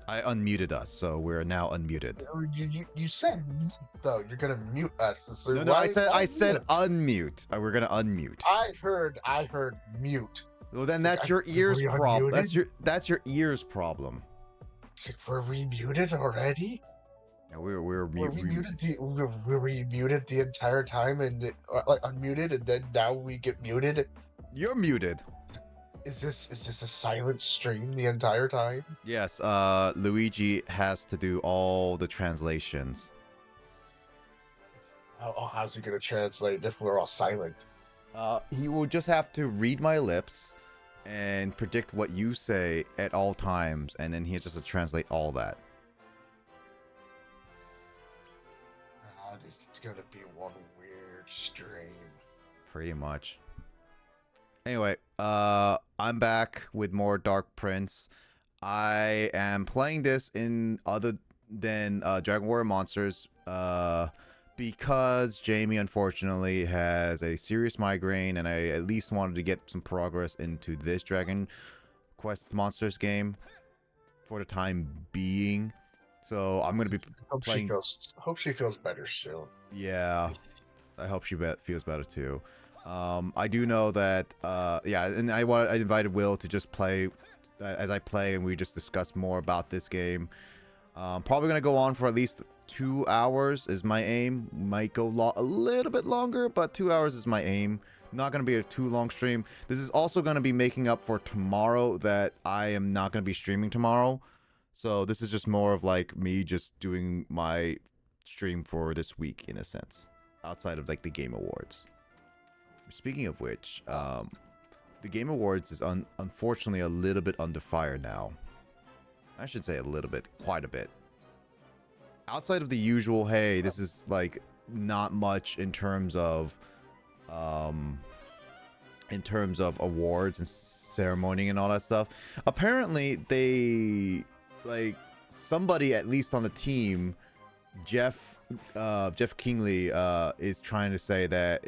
I unmuted us, so we're now unmuted. You said though you're gonna mute us. So No, I why said mute? unmute. We're gonna unmute. I heard mute. Well, then Like, that's your were ears we problem. unmuted? That's your ears problem. It's like, were we muted already? Yeah, we're Were mute. we muted were we muted the entire time like unmuted and then now we get muted? You're muted. Is this a silent stream the entire time? Yes. Luigi has to do all the translations. How's he gonna translate if we're all silent? He will just have to read my lips and predict what you say at all times, and then he has just to translate all that. It's gonna be one weird stream. Pretty much. Anyway, I'm back with more Dark Prince. I am playing this in other than Dragon Warrior Monsters, because Jamie unfortunately has a serious migraine, and I at least wanted to get some progress into this Dragon Quest Monsters game for the time being. So I'm gonna be playing. Hope she feels better soon. Yeah, I hope she feels better too. I do know that, yeah, and I invited Will to just play as I play, and we just discuss more about this game. Probably gonna go on for at least 2 hours is my aim. Might go a little bit longer, but 2 hours is my aim. Not gonna be a too long stream. This is also gonna be making up for tomorrow that I am not gonna be streaming tomorrow. So this is just more of like me just doing my stream for this week in a sense, outside of like the Game Awards. Speaking of which, the Game Awards is unfortunately a little bit under fire now. I should say a little bit, quite a bit. Outside of the usual, hey, this is like not much in terms of awards and ceremony and all that stuff. Apparently, they like somebody at least on the team, Jeff Kingley, is trying to say that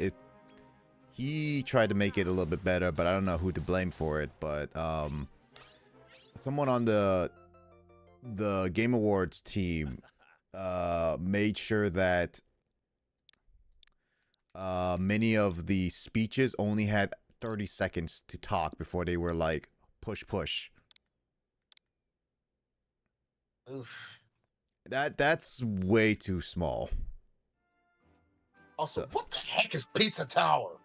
he tried to make it a little bit better, but I don't know who to blame for it. But someone on the Game Awards team made sure that many of the speeches only had 30 seconds to talk before they were like push. Oof. That's way too small. Also, So, what the heck is Pizza Tower?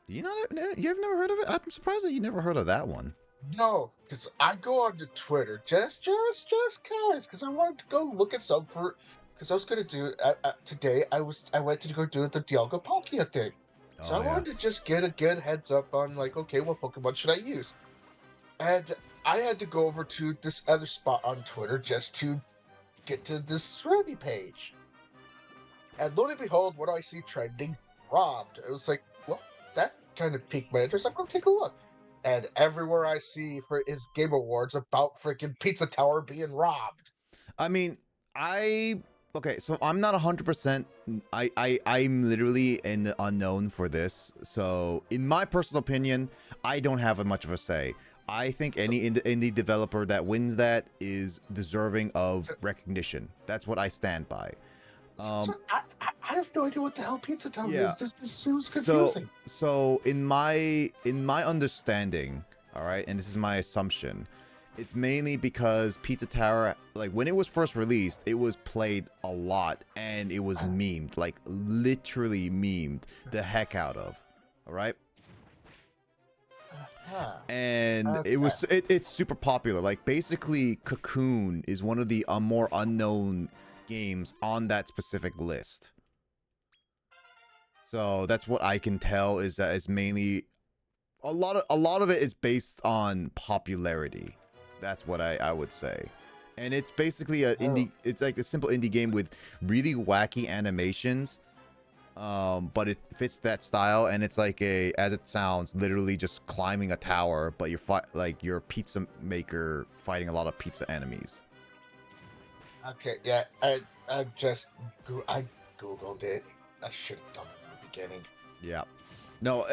do you have never heard of it? I'm surprised that you never heard of that one. No, because I go onto Twitter just cause, because I wanted to go look at some for, because I was gonna do today. I went to go do the Dialga Palkia thing, so I Oh yeah. wanted to just get a good heads up on like, okay, what Pokemon should I use? And I had to go over to this other spot on Twitter just to get to this Ruby page. And lo and behold, what do I see trending? Robbed. It was like, well, that kind of piqued my interest. I'm gonna take a look. And everywhere I see for his Game Awards about freaking Pizza Tower being robbed. I mean, okay, so I'm not 100%. I'm literally in the unknown for this. So, in my personal opinion, I don't have much of a say. I think any indie developer that wins that is deserving of recognition. That's what I stand by. I have no idea what the hell Pizza Tower Yeah. is. This seems So confusing. in my understanding, all right, and this is my assumption, it's mainly because Pizza Tower, like when it was first released, it was played a lot and it was memed, like literally memed the heck out of. All right? And Okay. it's super popular. Like basically Cocoon is one of the more unknown games on that specific list. So that's what I can tell is that it's mainly a lot of it is based on popularity. That's what I would say. And it's basically it's like a simple indie game with really wacky animations. But it fits that style, and it's like as it sounds, literally just climbing a tower, but you're a pizza maker fighting a lot of pizza enemies. Okay, yeah, I googled it. I should have done it in the beginning. Yeah. No,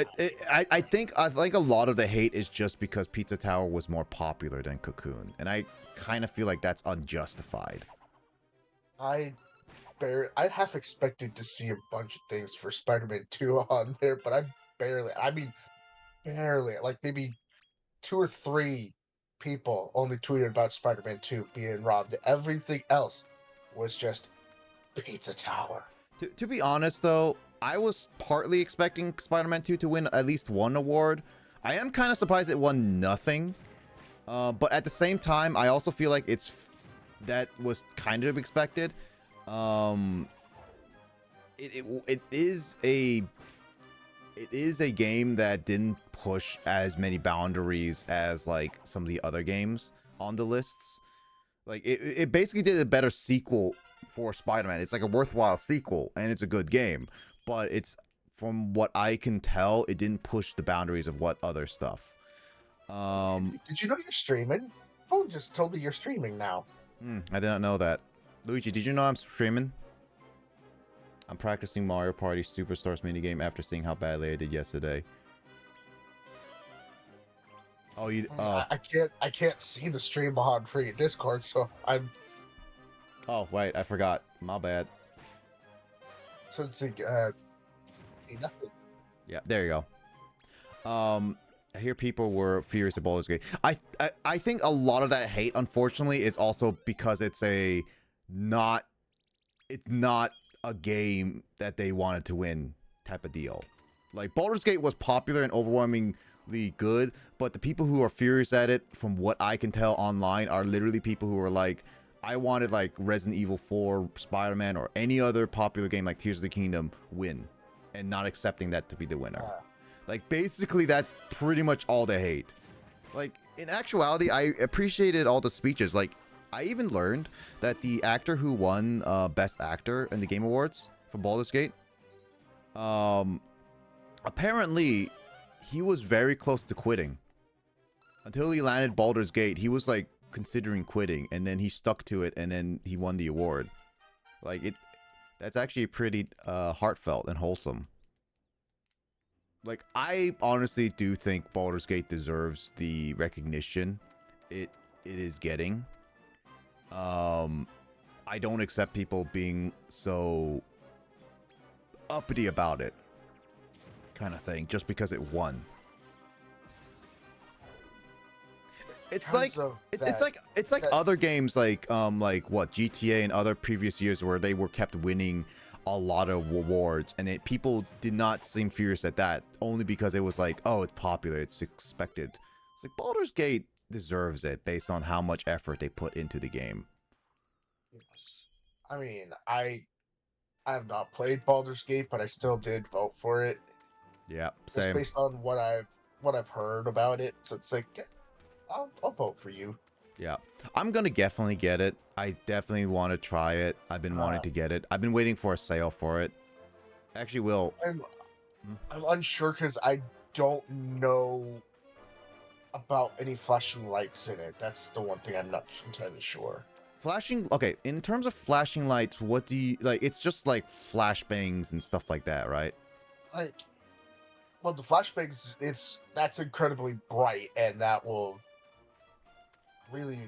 I think a lot of the hate is just because Pizza Tower was more popular than Cocoon, and I kind of feel like that's unjustified. I I half expected to see a bunch of things for Spider-Man 2 on there, but I mean barely, like maybe 2 or 3 people only tweeted about Spider-Man 2 being robbed. Everything else was just Pizza Tower. To be honest, though, I was partly expecting Spider-Man 2 to win at least one award. I am kind of surprised it won nothing. But at the same time, I also feel like that was kind of expected. Um, it is a game that didn't push as many boundaries as like some of the other games on the lists. Like it basically did a better sequel for Spider-Man. It's like a worthwhile sequel and it's a good game, but it's from what I can tell, it didn't push the boundaries of what other stuff. Did you know you're streaming? Phone just told me you're streaming now. I didn't know that. Luigi, did you know I'm streaming? I'm practicing Mario Party Superstars minigame after seeing how badly I did yesterday. Oh, you. Oh. I can't see the stream on free Discord, so I'm. Oh, wait, I forgot. My bad. So it's like, see nothing. Yeah, there you go. I hear people were furious at Baldur's Gate. I think a lot of that hate, unfortunately, is also because it's not a game that they wanted to win type of deal. Like Baldur's Gate was popular and overwhelmingly good, but the people who are furious at it, from what I can tell online, are literally people who are like, I wanted like Resident Evil 4, Spider-Man, or any other popular game like Tears of the Kingdom win, and not accepting that to be the winner. Like basically that's pretty much all they hate. Like in actuality, I appreciated all the speeches. Like I even learned that the actor who won Best Actor in the Game Awards for Baldur's Gate, apparently he was very close to quitting. Until he landed Baldur's Gate, he was like considering quitting, and then he stuck to it, and then he won the award. Like that's actually pretty heartfelt and wholesome. Like I honestly do think Baldur's Gate deserves the recognition it is getting. I don't accept people being so uppity about it, kind of thing, just because it won. It's like it's like other games like what GTA and other previous years where they were kept winning a lot of awards, and people did not seem furious at that only because it was like, oh, it's popular, it's expected. It's like Baldur's Gate deserves it based on how much effort they put into the game. Yes. I mean, I have not played Baldur's Gate, but I still did vote for it. Yeah, Just same. based on what I've heard about it. So it's like, yeah, I'll vote for you. Yeah, I'm gonna definitely get it. I definitely want to try it. I've been wanting to get it. I've been waiting for a sale for it. Actually, will. I'm unsure because I don't know about any flashing lights in it. That's the one thing I'm not entirely sure. Flashing. Okay, in terms of flashing lights, what do you like? It's just like flashbangs and stuff like that, right? Like, well, the flashbangs, that's incredibly bright, and that will really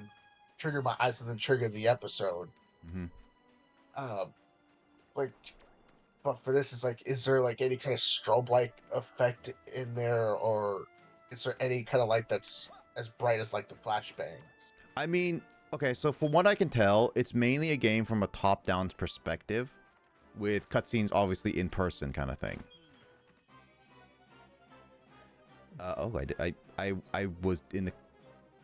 trigger my eyes and then trigger the episode. Mm-hmm. Like, but for this, is like, is there like any kind of strobe-like effect in there, or is there any kind of light that's as bright as like the flashbangs? I mean, okay, so from what I can tell, it's mainly a game from a top-down perspective, with cutscenes obviously in person, kind of thing. I was in the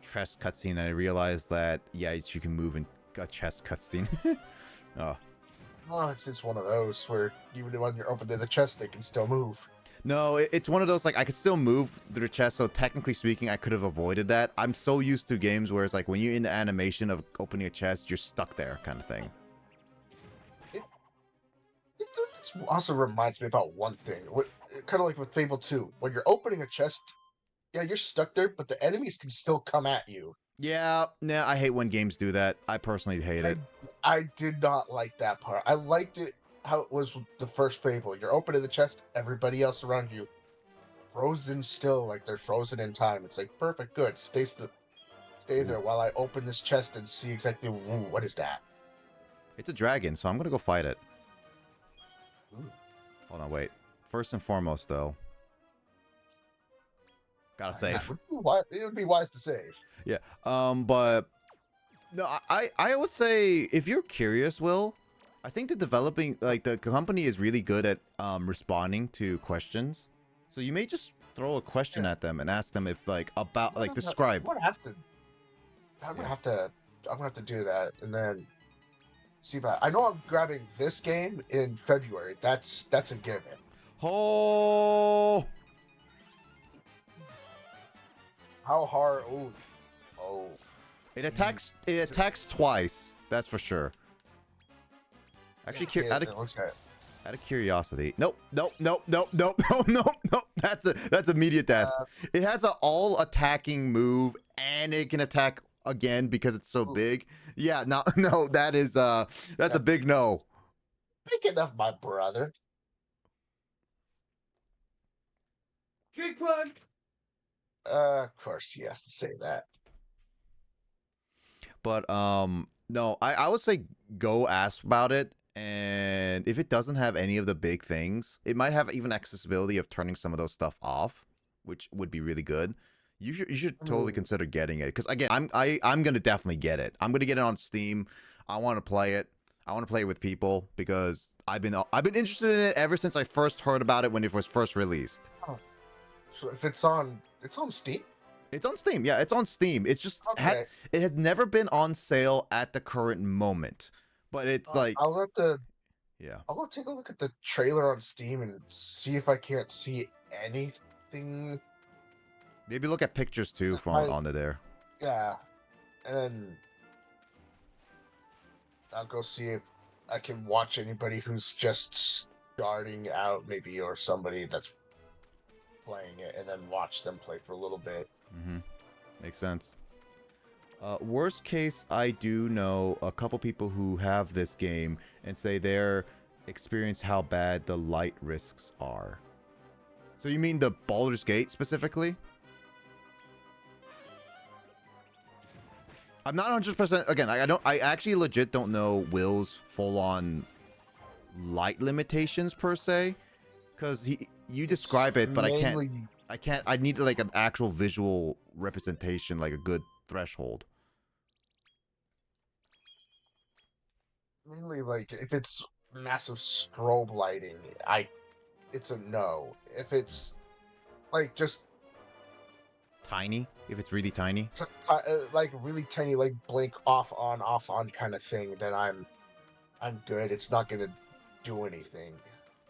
chest cutscene and I realized that you can move in a chest cutscene. Oh. Oh, it's one of those where even when you're open to the chest, they can still move. No, it's one of those, like, I could still move through the chest, so technically speaking, I could have avoided that. I'm so used to games where it's like, when you're in the animation of opening a chest, you're stuck there, kind of thing. It also reminds me about one thing. Kind of like with Fable 2. When you're opening a chest, yeah, you're stuck there, but the enemies can still come at you. Yeah, nah, I hate when games do that. I personally hate it. I did not like that part. I liked it how it was with the first Fable. You're opening the chest, everybody else around you frozen still, like they're frozen in time. It's like perfect, good. Stay there Ooh. while I open this chest and see exactly what is that. It's a dragon, so I'm gonna go fight it. Ooh. Hold on, wait. First and foremost, though, gotta Yeah, save. it would be wise to save. Yeah. But no, I would say if you're curious, Will, I think the company is really good at responding to questions. So you may just throw a question Yeah, at them and ask them if about I'm gonna, I'm describe. gonna have to. I'm gonna Yeah. have to. I'm gonna have to do that, and then see that. I know I'm grabbing this game in February. That's a given. Oh, How hard? Oh, it the attacks. It attacks twice. That's for sure. yeah, Actually, it looks at. out of curiosity, nope, nope, nope, nope, nope, nope, nope, nope. That's immediate death. Uh, It has an all attacking move, and it can attack again because it's so ooh, big. Yeah, no, no, that's a yeah. big no. Speaking of my brother, Trick one. of course he has to say that. But no, I would say go ask about it, and if it doesn't have any of the big things, it might have even accessibility of turning some of those stuff off, which would be really good. You should totally Hmm. consider getting it because again, I'm gonna definitely get it. I'm gonna get it on Steam. I want to play it. I want to play it with people because I've been interested in it ever since I first heard about it when it was first released. Oh, so if it's on Steam. It's on Steam. Yeah, it's on Steam. It's just Okay, it had never been on sale at the current moment. But it's like, I'll have to. yeah. I'll go take a look at the trailer on Steam and see if I can't see anything. Maybe look at pictures too from I onto there. Yeah, and then I'll go see if I can watch anybody who's just starting out, maybe, or somebody that's playing it, and then watch them play for a little bit. Mm-hmm. Makes sense. Worst case, I do know a couple people who have this game and say they're experience how bad the light risks are. So you mean the Baldur's Gate specifically? I'm not 100%. Again, I don't. I actually legit don't know Will's full-on light limitations per se, because you It's describe it, but I can't. mainly I need like an actual visual representation, like a good threshold. mainly like if it's massive strobe lighting, it's a no. If it's like just Tiny, if it's really tiny. like really tiny, like blink off on kind of thing, then I'm good. It's not gonna do anything.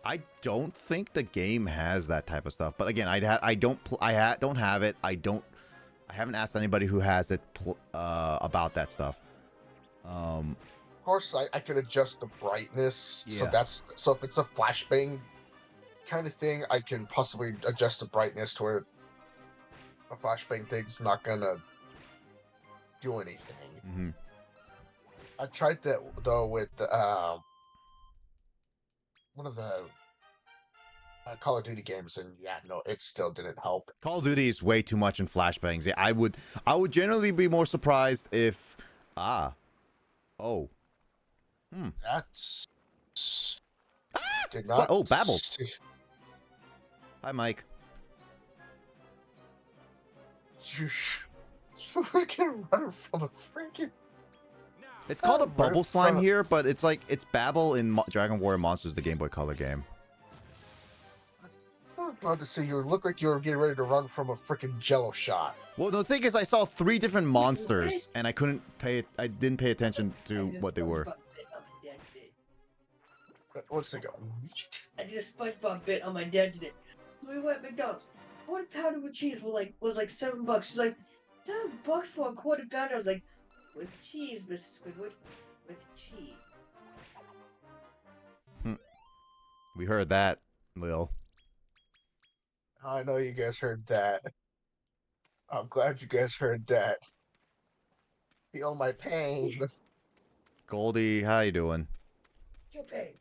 I don't think the game has that type of stuff. But again, I don't don't have it. I haven't asked anybody who has it about that stuff. Of course, I could adjust the brightness, Yeah. so if it's a flashbang kind of thing, I can possibly adjust the brightness to where a flashbang thing's not gonna do anything. Mm-hmm. I tried that though with one of the Call of Duty games, and yeah, no, it still didn't help. Call of Duty is way too much in flashbangs. Yeah, I would generally be more surprised if oh That's did oh, not. Babbles. Hi, Mike. You freaking running from a freaking. It's called a Right bubble in slime front of- here, but it's like it's Babel in Dragon Warrior Monsters, the Game Boy Color game. I was about to say you look like you were getting ready to run from a freaking Jello shot. Well, the thing is, I saw 3 different monsters, and I didn't pay attention to what they were. What's it go? I did a SpongeBob bit on my dad today. So we went to McDonald's. Quarter pounder with cheese was like $7. She's like, $7 for a quarter pounder. I was like, with cheese, Mrs. Squidward, with cheese. We heard that, Will. I know you guys heard that. I'm glad you guys heard that. Feel my pain. Goldie, how you doing? Your pay.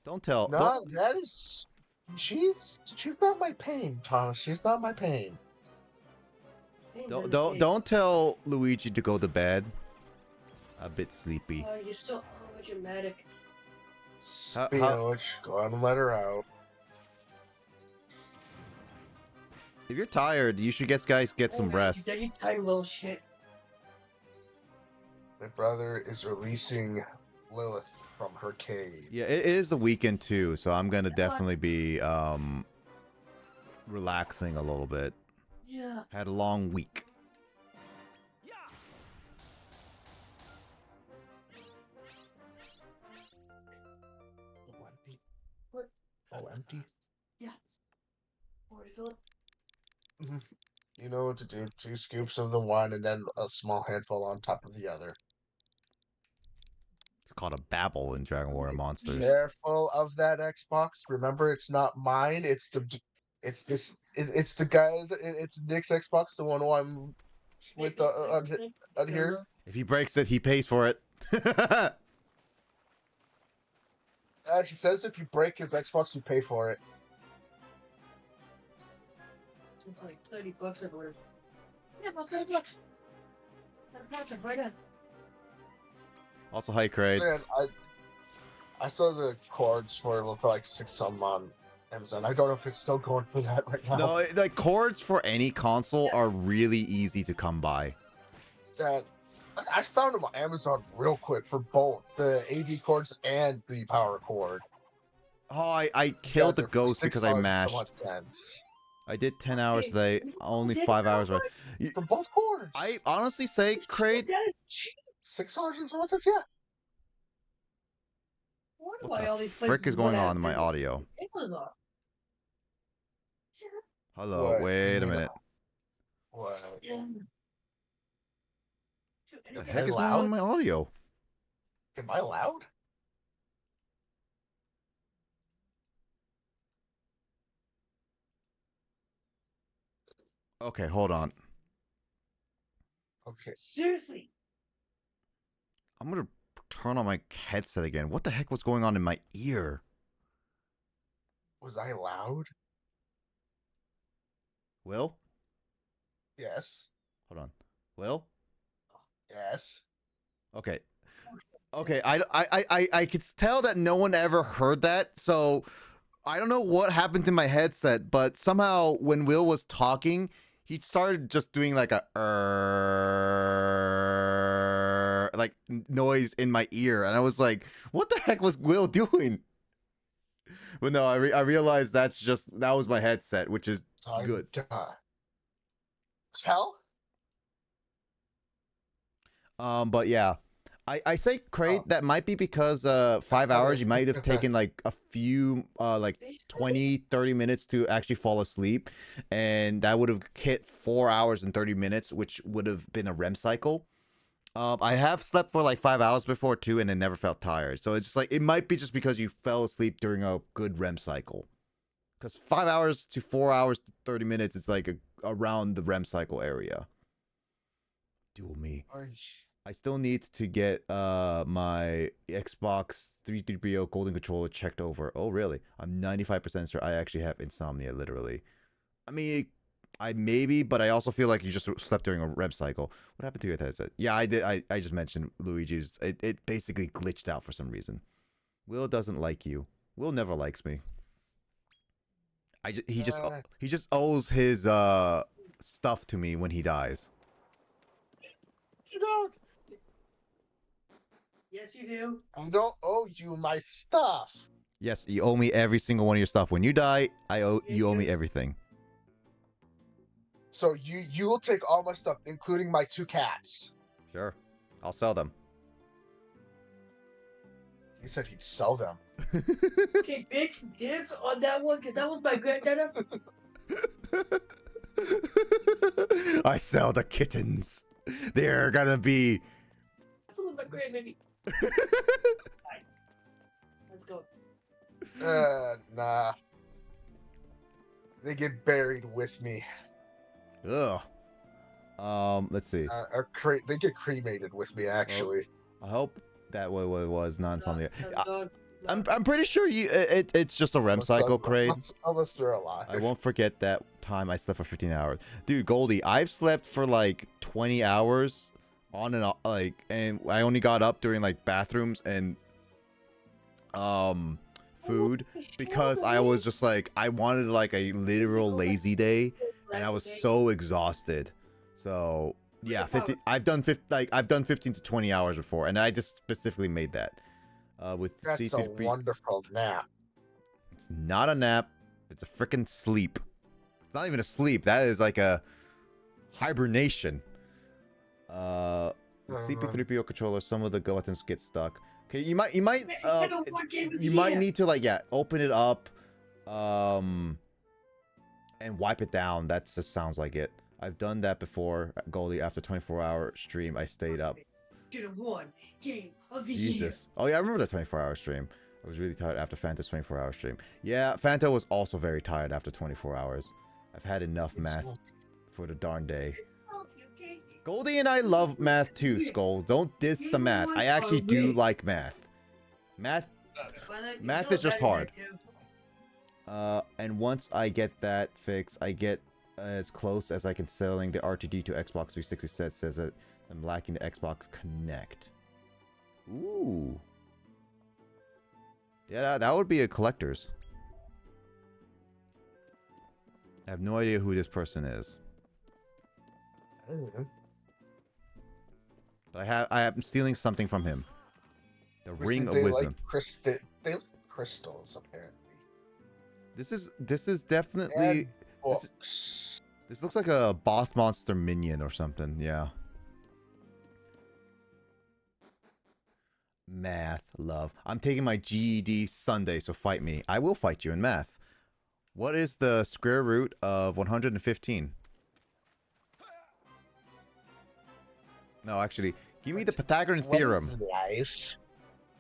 Don't tell. Don't. No, that is She's not my pain, Thomas. She's not my pain. Don't tell Luigi to go to bed. A bit sleepy. Oh, you're so dramatic. Speaking of which, go on and let her out. If you're tired, you should get some rest. You tired little shit. My brother is releasing Lilith from her cave. Yeah, it is the weekend too, so I'm gonna definitely be relaxing a little bit. Yeah. Had a long week. What? Oh, empty? Yeah. Or fill it. Mm-hmm. You know what to do. 2 scoops of the one and then a small handful on top of the other. It's called a babble in Dragon Warrior Monsters. Careful of that Xbox. Remember, it's not mine. It's the guys. It's Nick's Xbox, the one I'm with on here. If he breaks it, he pays for it. He says if you break his Xbox, you pay for it. It's like $30 or whatever. Yeah, about $30. Right on. Also, hi, Craig. Man, I saw the cords for like 6 something on Amazon. I don't know if it's still going for that right now. No, like cords for any console are really easy to come by. That I found them on Amazon real quick for both the AV cords and the power cord. Oh, I killed the ghost because I mashed. $6.01. I did 10 hours today, only 5 hours. Right? For both cords. I honestly say, Craig. $6.01, yeah. What the frick is going on in my audio? Hello, What? wait a minute. What? What the heck is going on in my audio? Am I loud? Okay, hold on. Okay. Seriously. I'm gonna turn on my headset again. What the heck was going on in my ear? Was I loud? Will? Yes. Hold on. Will? Yes. Okay. Okay, I could tell that no one ever heard that, so I don't know what happened to my headset, but somehow when Will was talking, he started just doing like a like noise in my ear, and I was like, "What the heck was Will doing?" But no, I realized that was my headset, which is good. Tell? But yeah. I say, Crate, that might be because 5 hours, you might have taken like a few, like 20, 30 minutes to actually fall asleep. And that would have hit 4 hours and 30 minutes, which would have been a REM cycle. I have slept for like 5 hours before too, and I never felt tired. So it's just like, it might be just because you fell asleep during a good REM cycle. Because 5 hours to 4 hours to 30 minutes is like around the REM cycle area. Duel me. I still need to get my Xbox 330 Golden Controller checked over. Oh, really? I'm 95% sure I actually have insomnia, literally. I mean, I maybe, but I also feel like you just slept during a REM cycle. What happened to your headset? Yeah, I did. I just mentioned Luigi's. It basically glitched out for some reason. Will doesn't like you. Will never likes me. He just owes his stuff to me when he dies. You don't. Yes, you do. I don't owe you my stuff. Yes, you owe me every single one of your stuff. When you die, you owe me everything. So you will take all my stuff, including my 2 cats. Sure, I'll sell them. He said he'd sell them. Okay, bitch, dip on that one, because that was my granddaughter. I sell the kittens. They're gonna be. That's a little bit grandbaby. Let's go. Nah. They get buried with me. Ugh. Let's see. They get cremated with me, actually. I hope that was not insomnia. I'm pretty sure it's just a REM cycle, Kraid. Unless they're alive. I won't forget that time I slept for 15 hours. Dude, Goldie, I've slept for like 20 hours on and off, like, and I only got up during like bathrooms and food because I was just like, I wanted like a literal lazy day and I was so exhausted. So yeah, 50. I've done 15 to 20 hours before, and I just specifically made that. With That's a C3P. wonderful nap. It's not a nap. It's a freaking sleep. It's not even a sleep. That is like a hibernation. With CP3PO controller, some of the buttons get stuck. Okay, you might need to like open it up, and wipe it down. That just sounds like it. I've done that before, Goldie. After 24-hour stream, I stayed up. Should have won game of the Jesus. Oh yeah, I remember that 24-hour stream. I was really tired after Fanta's 24-hour stream. Yeah, Fanta was also very tired after 24 hours. I've had enough math for the darn day. Goldie and I love math too, Skulls. Don't diss the math. I actually do like math. Math is just hard. And once I get that fixed, I get as close as I can selling the RTD to Xbox 360 set. Says that I'm lacking the Xbox Connect. Ooh. Yeah, that would be a collector's. I have no idea who this person is. I don't know. But I am stealing something from him. The Ring of Wisdom. They like crystals, apparently. This is definitely books. This looks like a boss monster minion or something. Yeah. Math, love. I'm taking my GED Sunday, so fight me. I will fight you in math. What is the square root of 115? No, actually, give me the Pythagorean theorem. What is life?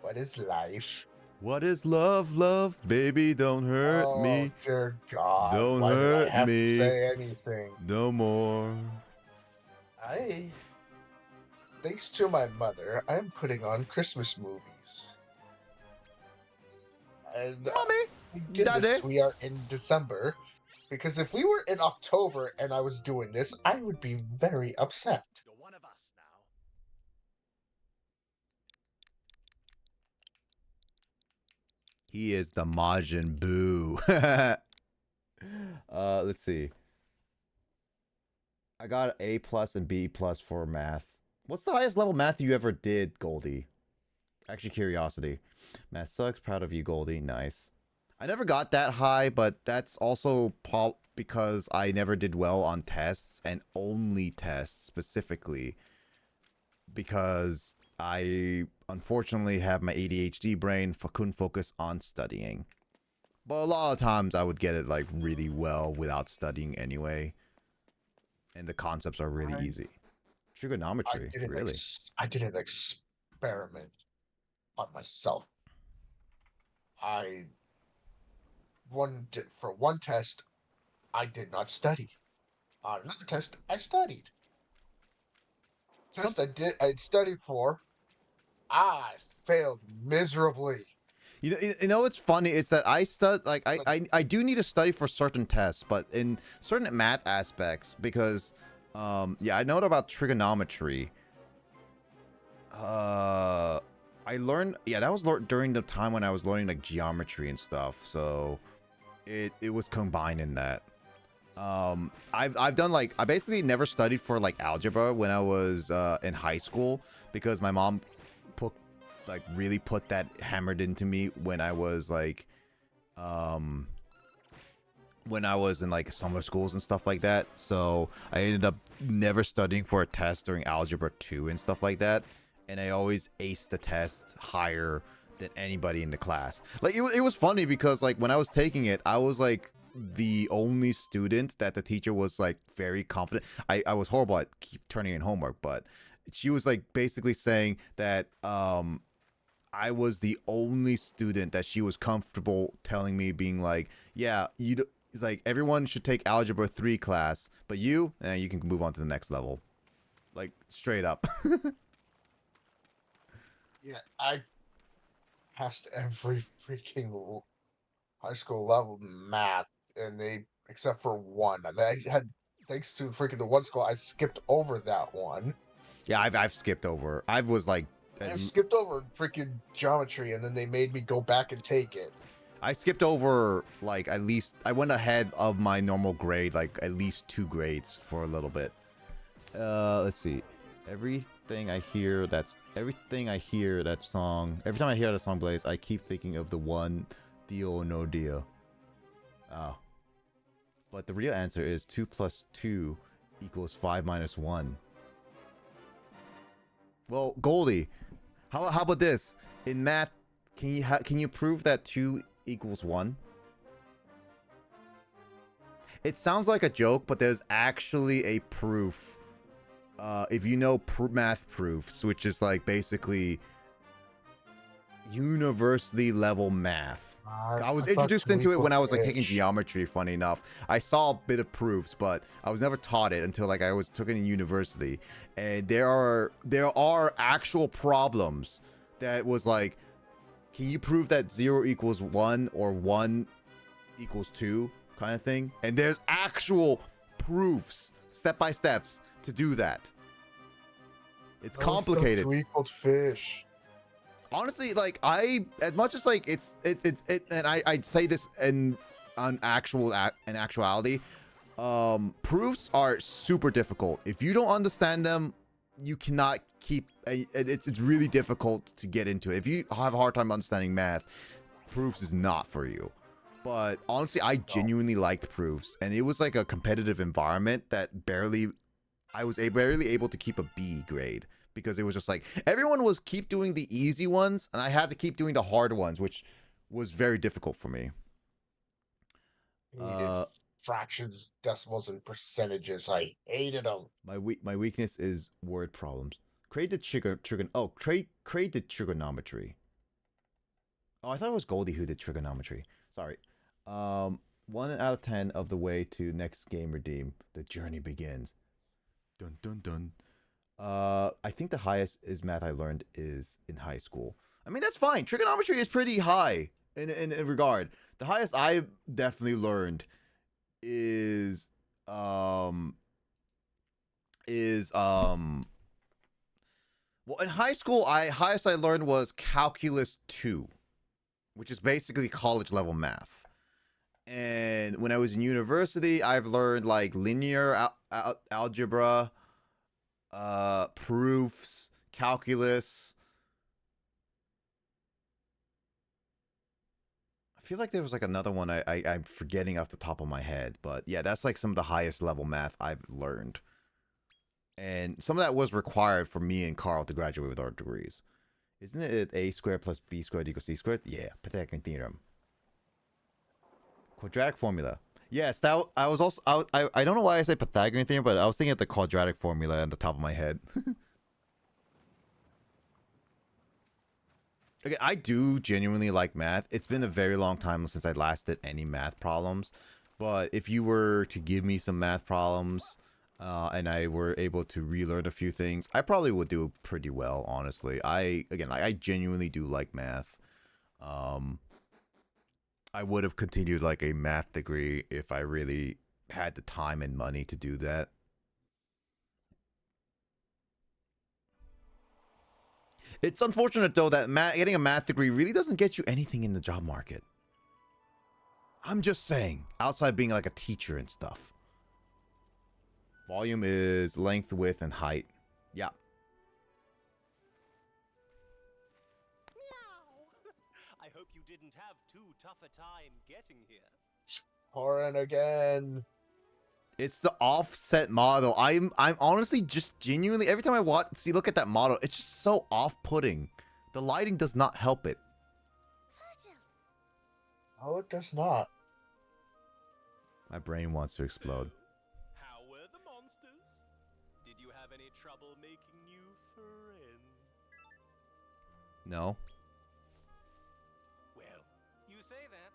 What is life? What is love, love? Baby, don't hurt me. Oh, dear God. Don't Why hurt did I have me. to say anything? No more. Thanks to my mother, I'm putting on Christmas movies. And Mommy, goodness, Daddy. we are in December. Because if we were in October and I was doing this, I would be very upset. You're one of us now. He is the Majin Buu. Let's see. I got A plus and B plus for math. What's the highest level math you ever did, Goldie? Actually, curiosity. Math sucks. Proud of you, Goldie. Nice. I never got that high, but that's also because I never did well on tests, and only tests specifically. Because I unfortunately have my ADHD brain, couldn't focus on studying. But a lot of times I would get it like really well without studying anyway. And the concepts are really easy. Trigonometry, really. I did an experiment on myself. For one test, I did not study. On another test, I studied. Test I studied for, I failed miserably. You know what's funny? It's that I I do need to study for certain tests, but in certain math aspects, because yeah, I know about trigonometry. I learned, yeah, that was during the time when I was learning like geometry and stuff, so it was combined in that. I've done like, I basically never studied for like algebra when I was in high school, because my mom really put that hammered into me when I was like when I was in like summer schools and stuff like that. So I ended up never studying for a test during algebra 2 and stuff like that, and I always aced the test higher than anybody in the class. Like it was funny because like when I was taking it, I was like the only student that the teacher was like very confident. I was horrible at keep turning in homework, but she was like basically saying that I was the only student that she was comfortable telling me, being like, yeah, it's like everyone should take algebra 3 class, but you can move on to the next level. Like straight up. Yeah, passed every freaking high school level math, and they except for one. I had thanks to freaking the one school, I skipped over that one. Yeah, I've skipped over. I was like, I've skipped over freaking geometry, and then they made me go back and take it. I skipped over like at least I went ahead of my normal grade like at least 2 grades for a little bit. Let's see. Everything I hear that song, every time I hear that song plays, I keep thinking of the one Dio no Dio. Oh. But the real answer is 2 plus 2 equals 5 minus 1. Well, Goldie, how about this? In math, can you prove that 2 equals 1? It sounds like a joke, but there's actually a proof. If you know math proofs, which is like basically university level math. I was introduced into it when I was like taking geometry, funny enough. I saw a bit of proofs, but I was never taught it until like I took it in university. And there are actual problems that was like, can you prove that 0 equals 1 or 1 equals 2 kind of thing? And there's actual proofs, step by steps to do that. It's complicated. 2 equaled fish. Honestly, like as much as like and I'd say this in actuality, proofs are super difficult. If you don't understand them, you cannot keep. It's really difficult to get into it. If you have a hard time understanding math, proofs is not for you. But honestly, I genuinely liked proofs, and it was like a competitive environment that I was barely able to keep a B grade. Because it was just like everyone was keep doing the easy ones and I had to keep doing the hard ones, which was very difficult for me. Fractions, decimals, and percentages. I hated them. My weakness is word problems. Create the trigonometry. Oh, I thought it was Goldie who did trigonometry. Sorry. 1 out of 10 of the way to next game redeem. The journey begins. Dun dun dun. I think the highest is math I learned is in high school. I mean, that's fine. Trigonometry is pretty high in regard. The highest I definitely learned is well, in high school, highest I learned was calculus 2, which is basically college level math. And when I was in university, I've learned like linear algebra, proofs, calculus. I feel like there was like another one I'm forgetting off the top of my head, but yeah, that's like some of the highest level math I've learned. And some of that was required for me and Carl to graduate with our degrees. Isn't it a squared plus b squared equals c squared? Yeah, Pythagorean theorem. Quadratic formula. Yes, that I was also I don't know why I say Pythagorean theorem, but I was thinking of the quadratic formula on the top of my head. Okay, I do genuinely like math. It's been a very long time since I last did any math problems, but if you were to give me some math problems, and I were able to relearn a few things, I probably would do pretty well. Honestly, I genuinely do like math. I would have continued like a math degree if I really had the time and money to do that. It's unfortunate though that getting a math degree really doesn't get you anything in the job market. I'm just saying, outside being like a teacher and stuff. Volume is length, width, and height. Yeah. I hope you didn't have too tough a time getting here. Scoring again. It's the offset model. I'm honestly just genuinely every time I look at that model, it's just so off-putting. The lighting does not help it. Oh, it does not. My brain wants to explode. So, how were the monsters? Did you have any trouble making new friends? No. Well, you say that,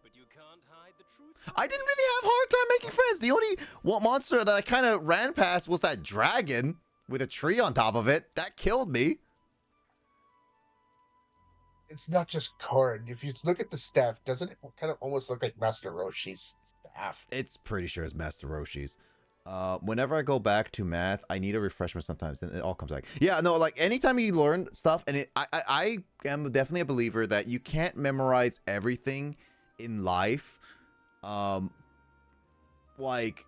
but you can't hide the truth. I didn't really have a hard time making friends. The only monster that I kind of ran past was that dragon with a tree on top of it. That killed me. It's not just corn. If you look at the staff, doesn't it kind of almost look like Master Roshi's staff? It's pretty sure it's Master Roshi's. Whenever I go back to math, I need a refreshment sometimes, and it all comes back. Yeah, no, like anytime you learn stuff, and I am definitely a believer that you can't memorize everything in life. Um, like,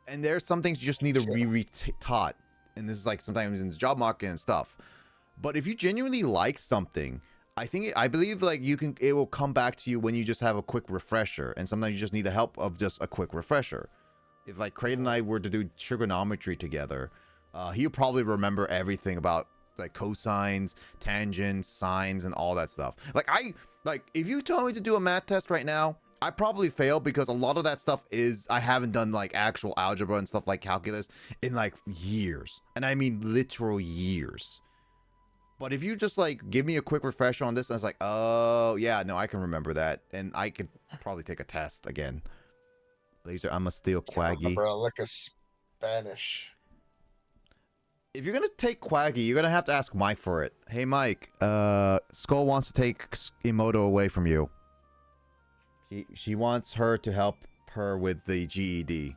and there's some things you just need to Sure. re-taught, and this is like sometimes in the job market and stuff. But if you genuinely like something, I believe like it will come back to you when you just have a quick refresher, and sometimes you just need the help of just a quick refresher. If like Craig and I were to do trigonometry together, he'll probably remember everything about like cosines, tangents, sines, and all that stuff. Like if you tell me to do a math test right now, I probably fail because a lot of that stuff is I haven't done like actual algebra and stuff like calculus in like years, and I mean literal years. But if you just like give me a quick refresher on this, I was like, oh yeah, no, I can remember that, and I could probably take a test again. Laser, I'm a steel Can't quaggy. remember like a Spanish. If you're gonna take quaggy, you're gonna have to ask Mike for it. Hey Mike, Skull wants to take Emoto away from you. She wants her to help her with the GED.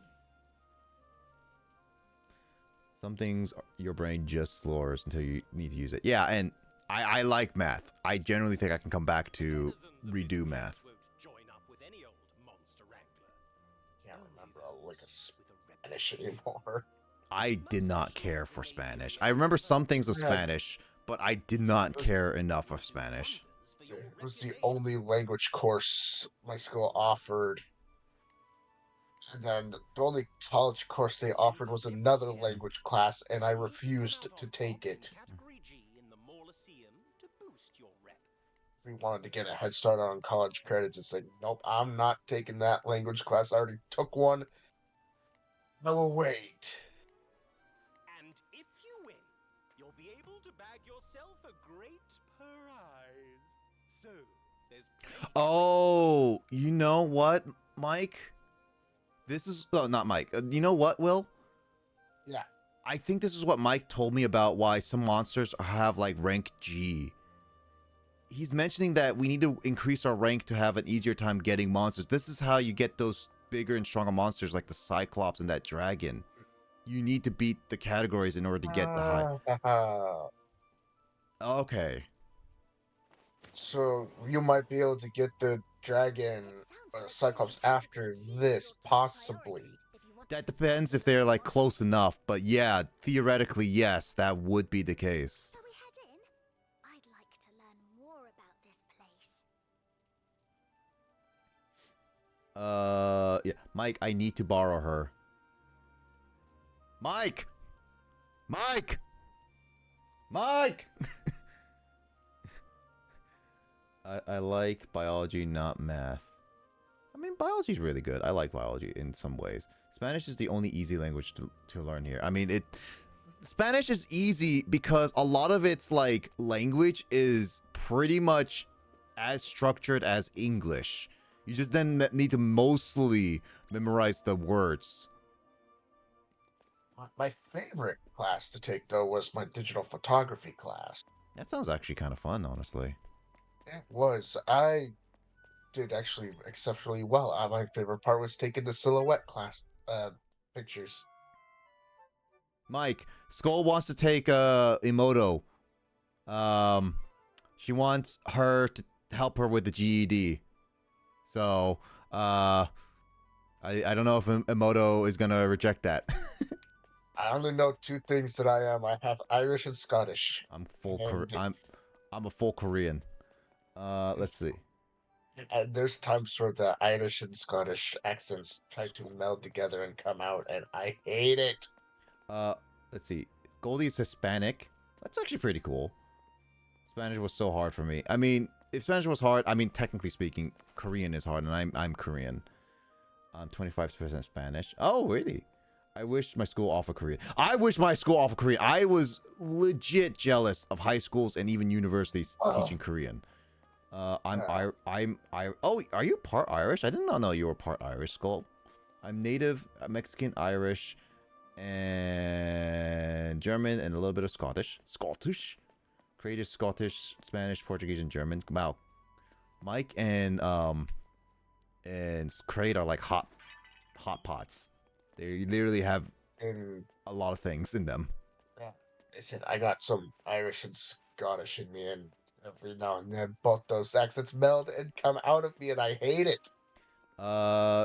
Some things your brain just slurs until you need to use it. Yeah, and I like math. I generally think I can come back to redo math. Can't remember like a Spanish anymore. I did not care for Spanish. I remember some things of Spanish, but I did not care enough of Spanish. It was the only language course my school offered. And then the only college course they offered was another language class, and I refused to take it. We wanted to get a head start on college credits. It's like, nope, I'm not taking that language class. I already took one. I will wait. And if you win, you'll be able to bag yourself a great prize. So, there's Oh, you know what, Mike? This is not Mike. You know what, Will? Yeah. I think this is what Mike told me about why some monsters have like rank G. He's mentioning that we need to increase our rank to have an easier time getting monsters. This is how you get those bigger and stronger monsters like the Cyclops and that dragon. You need to beat the categories in order to get the high. Okay. So you might be able to get the dragon Cyclops after this, possibly. That depends if they're like close enough, but yeah, theoretically, yes, that would be the case. Shall we head in? I'd like to learn more about this place. Yeah, Mike, I need to borrow her. Mike! Mike! Mike! I like biology, not math. I mean, biology's really good. I like biology in some ways. Spanish is the only easy language to learn here. I mean, Spanish is easy because a lot of its like language is pretty much as structured as English. You just then need to mostly memorize the words. My favorite class to take, though, was my digital photography class. That sounds actually kind of fun, honestly. It was. I did actually exceptionally well. My favorite part was taking the silhouette class pictures. Mike, Skull wants to take Emoto. She wants her to help her with the GED. So, I don't know if Emoto is gonna reject that. I only know two things that I am. I have Irish and Scottish. I'm a full Korean. Let's see. And there's times where the Irish and Scottish accents try to meld together and come out, and I hate it. Let's see. Goldie's Hispanic. That's actually pretty cool. Spanish was so hard for me. I mean, if Spanish was hard, I mean, technically speaking, Korean is hard, and I'm Korean. I'm 25% Spanish. Oh, really? I wish my school offered Korean. I wish my school offered Korean. I was legit jealous of high schools and even universities teaching Korean. Oh, are you part Irish? I did not know you were part Irish, Skull. I'm native Mexican, Irish, and German, and a little bit of Scottish. Scottish? Creative Scottish, Spanish, Portuguese, and German. Wow. Mike and Crate are like hot pots. They literally have And a lot of things in them. I said I got some Irish and Scottish in me, and every now and then both those accents meld and come out of me, and I hate it.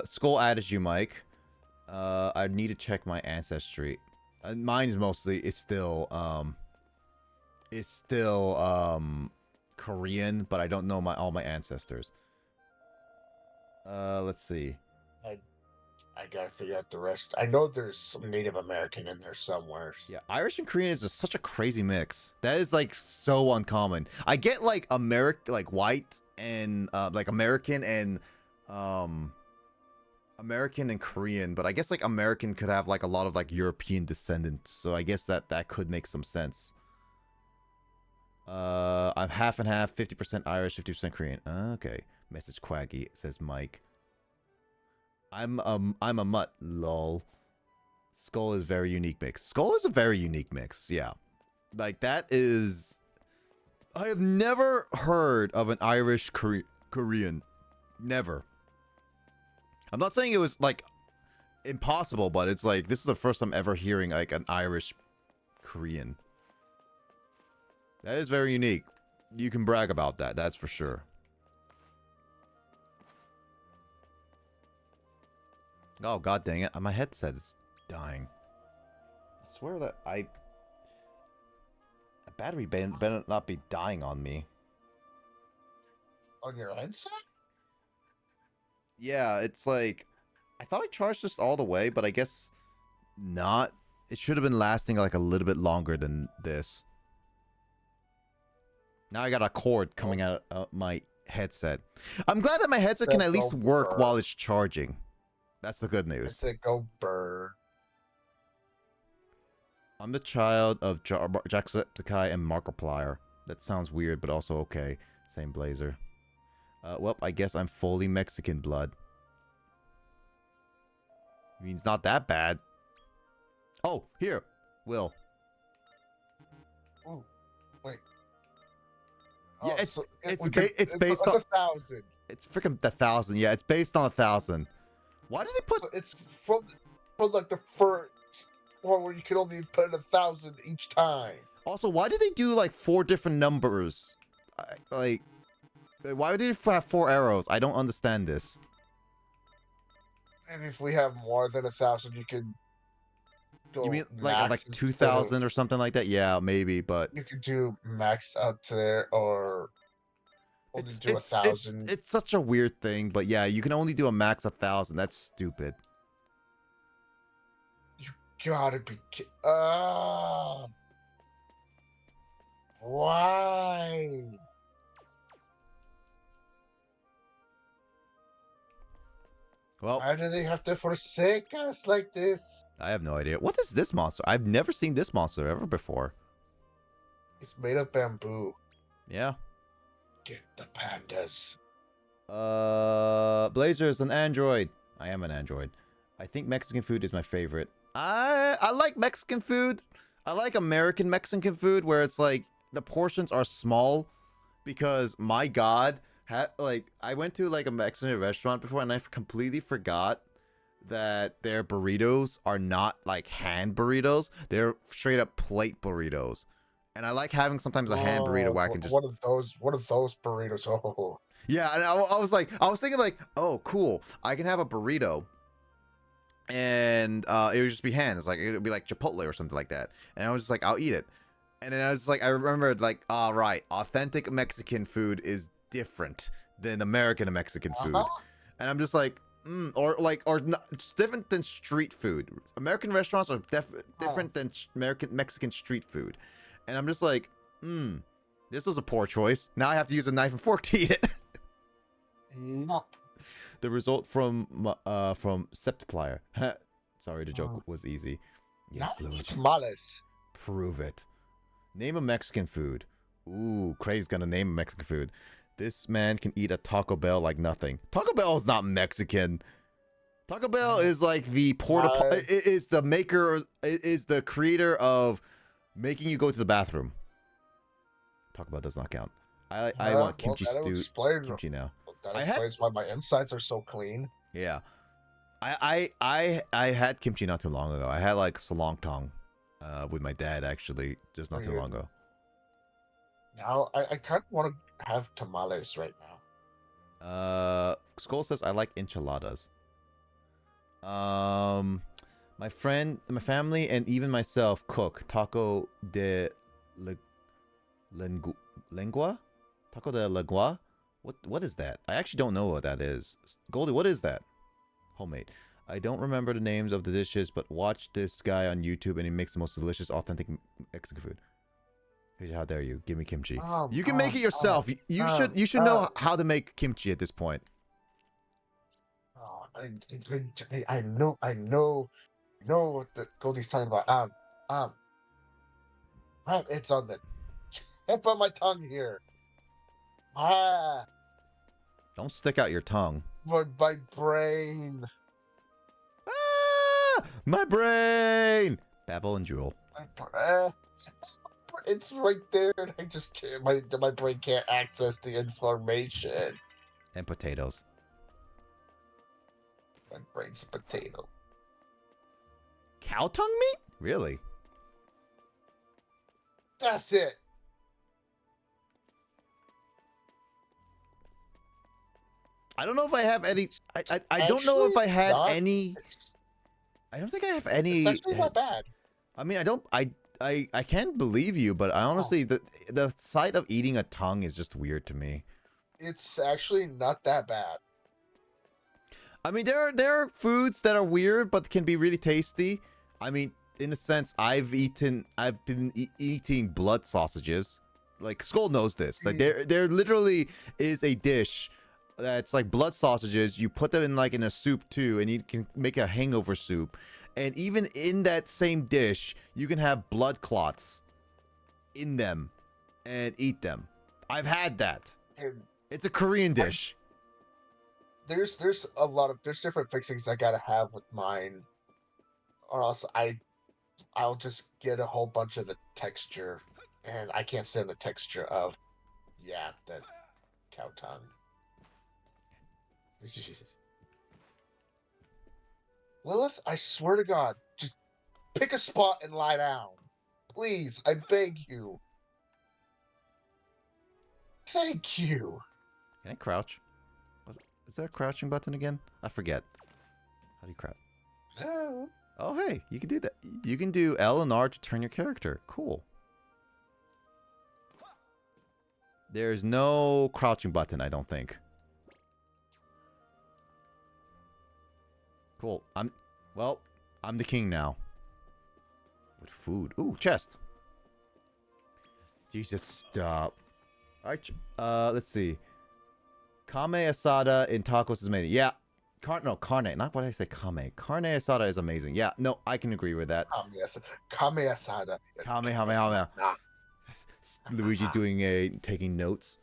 Skull added you, Mike. I need to check my ancestry. Mine is mostly it's still Korean, but I don't know all my ancestors. Let's see. I gotta figure out the rest. I know there's some Native American in there somewhere. Yeah, Irish and Korean is just such a crazy mix. That is like so uncommon. I get like like white and like American and Korean, but I guess like American could have like a lot of like European descendants. So I guess that could make some sense. I'm half and half, 50% Irish, 50% Korean. Okay. Message Quaggy, says Mike. I'm a mutt, lol. Skull is very unique mix. Skull is a very unique mix, yeah. Like that is... I have never heard of an Irish Korean. Never. I'm not saying it was like impossible, but it's like this is the first time ever hearing like an Irish Korean. That is very unique. You can brag about that, that's for sure. Oh, god dang it. My headset is dying. I swear that a battery better not be dying on me. On your headset? Yeah, it's like... I thought I charged this all the way, but I guess not. It should have been lasting like a little bit longer than this. Now I got a cord coming out of my headset. I'm glad that my headset can at least work while it's charging. That's the good news. It's a go burr. I'm the child of Jacksepticeye and Markiplier. That sounds weird, but also okay. Same blazer. Well, I guess I'm fully Mexican blood. Means not that bad. Oh, here. Will. Oh, wait. Yeah, Oh, it's so it's we can- based on... It's 1,000. It's freaking 1,000. Yeah, it's based on 1,000. Why did they put... So it's from like the first one where you can only put 1,000 each time. Also, why did they do like 4 different numbers? Like, why did they have 4 arrows? I don't understand this. And if we have more than 1,000, you can go. You mean max like instead of- 2,000 or something like that? Yeah, maybe, but You could do max out there, or only do 1,000. it's such a weird thing, but yeah, you can only do a max 1,000. That's stupid. You gotta be why? Well, Why do they have to forsake us like this? I have no idea. What is this monster? I've never seen this monster ever before. It's made of bamboo. Yeah. Get the pandas. Blazer is an android. I am an android. I think Mexican food is my favorite. I like Mexican food. I like American Mexican food where it's like the portions are small because my god, like I went to like a Mexican restaurant before and I completely forgot that their burritos are not like hand burritos. They're straight up plate burritos. And I like having sometimes a hand burrito where I can just... What are those burritos? Oh. Yeah, and I was thinking like, oh, cool. I can have a burrito. And it would just be hands. Like, it would be like Chipotle or something like that. And I was just like, I'll eat it. And then I was like, I remembered like, all right, authentic Mexican food is different than American Mexican food. And I'm just like, or it's different than street food. American restaurants are different than Mexican street food. And I'm just like, this was a poor choice. Now I have to use a knife and fork to eat it. Nope. The result from Septiplier. Sorry, the joke was easy. Yes, Now Louis. tamales. Prove it. Name a Mexican food. Ooh, Craig's gonna name a Mexican food. This man can eat a Taco Bell like nothing. Taco Bell is not Mexican. Taco Bell is like the is the maker, is the creator of making you go to the bathroom. Taco Bell does not count. I want kimchi stew. Kimchi now. That I had- explains why my insides are so clean. Yeah. I had kimchi not too long ago. I had like salongtang with my dad actually just not too long ago. Now I kind of want to have tamales right now. Skull says I like enchiladas. My family, and even myself cook taco de lengua. Taco de lengua. What is that? I actually don't know what that is. Goldie, what is that? Homemade. I don't remember the names of the dishes, but watch this guy on YouTube and he makes the most delicious, authentic Mexican food. How dare you? Give me kimchi. You can make it yourself. You should know how to make kimchi at this point. I know what the Goldie's talking about. It's on the tip of my tongue here. Don't stick out your tongue. My brain. My brain. Babble and Jewel. It's right there, and I just can't. My brain can't access the information. And potatoes. My brain's a potato. Cow tongue meat? Really? That's it. I don't know if I have any. I don't know if I had any. I don't think I have any. It's actually not bad. I mean, I can't believe you, but I honestly, the sight of eating a tongue is just weird to me. It's actually not that bad. I mean, there are foods that are weird but can be really tasty. I mean, in a sense, I've been eating blood sausages. Like Skull knows this. Like there literally is a dish that's like blood sausages. You put them in a soup too, and you can make a hangover soup. And even in that same dish, you can have blood clots in them and eat them. I've had that. It's a Korean dish. There's different fixings I gotta have with mine, or else I'll just get a whole bunch of the texture, and I can't stand the texture of the cow tongue. Lilith, I swear to God, just pick a spot and lie down. Please, I beg you. Thank you. Can I crouch? Is there a crouching button again? I forget. How do you crouch? Oh. Oh, hey, you can do that. You can do L and R to turn your character. Cool. There's no crouching button, I don't think. Cool. I'm the king now. With food. Ooh, chest. Jesus, stop. Alright, let's see. Kame asada in tacos is amazing. Yeah. Carne. Not what I say, kame. Carne asada is amazing. Yeah, no, I can agree with that. Kame asada. Kamehameha. Luigi taking notes.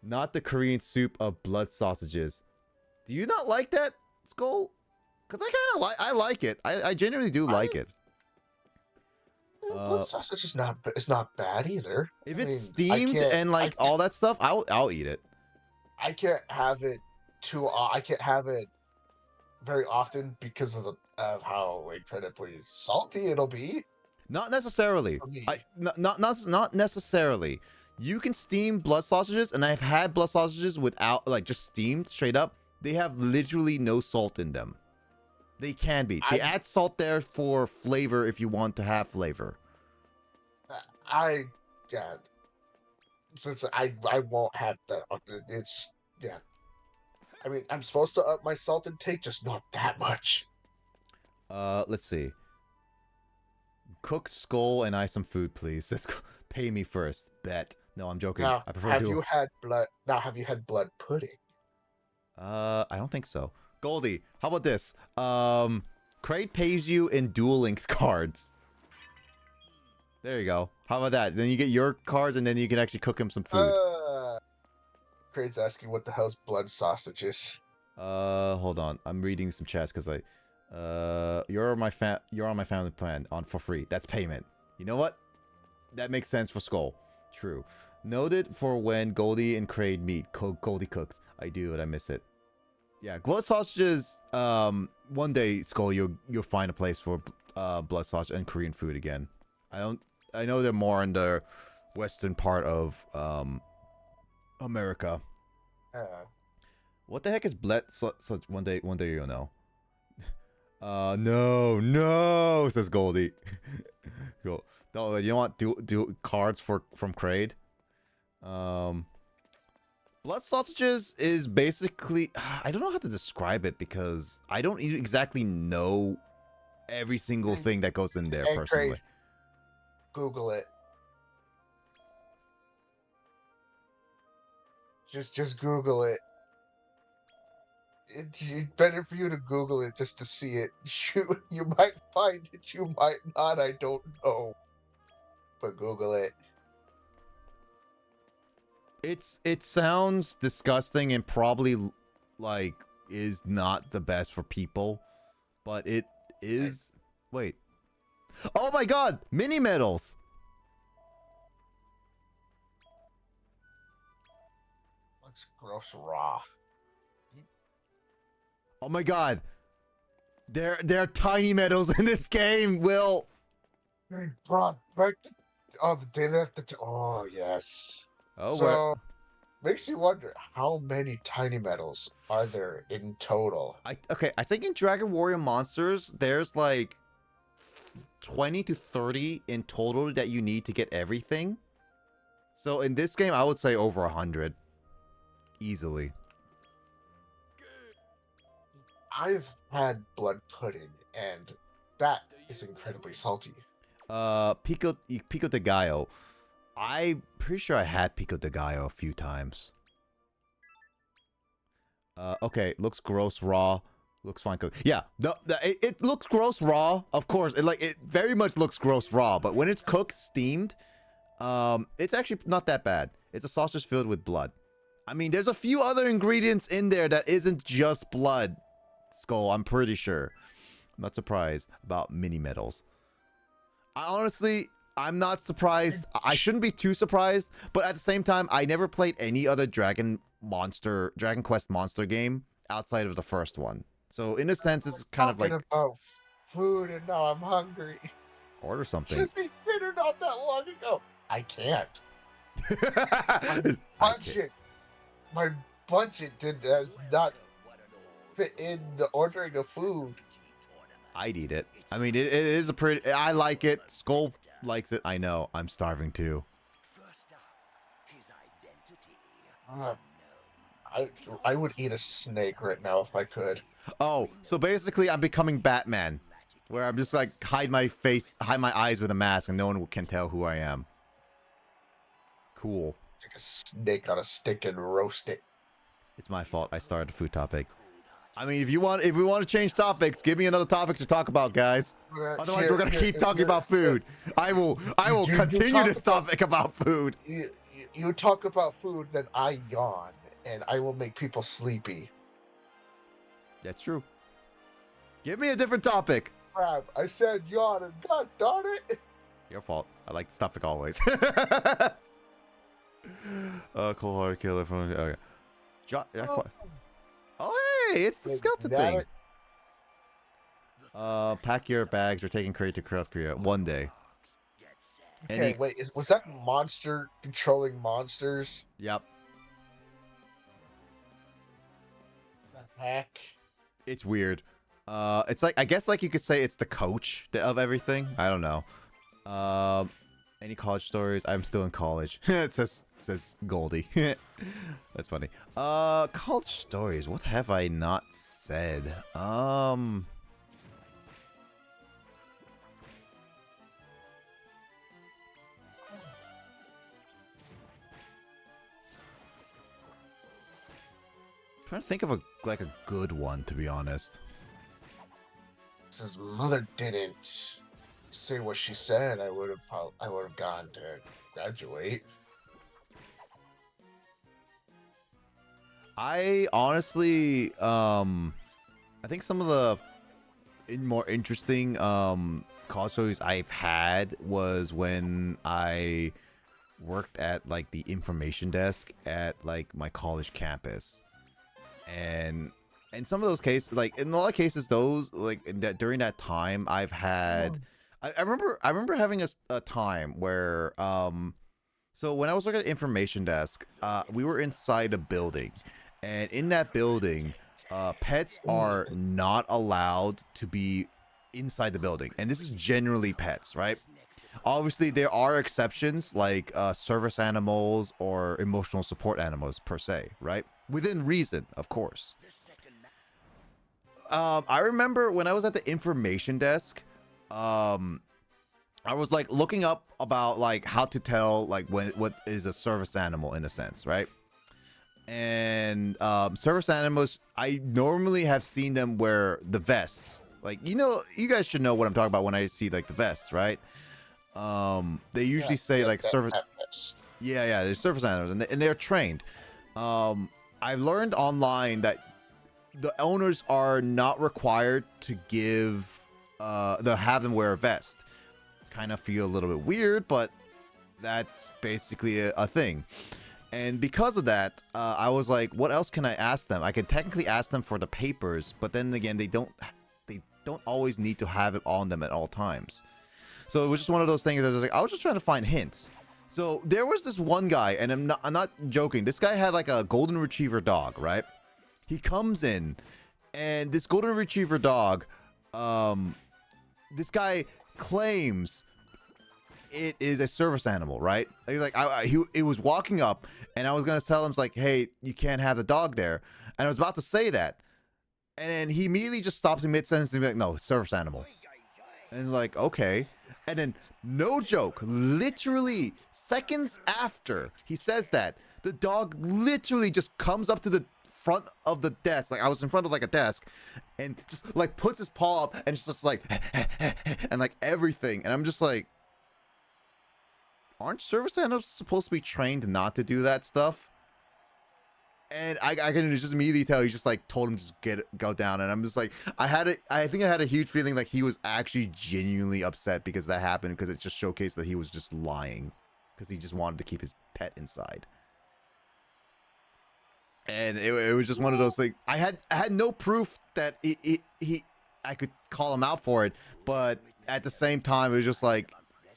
Not the Korean soup of blood sausages. Do you not like that, Skull? Because I like it. I genuinely do like it. Blood sausage is not bad either. If it's steamed and all that stuff, I'll eat it. I can't have it I can't have it very often because of how incredibly salty it'll be. Not necessarily. Not necessarily. You can steam blood sausages, and I've had blood sausages without, just steamed straight up. They have literally no salt in them. They can be. They add salt there for flavor if you want to have flavor. Since I won't have the I mean, I'm supposed to up my salt intake, just not that much. Let's see. Cook Skull and I some food, please. Just pay me first. Bet. No, I'm joking. Now, I prefer have you had blood pudding? I don't think so. Goldie, how about this? Kraid pays you in Duel Links cards. There you go. How about that? Then you get your cards, and then you can actually cook him some food. Kraid's asking what the hell's blood sausages. Hold on. I'm reading some chats because you're on my family plan for free. That's payment. You know what? That makes sense for Skull. True. Noted for when Goldie and Kraid meet. Goldie cooks. I do, and I miss it. Yeah, blood sausages. One day, Skull, you'll find a place for blood sausage and Korean food again. I know they're more in the western part of America. What the heck is blood sausage? One day you'll know. No, says Goldie. Cool. No, you know what? Do cards from Kraid. Blood sausages is basically, I don't know how to describe it because I don't exactly know every single thing that goes in there personally. Kraid, Google it. Just Google it. It's better for you to Google it just to see it. You might find it, you might not. I don't know, but Google it. It sounds disgusting and probably like is not the best for people, but it is. Wait. Oh my God! Mini medals. Looks gross raw. Oh my God! There are tiny medals in this game. Will. They brought back the day left. Oh yes. Oh, so makes you wonder how many tiny medals are there in total. I think in Dragon Warrior Monsters there's like 20 to 30 in total that you need to get everything. So in this game I would say over 100 easily. I've had blood pudding, and that is incredibly salty. Pico de Gallo. I'm pretty sure I had Pico de Gallo a few times. Okay, looks gross raw. Looks fine cooked. Yeah, it looks gross raw. Of course, it very much looks gross raw. But when it's cooked, steamed, it's actually not that bad. It's a sausage filled with blood. I mean, there's a few other ingredients in there that isn't just blood. Skull, I'm pretty sure. I'm not surprised about mini medals. I'm not surprised. I shouldn't be too surprised, but at the same time, I never played any other Dragon Quest monster game outside of the first one. So in a sense, it's kind of like about food, and now I'm hungry. Order something. Just ate dinner not that long ago. I can't. My budget does not fit in the ordering of food. I'd eat it. I mean, it is a pretty. I like it. Skull likes it. I know. I'm starving too. I would eat a snake right now if I could. Oh, so basically, I'm becoming Batman, where I'm just like hide my eyes with a mask, and no one can tell who I am. Cool. Take a snake on a stick and roast it. It's my fault. I started the food topic. I mean, if we want to change topics, give me another topic to talk about, guys. Otherwise, we're gonna keep talking about food. I will continue this topic about food. You talk about food, then I yawn, and I will make people sleepy. That's true. Give me a different topic. Crap! I said yawn, and god darn it! Your fault. I like this topic always. Cold-hearted killer from okay. Oh hey, it's the skeleton thing. Pack your bags. We're taking Kraid to South Korea one day. Okay, wait. Was that monster controlling monsters? Yep. The heck? It's weird. It's like, I guess like you could say it's the coach of everything. I don't know. Any college stories? I'm still in college. It says Goldie. That's funny. College stories. What have I not said? Trying to think of a good one, to be honest. His mother didn't say what she said, I would have gone to graduate. I honestly, I think some of the more interesting college stories I've had was when I worked at like the information desk at like my college campus, and in some of those cases, like in a lot of cases, those like in that during that time, I've had. I remember having a time where so when I was working at information desk, we were inside a building, and in that building, pets are not allowed to be inside the building, and this is generally pets, right? Obviously, there are exceptions like service animals or emotional support animals per se, right? Within reason, of course. I remember when I was at the information desk, I was like looking up about like how to tell like what is a service animal in a sense, right? And service animals, I normally have seen them wear the vests. Like, you know, you guys should know what I'm talking about when I see like the vests, right? They usually say like service. Yeah, they're service animals, and they're trained. I've learned online that the owners are not required to have them wear a vest. Kind of feel a little bit weird, but that's basically a thing. And because of that, I was like, what else can I ask them? I could technically ask them for the papers, but then again, they don't always need to have it on them at all times. So it was just one of those things that I was just trying to find hints. So there was this one guy, and I'm not joking. This guy had like a golden retriever dog, right? He comes in, and this golden retriever dog, this guy claims it is a service animal, right? He's like, he was walking up, and I was gonna tell him, like, hey, you can't have the dog there, and I was about to say that, and then he immediately just stops in mid sentence and be like, no, it's service animal, and like, okay. And then, no joke, literally seconds after he says that, the dog literally just comes up to the front of the desk. Like, I was in front of like a desk, and just like puts his paw up and just like and like everything. And I'm just like, aren't service animals supposed to be trained not to do that stuff? And I can just immediately tell he just like told him to go down. And I'm just like, I think I had a huge feeling like he was actually genuinely upset because that happened, because it just showcased that he was just lying because he just wanted to keep his pet inside. And it was just one of those things. I had no proof that I could call him out for it, but at the same time, it was just like,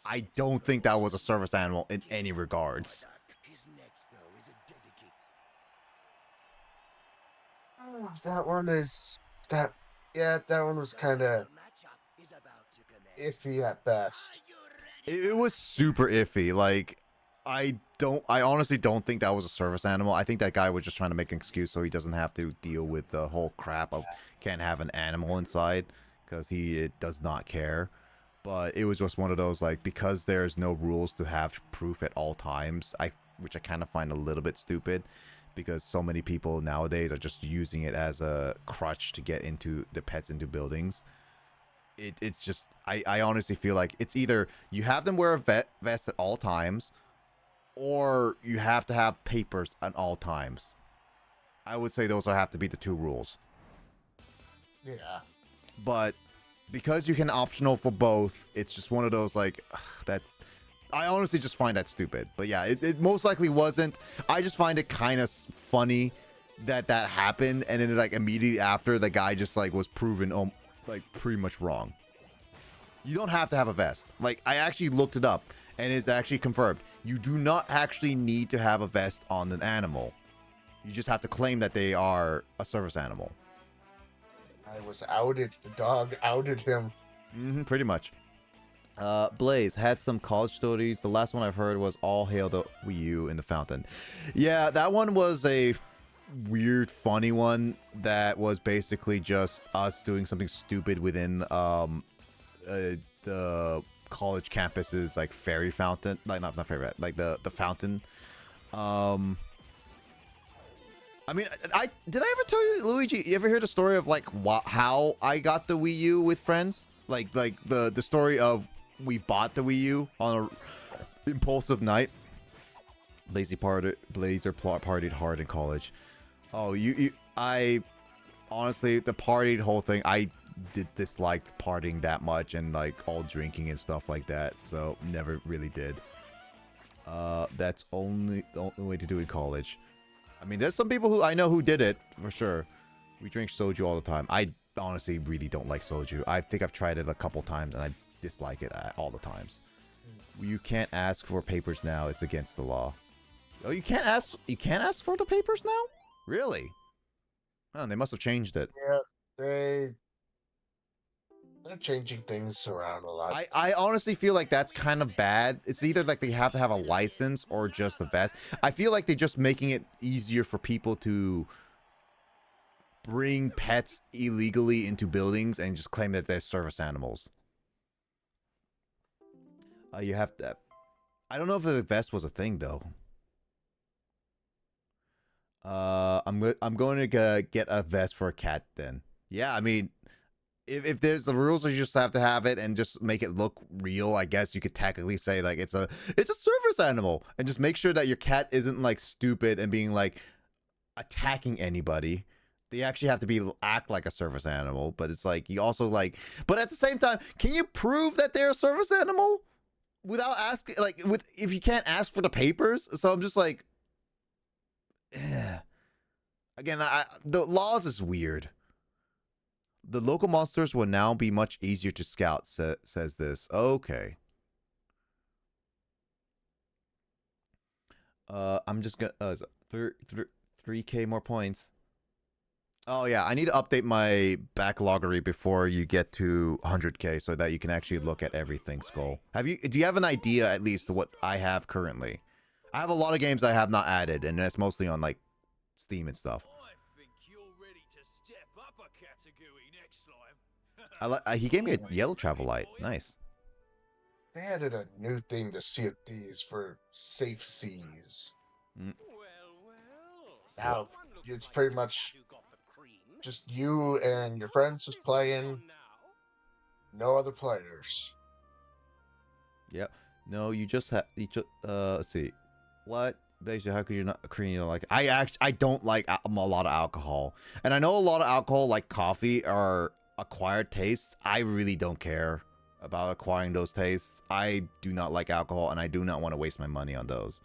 I don't think that was a service animal in any regards. That one was kind of iffy at best. It was super iffy. Like, I honestly don't think that was a service animal. I think that guy was just trying to make an excuse so he doesn't have to deal with the whole crap of can't have an animal inside, because he does not care. But it was just one of those, like, because there's no rules to have proof at all times, which I kind of find a little bit stupid, because so many people nowadays are just using it as a crutch to get into the pets into buildings. It's just, I honestly feel like it's either you have them wear a vest at all times, or you have to have papers at all times. I would say those have to be the two rules. Yeah. But because you can optional for both, it's just one of those, like, I honestly just find that stupid. But yeah, it most likely wasn't. I just find it kind of funny that happened, and then like immediately after, the guy just like was proven like pretty much wrong. You don't have to have a vest. Like, I actually looked it up, and it's actually confirmed. You do not actually need to have a vest on an animal. You just have to claim that they are a service animal. I was outed. The dog outed him. Pretty much. Blaze had some college stories. The last one I've heard was All Hail the Wii U in the Fountain. Yeah, that one was a weird, funny one that was basically just us doing something stupid within the college campus's like fairy fountain. Like, not fairy, like the fountain. I mean, did I ever tell you, Luigi, you ever hear the story of like how I got the Wii U with friends? Like the story of we bought the Wii U on a impulsive night. Blazer partied hard in college. Oh, I honestly, the partied whole thing, I disliked partying that much and like all drinking and stuff like that, so never really did. That's only the only way to do it in college. I mean, there's some people who I know who did it for sure. We drink soju all the time. I honestly really don't like soju. I think I've tried it a couple times and I dislike it all the times. You can't ask for papers now. It's against the law. Oh, you can't ask. You can't ask for the papers now. Really? Oh, they must have changed it. Yeah, they're changing things around a lot. I honestly feel like that's kind of bad. It's either like they have to have a license or just the vest. I feel like they're just making it easier for people to bring pets illegally into buildings and just claim that they're service animals. You have to. I don't know if the vest was a thing though. I'm going to get a vest for a cat then. Yeah, I mean, if there's the rules, you just have to have it and just make it look real. I guess you could technically say like it's a service animal, and just make sure that your cat isn't like stupid and being like attacking anybody. They actually have to act like a service animal, but it's like you also like. But at the same time, can you prove that they're a service animal without asking? Like if you can't ask for the papers, so I'm just like, again, the laws is weird. The local monsters will now be much easier to scout, says this. Okay. I'm just gonna 3K more points. Oh yeah, I need to update my backloggery before you get to 100K so that you can actually look at everything, Skull. Do you have an idea at least of what I have currently? I have a lot of games I have not added, and that's mostly on like Steam and stuff. I think you're ready to step up a category next time. He gave me a yellow travel light. Nice. They added a new thing to Sea of Thieves for safe seas. Mm. Now it's pretty much just you and your friends just playing. No other players. Yep. No, you just have. Let's see. What? Basically, how could you not Korean? You don't like? I don't like a lot of alcohol, and I know a lot of alcohol, like coffee, are acquired tastes. I really don't care about acquiring those tastes. I do not like alcohol, and I do not want to waste my money on those.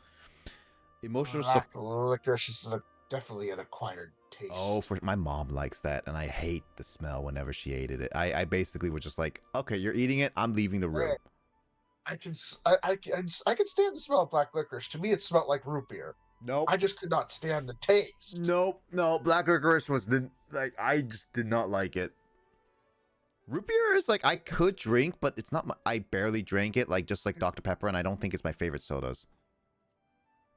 Emotional Black licorice is definitely an acquired taste. Oh, my mom likes that, and I hate the smell whenever she ate it. I basically was just like, okay, you're eating it. I'm leaving the room. I can stand the smell of black licorice. To me, it smelled like root beer. Nope. I just could not stand the taste. Nope. No, black licorice was I just did not like it. Root beer is like I could drink, but it's not. I barely drank it, like just like Dr. Pepper, and I don't think it's my favorite sodas.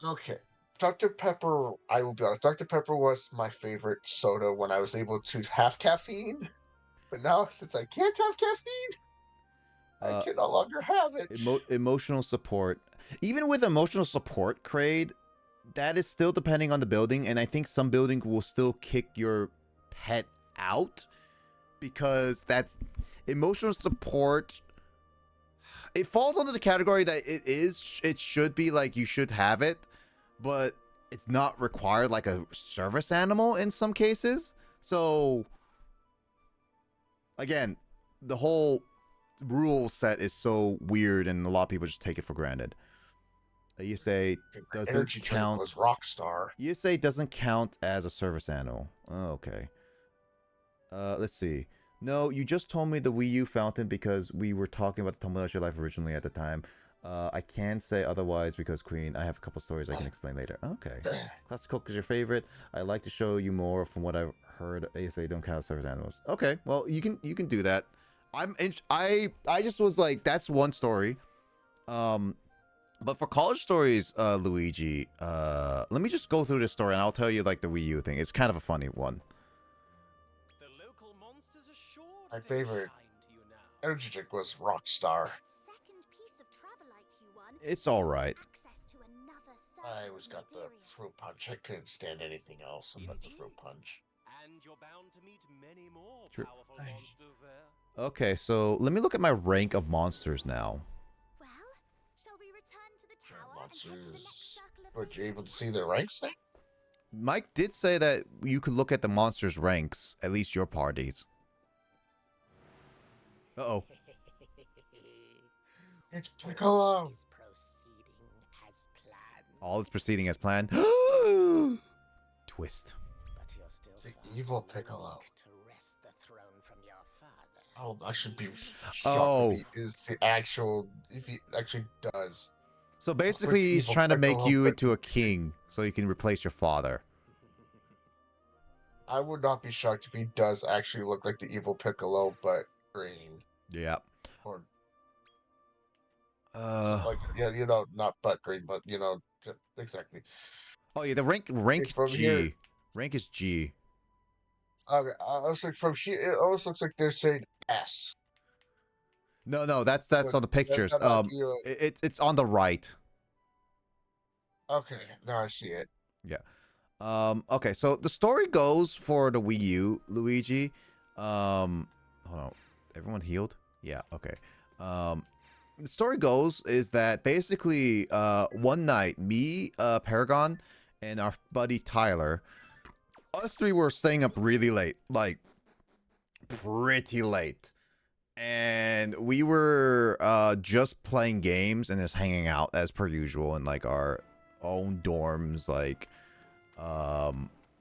Okay. Dr. Pepper, I will be honest, Dr. Pepper was my favorite soda when I was able to have caffeine. But now, since I can't have caffeine, I can no longer have it. Emotional support. Even with emotional support, Kraid, that is still depending on the building, and I think some building will still kick your pet out because that's emotional support. It falls under the category that it should be like you should have it, but it's not required like a service animal in some cases. So again, the whole rule set is so weird, and a lot of people just take it for granted. You say doesn't count. Was Rockstar. You say doesn't count as a service animal. Oh, okay. Let's see. No, you just told me the Wii U fountain because we were talking about the Tomodachi Life originally at the time. I can't say otherwise because Queen, I have a couple stories I can explain later. Okay. Classic Coke is your favorite. I'd like to show you more from what I've heard. ASA don't count service animals. Okay, well you can do that. I just was like, that's one story. But for college stories, Luigi, let me just go through this story and I'll tell you like the Wii U thing. It's kind of a funny one. My favorite energy drink was Rockstar. It's all right. I always got the fruit punch. I couldn't stand anything else but the fruit punch. And you're bound to meet many more True. powerful monsters there. Okay, so let me look at my rank of monsters now. Well, shall we return to the tower Monsters. and head to the next circle of Were you able to see their ranks now? Mike did say that you could look at the monsters' ranks, at least your parties. Uh-oh. It's Piccolo. Is proceeding as All is proceeding as planned. Twist. But you're still The far evil too Piccolo. weak to wrest the throne from your father. Oh, I should be shocked Oh. if he is the actual. If he actually does. So basically, he's evil trying to make Piccolo, you but- into a king so you can replace your father. I would not be shocked if he does actually look like the evil Piccolo, but green. Yeah. Or Uh. like, yeah, not butt green, but exactly. Oh yeah, the rank From G. here- Rank is G. Okay, I was like, from here, it almost looks like they're saying S. No, that's But on the pictures. that might be It's on the right. okay, now I see it. Okay, so the story goes for the Wii U, Luigi. Hold on. Everyone healed? Yeah, okay. The story goes is that basically one night, me, Paragon, and our buddy Tyler, us three were staying up really late, like pretty late. And we were just playing games and just hanging out as per usual in like our own dorms, like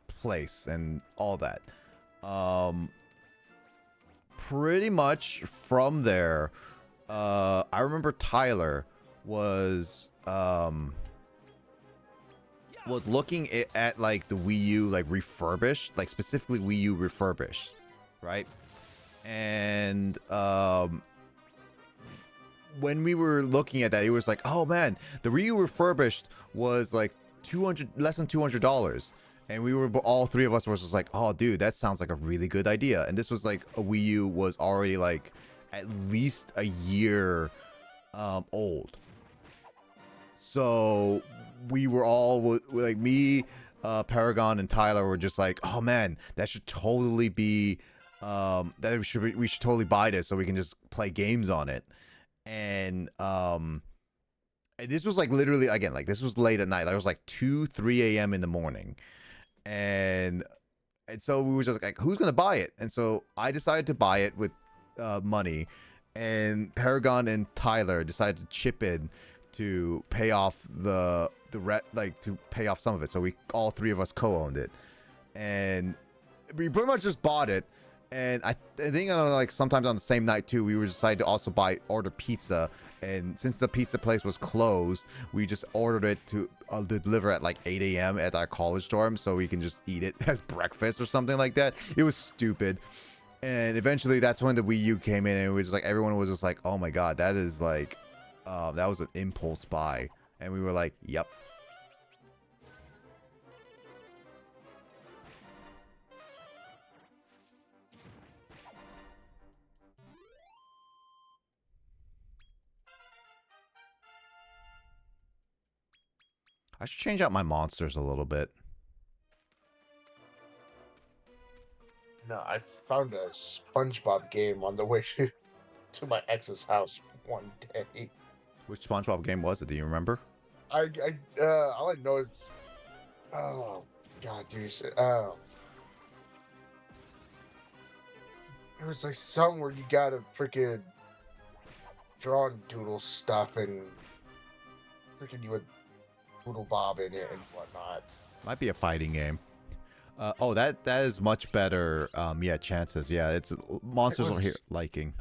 place and all that. Pretty much from there, I remember Tyler was looking at like the Wii U like refurbished, like specifically Wii U refurbished, right? And when we were looking at that, he was like, "Oh man, the Wii U refurbished was like less than $200." And we were all three of us were just like, "Oh dude, that sounds like a really good idea." And this was like a Wii U was already like at least a year old. So we were all like me, Paragon, and Tyler were just like, "Oh man, that should totally be we should totally buy this so we can just play games on it." And this was like literally again, like this was late at night. Like it was like 2-3 a.m. in the morning. And so we were just like, who's gonna buy it? And so I decided to buy it with money, and Paragon and Tyler decided to chip in to pay off to pay off some of it. So we all three of us co-owned it, and we pretty much just bought it. And I think like sometimes on the same night too, we were decided to also order pizza. And since the pizza place was closed, we just ordered it to deliver at like 8 a.m. at our college dorm so we can just eat it as breakfast or something like that. It was stupid. And eventually that's when the Wii U came in, and it was like everyone was just like, "Oh my god, that is like that was an impulse buy." And we were like, "Yep." I should change out my monsters a little bit. No, I found a SpongeBob game on the way to my ex's house one day. Which SpongeBob game was it? Do you remember? All I know is, oh god, dude, it was like some where you gotta freaking draw and doodle stuff, and freaking you would doodle bob in it and whatnot. Might be a fighting game. Oh, that is much better. Yeah, chances. Yeah, it's monsters are here liking.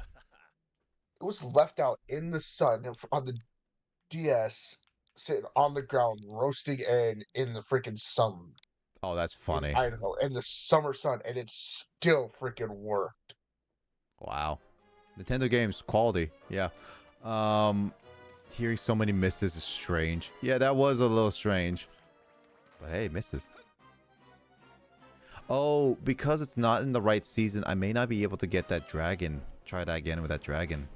It was left out in the sun on the DS, sitting on the ground, roasting in the freaking sun. Oh, that's funny. In Idaho, in the summer sun, and it still freaking worked. Wow. Nintendo games, quality. Yeah. Hearing so many misses is strange. Yeah, that was a little strange. But hey, misses. Oh, because it's not in the right season, I may not be able to get that dragon. Try that again with that dragon.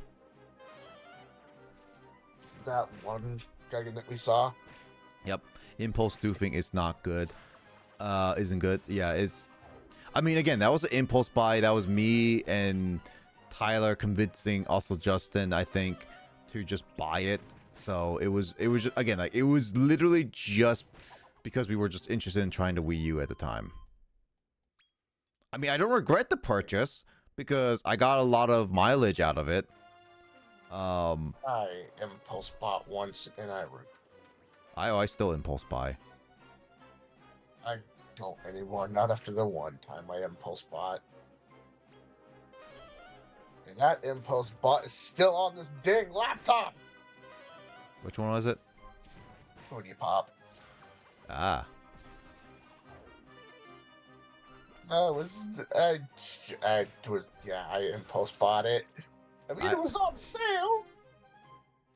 That one dragon that we saw. Yep. Impulse doofing is not good. Isn't good. Yeah, it's... I mean, again, that was an impulse buy. That was me and Tyler convincing also Justin, I think, to just buy it. So it was just, again, like, it was literally just because we were just interested in trying to Wii U at the time. I mean, I don't regret the purchase because I got a lot of mileage out of it. I impulse bought once, and I still impulse buy. I don't anymore. Not after the one time I impulse bought. And that impulse bot is still on this dang laptop. Which one was it? Cody Pop. Ah. I impulse bought it. I mean, it was on sale.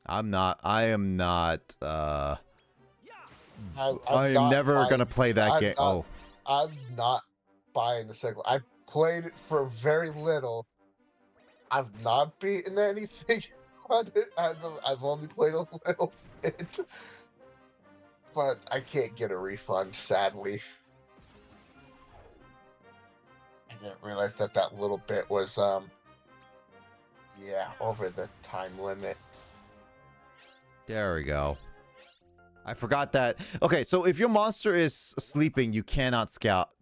I am not. I am not never gonna buying- play that game. Oh, I'm not buying the second. I played it for very little. I've not beaten anything on it. I've only played a little bit, but I can't get a refund, sadly. I didn't realize that that little bit was over the time limit. there we go. I forgot that. Okay, so if your monster is sleeping, you cannot scout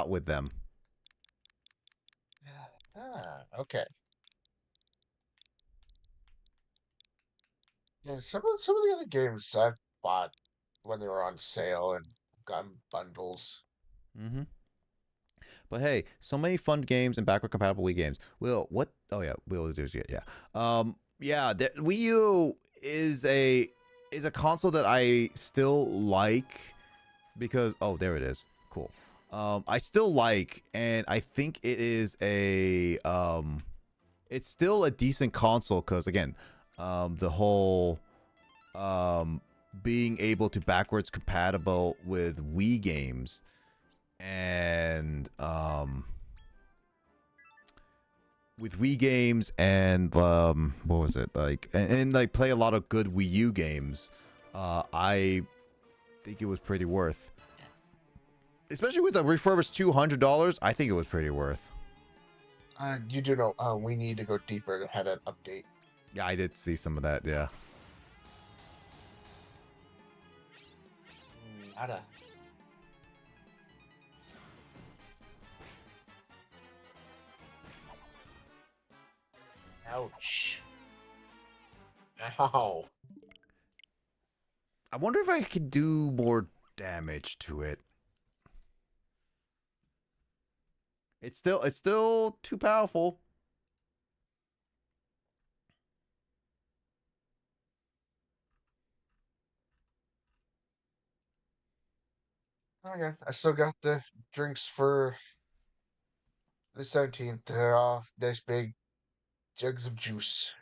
with them. Okay. Yeah, some of the other games I've bought when they were on sale and gotten bundles. Mm-hmm. But hey, so many fun games and backward compatible Wii games. Will, what? Oh yeah, Will is yeah. Yeah, the Wii U is a console that I still like because there it is. Cool. I still like, and I think it is it's still a decent console because again, the whole being able to backwards compatible with Wii games and with Wii games and what was it like and like play a lot of good Wii U games. I think it was pretty worth, especially with the refurbished $200. I think it was pretty worth. You do know we need to go deeper to had an update. Yeah, I did see some of that. Yeah. Nada. Ouch. Ow. I wonder if I could do more damage to it. It's still too powerful. Okay, I still got the drinks for the 17th. They're all nice big jugs of juice.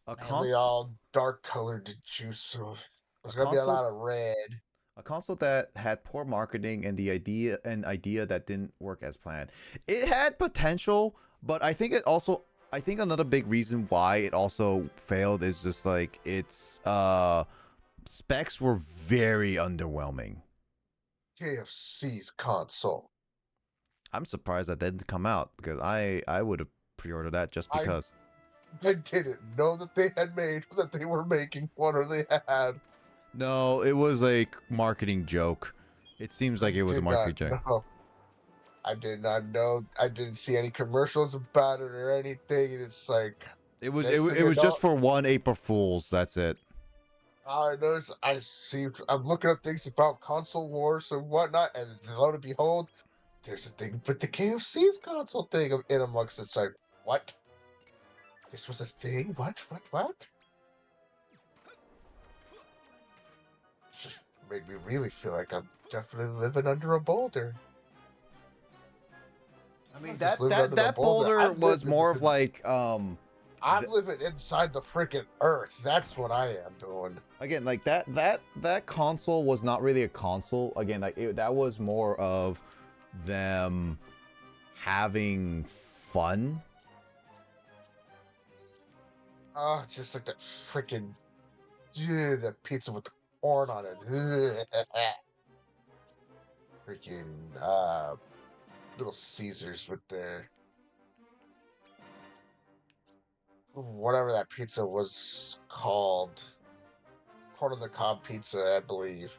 A And they console, all dark colored juice, so a there's gonna be a console, lot of red. a console that had poor marketing and the idea that didn't work as planned. It had potential, but I think another big reason why it also failed is just like its specs were very underwhelming. KFC's console. I'm surprised that didn't come out because I would have pre-ordered that just because. I didn't know that they had made that they were making one or they had. No, it was a marketing joke. It seems like it was a marketing joke. No, I did not know. I didn't see any commercials about it or anything. It's like It was next thing it you was know, just for one April Fools. That's it. I notice. I see. I'm looking up things about console wars and whatnot, and lo and behold, there's a thing with the KFC's console thing in amongst it. It's like, what? This was a thing? What? Just made me really feel like I'm definitely living under a boulder. I mean Just living under the that boulder I'm was living more of in- like I'm living inside the freaking earth. That's what I am doing. again like that console was not really a console. Again, like that was more of them having fun. Just like that freaking the pizza with the corn on it. Freaking Little Caesars with their whatever that pizza was called. Corn on the cob pizza, I believe.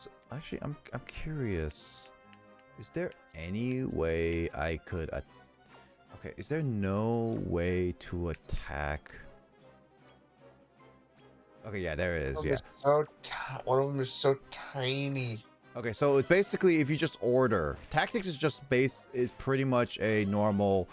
So, Actually, I'm curious. Is there any way I could? Okay, is there no way to attack? Okay, yeah, there it is. Yeah. One of them is so tiny. Okay, so it's basically if you just order. Tactics is just is pretty much a normal.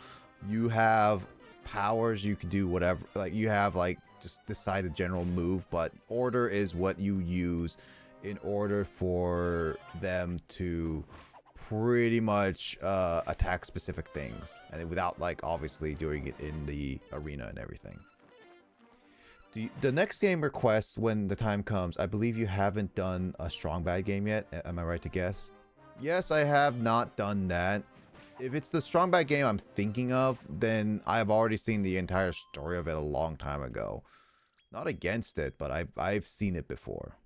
You have powers, you can do whatever. Like you have like just decide a general move, but order is what you use in order for them to pretty much attack specific things, and without like obviously doing it in the arena and everything. The next game requests when the time comes. I believe you haven't done a strong bad game yet. Am I right to guess? Yes, I have not done that. If it's the strong bad game I'm thinking of, then I've already seen the entire story of it a long time ago. Not against it, but I've seen it before.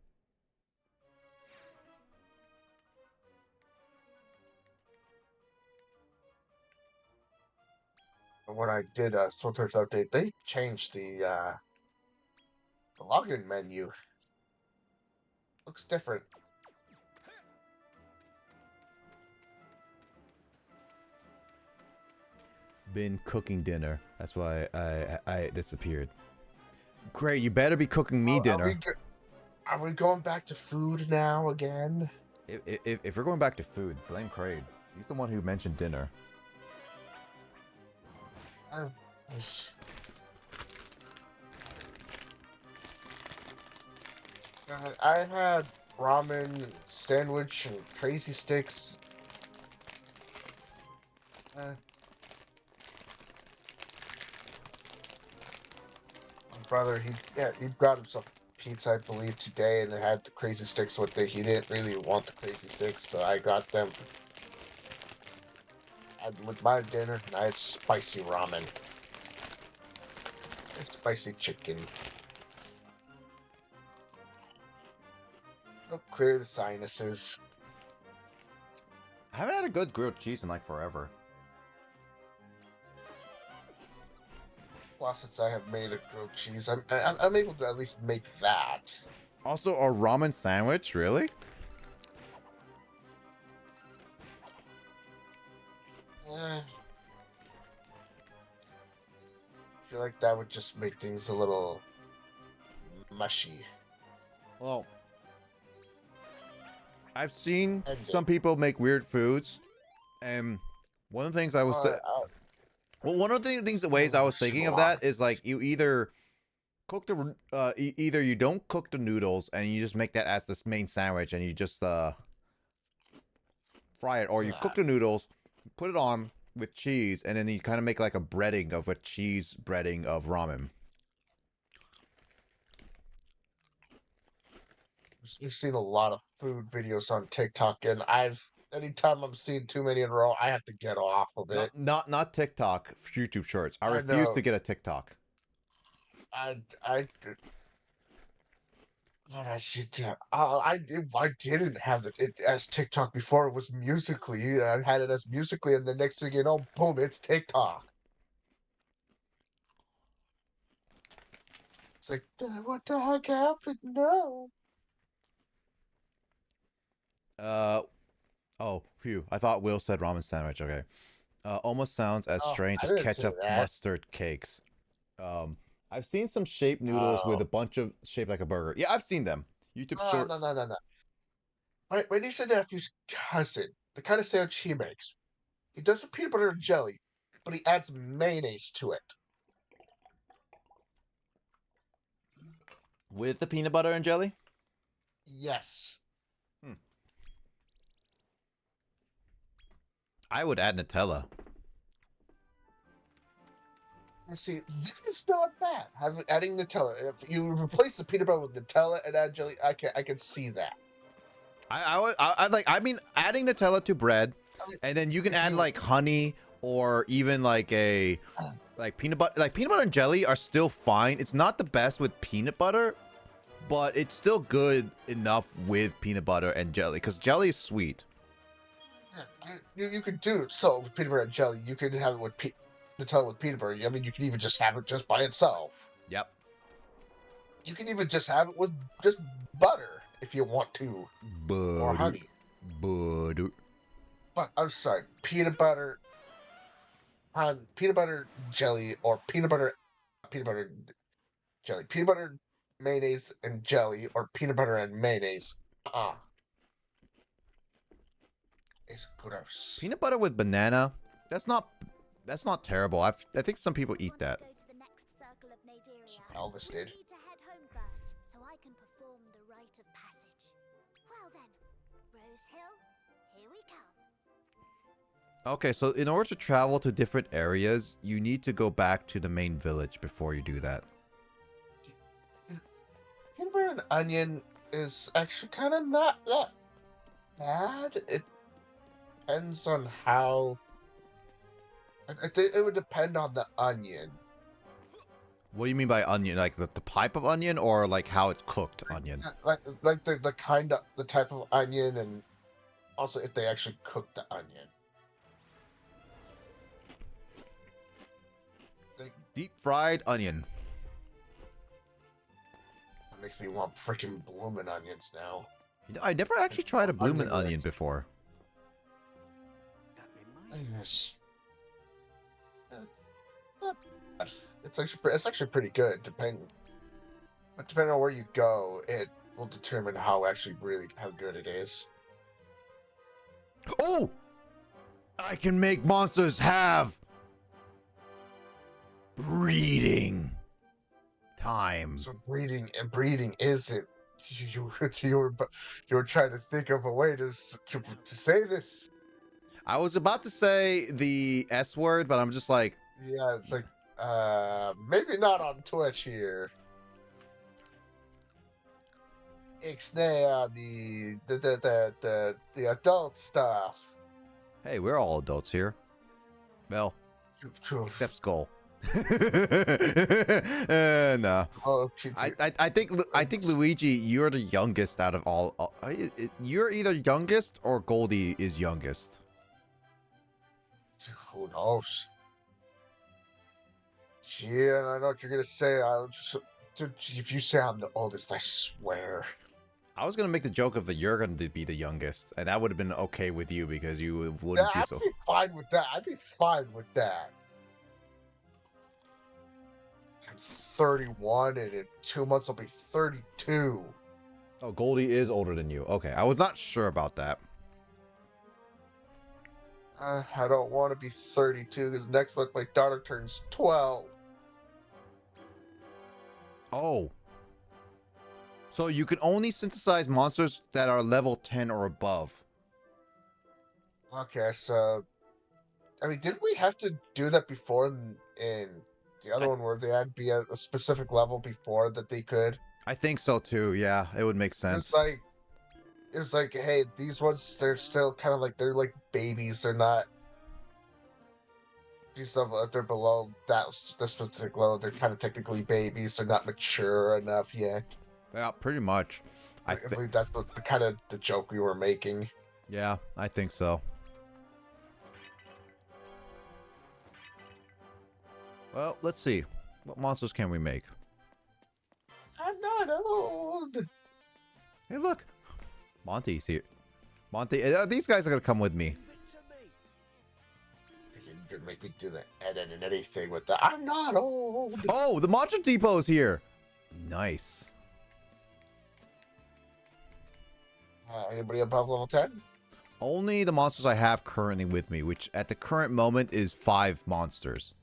When I did Swordfish update, they changed the login menu. Looks different. Been cooking dinner. That's why I disappeared. Great, you better be cooking me dinner. Are we going back to food now again? If we're going back to food, blame Kraid. He's the one who mentioned dinner. I had ramen, sandwich, and crazy sticks. My brother, he got himself pizza, I believe, today, and it had the crazy sticks with it. He didn't really want the crazy sticks, but I got them with my dinner, and I had spicy ramen. And spicy chicken. Help clear the sinuses. I haven't had a good grilled cheese in like forever. Well, since I have made a grilled cheese, I'm able to at least make that. Also, a ramen sandwich, really? I feel like that would just make things a little mushy. Well, I've seen some people make weird foods, and one of the things I was one of the ways I was thinking of that is like you either cook the either you don't cook the noodles and you just make that as this main sandwich and you just fry it, or you cook the noodles, put it on with cheese, and then you kind of make like a breading of a cheese breading of ramen. You've seen a lot of food videos on TikTok, and anytime I'm seeing too many in a row, I have to get off of it. Not TikTok, YouTube Shorts. I refuse to get a TikTok. What I should do? I didn't have it as TikTok before. It was Musically. I had it as Musically, and the next thing you know, boom, it's TikTok. It's like, what the heck happened? No. Oh, phew. I thought Will said ramen sandwich. Okay. Almost sounds as strange as ketchup mustard cakes. I've seen some shaped noodles with a bunch of shaped like a burger. Yeah, I've seen them. YouTube short. No. My niece and nephew's cousin, the kind of sandwich he makes, he does some peanut butter and jelly, but he adds mayonnaise to it. With the peanut butter and jelly? Yes. I would add Nutella. See, this is not bad. Adding Nutella. If you replace the peanut butter with Nutella and add jelly, I can see that. I mean, adding Nutella to bread, and then you can add like honey or even like a peanut butter. Like peanut butter and jelly are still fine. It's not the best with peanut butter, but it's still good enough with peanut butter and jelly because jelly is sweet. You could do so with peanut butter and jelly. You could have it with Nutella with peanut butter. I mean, you can even just have it just by itself. Yep. You can even just have it with just butter if you want to, or Butter. honey. Butter. But I'm sorry, peanut butter jelly, or peanut butter jelly, peanut butter mayonnaise and jelly, or peanut butter and mayonnaise. It's gross. Peanut butter with banana. That's not terrible. I think some people eat that. Go to the next circle of Naderia. Elvis We did. need to head home first, so I can perform the rite of passage. Well then, Rose Hill, here we come. Okay, so in order to travel to different areas, you need to go back to the main village before you do that. Peanut butter and onion is actually kind of not that bad. It depends on how. I think it would depend on the onion. What do you mean by onion? Like the type of onion, or like how it's cooked onion? Like the type of onion, and also if they actually cook the onion. Like, Deep fried onion. that makes me want freaking bloomin' onions now. You know, I never actually tried a bloomin' Onion onion rings. before. That reminds me. Yes. Not bad. It's actually pretty good. But depending on where you go, it will determine how good it is. Oh! I can make monsters have breeding time. So breeding isn't. You were trying to think of a way to say this. I was about to say the S word, but I'm just like, Yeah, it's like maybe not on Twitch here. It's there the adult stuff. hey, we're all adults here. Well, except Skull. No. Oh, I think Luigi, you're the youngest out of all. You're either youngest or Goldie is youngest. who knows? Yeah, I know what you're gonna say. If you say I'm the oldest, I swear. I was gonna make the joke of that you're gonna be the youngest, and that would have been okay with you because you wouldn't Yeah, be so. I'd be fine with that. I'd be fine with that. I'm 31, and in 2 months I'll be 32. Oh, Goldie is older than you. Okay, I was not sure about that. I don't want to be 32 because next month my daughter turns 12. Oh. So you can only synthesize monsters that are level 10 or above. Okay, so I mean, didn't we have to do that before in the other one where they had to be at a specific level before that they could? I think so too. Yeah, it would make sense. It's like, hey, these ones, they're still kind of like, they're like babies. They're not. These stuff, if they're below the specific level, they're kind of technically babies. They're not mature enough yet. Yeah, pretty much. I believe that's the kind of the joke we were making. Yeah, I think so. Well, let's see. What monsters can we make? I'm not old. Hey, look. Monty's here. Monty, these guys are going to come with me. Leave it to me. You're make me do the edit and anything with that. I'm not old. Oh, the Monster Depot is here. Nice. Anybody above level 10? Only the monsters I have currently with me, which at the current moment is 5 monsters.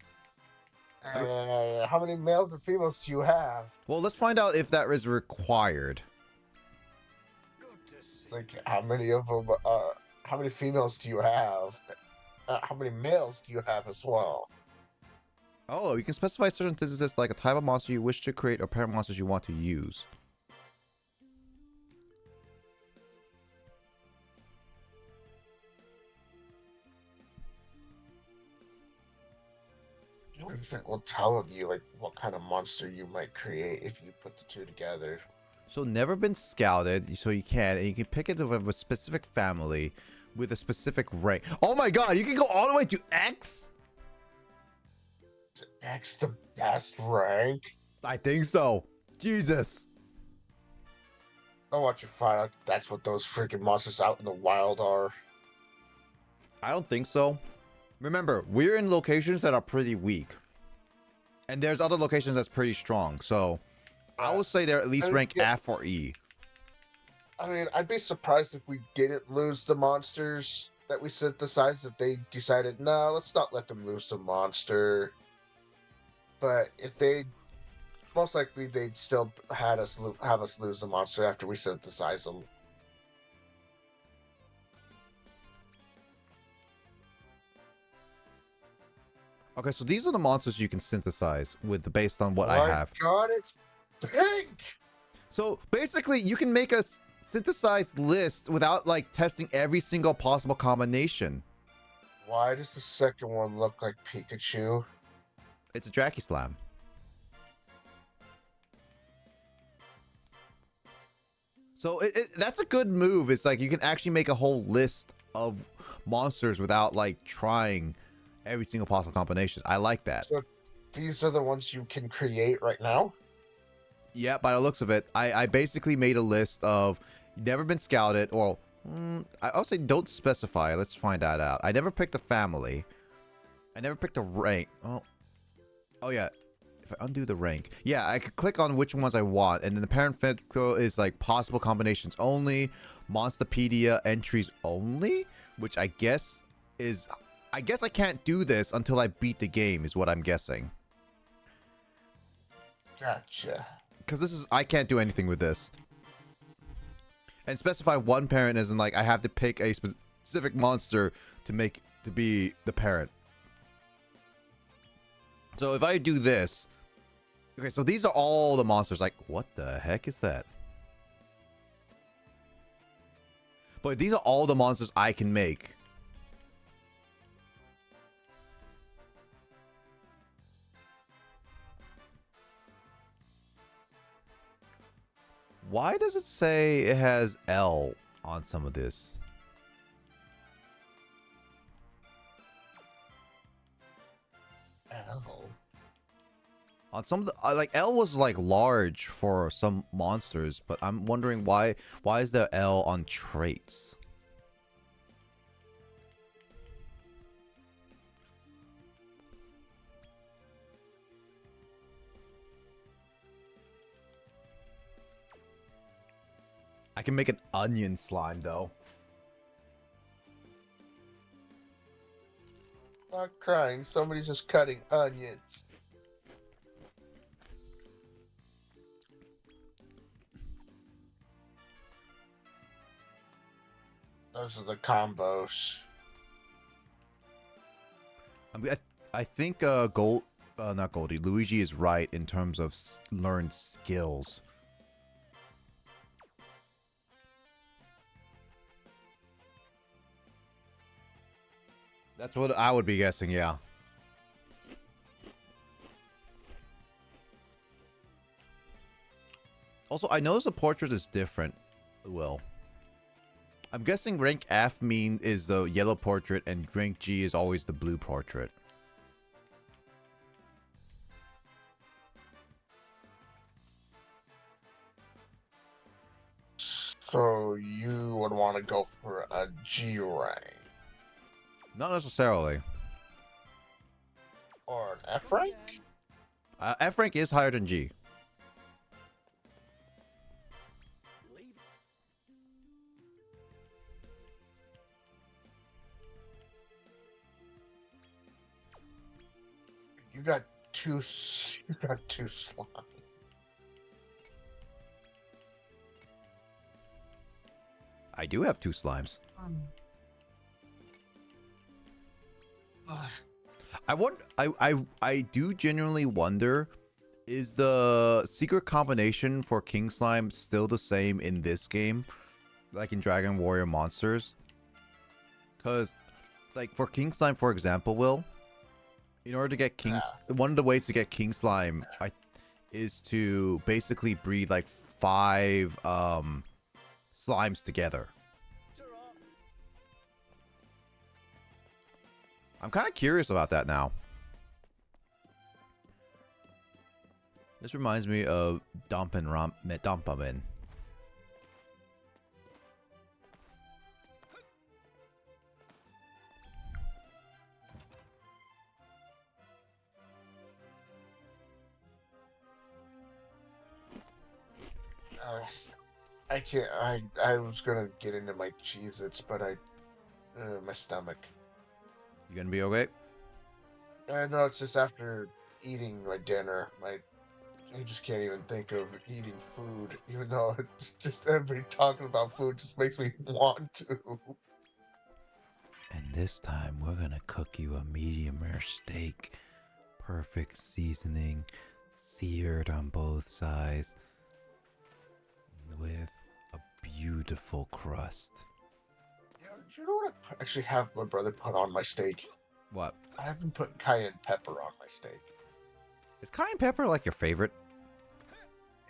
How many males and females do you have? Well, let's find out if that is required. Good to see. Like, how many of them? How many females do you have? How many males do you have as well? Oh, you can specify certain things like a type of monster you wish to create or pair of monsters you want to use. It will tell you like what kind of monster you might create if you put the two together. So never been scouted, so you can, and you can pick it of a specific family with a specific rank. Oh my god, you can go all the way to X? Is X the best rank? I think so. Jesus. I want you to find out that's what those freaking monsters out in the wild are. I don't think so. Remember, we're in locations that are pretty weak. And there's other locations that's pretty strong. So I would say they're at least rank F or E. I mean, I'd be surprised if we didn't lose the monsters that we synthesized if they decided, no, let's not let them lose the monster. But if they, most likely they'd still have us lose the monster after we synthesize them. Okay, so these are the monsters you can synthesize with based on what I have. God, it's pink! So basically, you can make a synthesized list without like testing every single possible combination. Why does the second one look like Pikachu? It's a Dracky Slam. So that's a good move. It's like you can actually make a whole list of monsters without like trying every single possible combination. I like that. So these are the ones you can create right now? Yeah, by the looks of it, I basically made a list of never been scouted, or I'll say don't specify. Let's find that out. I never picked a family. I never picked a rank. Oh yeah. If I undo the rank, yeah, I could click on which ones I want, and then the parenthetical is like possible combinations only, Monsterpedia entries only, which I guess I can't do this until I beat the game, is what I'm guessing. Gotcha. Because I can't do anything with this. And specify one parent as in like I have to pick a specific monster to be the parent. So if I do this, okay, so these are all the monsters. Like, what the heck is that? But these are all the monsters I can make. Why does it say it has L on some of this? L. On some of the like L was like large for some monsters, but I'm wondering why is there L on traits? I can make an onion slime though. Not crying, somebody's just cutting onions. Those are the combos. I think not Goldie, Luigi is right in terms of learned skills. That's what I would be guessing, yeah. Also, I noticed the portrait is different, Will. I'm guessing rank F is the yellow portrait and rank G is always the blue portrait. So you would want to go for a G rank. Not necessarily. Or an F rank? F rank is higher than G. You got two slime. I do have 2 slimes. I do genuinely wonder, is the secret combination for King Slime still the same in this game, like in Dragon Warrior Monsters? Because, like for King Slime, for example, Will, in order to get one of the ways to get King Slime is to basically breed like 5 slimes together. I'm kind of curious about that now. This reminds me of Dumpamin. I can't. I was gonna get into my Cheez-Its, but my stomach. You gonna be okay? I know it's just after eating my dinner, I just can't even think of eating food, even though it's just everybody talking about food just makes me want to. And this time we're gonna cook you a medium rare steak. Perfect seasoning, seared on both sides, with a beautiful crust. Yeah, you know what I actually have my brother put on my steak? What? I haven't put cayenne pepper on my steak. Is cayenne pepper like your favorite?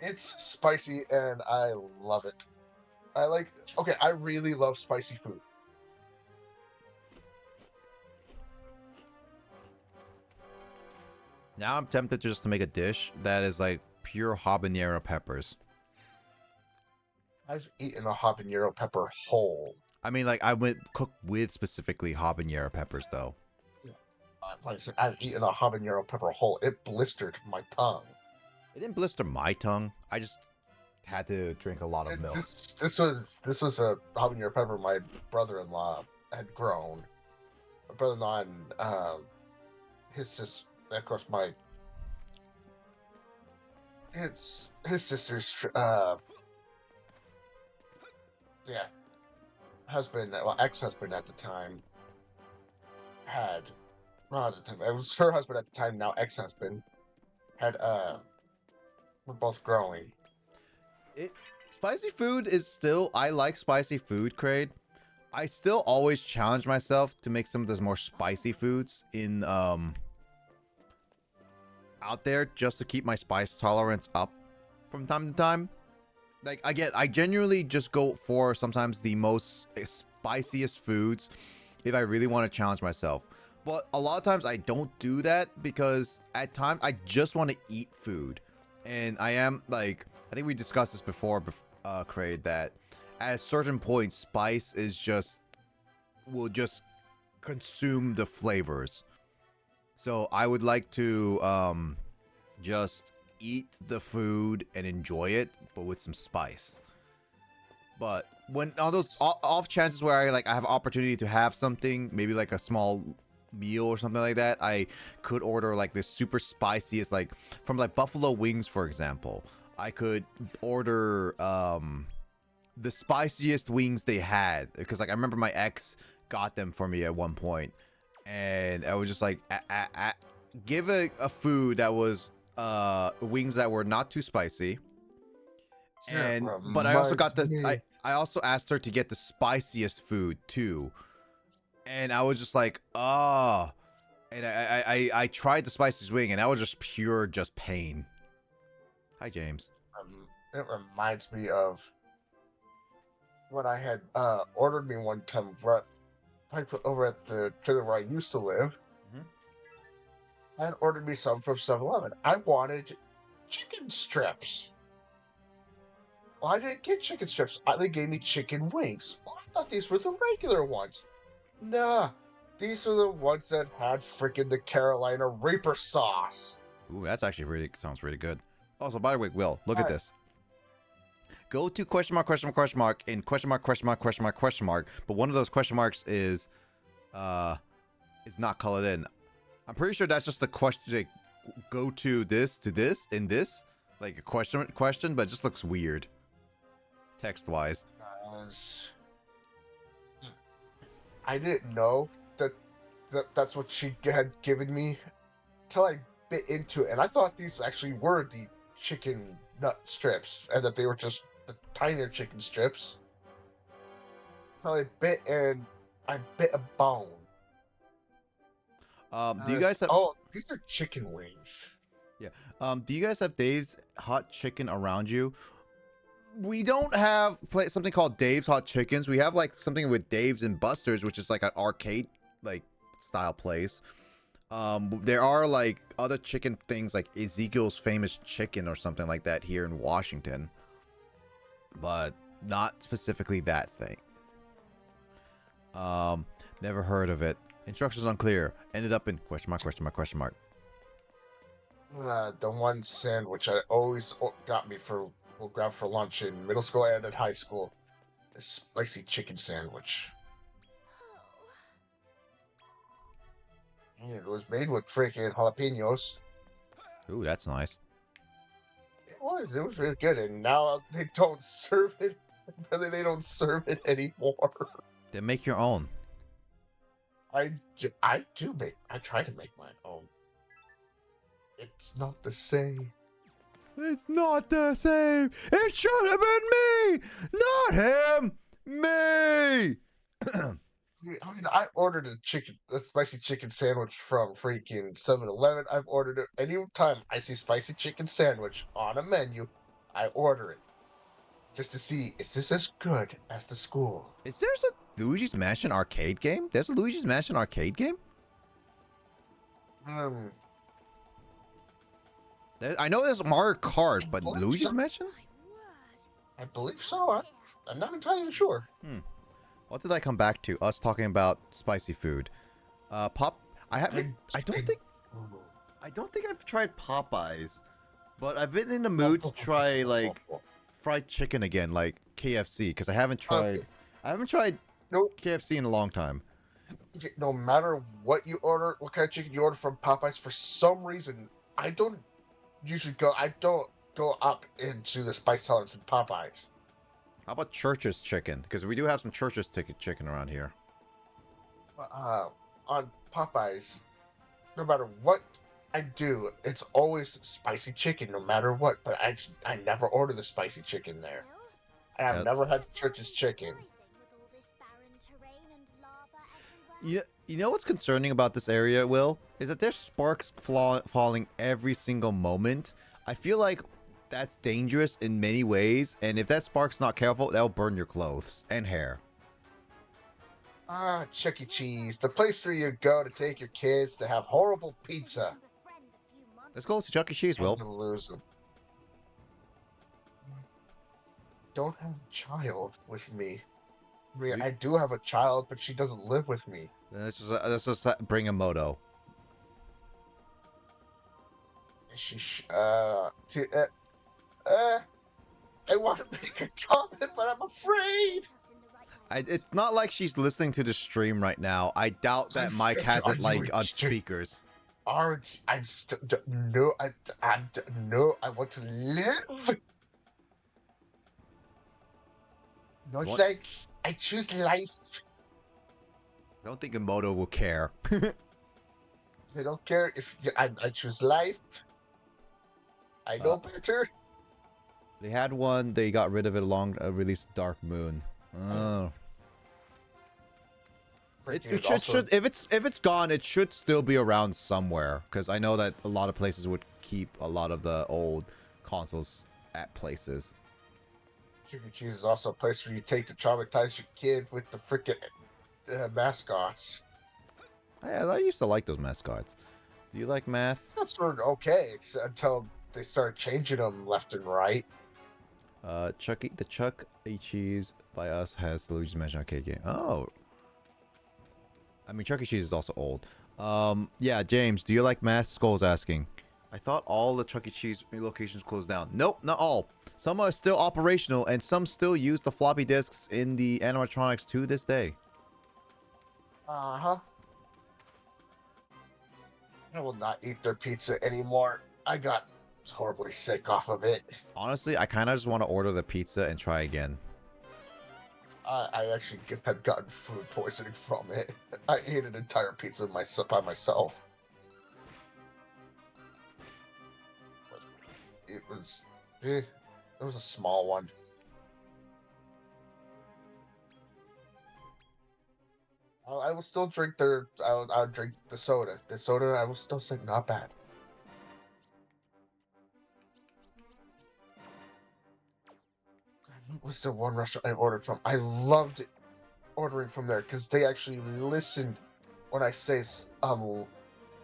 It's spicy and I love it. I really love spicy food. Now I'm tempted just to make a dish that is like pure habanero peppers. I've eaten a habanero pepper whole. I mean, like, I went cook with specifically habanero peppers, though. Like I said, I've eaten a habanero pepper whole. It blistered my tongue. It didn't blister my tongue. I just had to drink a lot of milk. This was a habanero pepper my brother-in-law had grown. My brother-in-law and his sister, of course, it's his sister's yeah, husband, well, ex-husband at the time had, not at the time, it was her husband at the time, now ex-husband had were both growing. Spicy food is still, I like spicy food, Kraid. I still always challenge myself to make some of those more spicy foods in out there just to keep my spice tolerance up from time to time. Like, I genuinely just go for sometimes the most spiciest foods if I really want to challenge myself. But a lot of times I don't do that because at times I just want to eat food. And I am like, I think we discussed this before, Kraid, that at a certain point, spice is will just consume the flavors. So I would like to just eat the food and enjoy it, but with some spice. But when on those off chances where I have opportunity to have something, maybe like a small meal or something like that, I could order like this super spiciest, like from like buffalo wings, for example. I could order the spiciest wings they had, because like I remember my ex got them for me at one point, and I was just like, give a food that was wings that were not too spicy. And but I also got I also asked her to get the spiciest food too, and I was just like, oh. And I tried the spiciest wing, and that was just pure pain. Hi, James. It reminds me of what I had ordered me one time over at the trailer where I used to live. I had ordered me some from 7-Eleven. I wanted chicken strips. Well, I didn't get chicken strips. They gave me chicken wings. Well, I thought these were the regular ones. Nah, these are the ones that had freaking the Carolina Reaper sauce. Ooh, that's actually sounds really good. Also, by the way, Will, look at this. Go to question mark, and question mark, but one of those question marks is not colored in. I'm pretty sure that's just the question. Like, go to this, in this, like a question, but it just looks weird, text-wise. I didn't know that's what she had given me till I bit into it, and I thought these actually were the chicken nut strips, and that they were just the tinier chicken strips. Till I bit, and I bit a bone. Do you guys have? Oh, these are chicken wings. Yeah. Do you guys have Dave's Hot Chicken around you? We don't have something called Dave's Hot Chickens. We have like something with Dave's and Buster's, which is like an arcade like style place. There are like other chicken things like Ezekiel's Famous Chicken or something like that here in Washington, but not specifically that thing. Never heard of it. Instructions unclear. Ended up in question mark. The one sandwich that always got me for will grab for lunch in middle school and at high school. A spicy chicken sandwich. And it was made with freaking jalapenos. Ooh, that's nice. It was really good, and now they don't serve it. They don't serve it anymore. Then make your own. I try to make my own. It's not the same. It's not the same. It should have been me, not him. Me. I mean, I ordered a spicy chicken sandwich from freaking 7-Eleven. I've ordered it any time I see spicy chicken sandwich on a menu. I order it just to see, is this as good as the school? Is there a Luigi's Mansion arcade game? There's a Luigi's Mansion arcade game? I know there's Mario Kart, but Luigi's Mansion? I believe so. I'm not entirely sure. What did I come back to? Us talking about spicy food. I don't think I've tried Popeyes, but I've been in the mood to try like fried chicken again, like KFC, because I haven't tried KFC in a long time. No matter what you order, what kind of chicken you order from Popeyes, for some reason I don't go up into the spice tolerance in Popeyes. How about Church's chicken? Because we do have some Church's chicken around here. On Popeyes, no matter what I do, it's always spicy chicken, no matter what. But I never order the spicy chicken there. And I've never had Church's chicken. Yeah, you know what's concerning about this area, Will? Is that there's sparks falling every single moment. I feel like that's dangerous in many ways, and if that spark's not careful, that'll burn your clothes and hair. Chuck E. Cheese, the place where you go to take your kids to have horrible pizza. Let's go to Chuck E. Cheese, Will. To lose them. Don't have a child with me. I mean, I do have a child, but she doesn't live with me. Then let's just bring a moto. I want to make a comment, but I'm afraid. It's not like she's listening to the stream right now. I doubt that Mike has it like on speakers. No, I want to live. No, it's like I choose life. I don't think a moto will care. I don't care if I choose life. I know better. They had one. They got rid of it along release Dark Moon. Oh. It should if it's gone, it should still be around somewhere. Because I know that a lot of places would keep a lot of the old consoles at places. Chicken Cheese is also a place where you take to traumatize your kid with the freaking mascots. I used to like those mascots. Do you like math? That's sort of okay, until they started changing them left and right. The Chuck E. Cheese by us has the Luigi's Mansion arcade game. Oh. I mean, Chuck E. Cheese is also old. Yeah, James, do you like math? Skull's asking. I thought all the Chuck E. Cheese locations closed down. Nope, not all. Some are still operational, and some still use the floppy disks in the animatronics to this day. Uh-huh. I will not eat their pizza anymore. I got horribly sick off of it. Honestly, I kind of just want to order the pizza and try again. I actually had gotten food poisoning from it. I ate an entire pizza by myself. It was a small one. I will still drink I'll drink the soda. The soda, I will still say not bad. What was the one restaurant I ordered from? I loved ordering from there because they actually listened when I say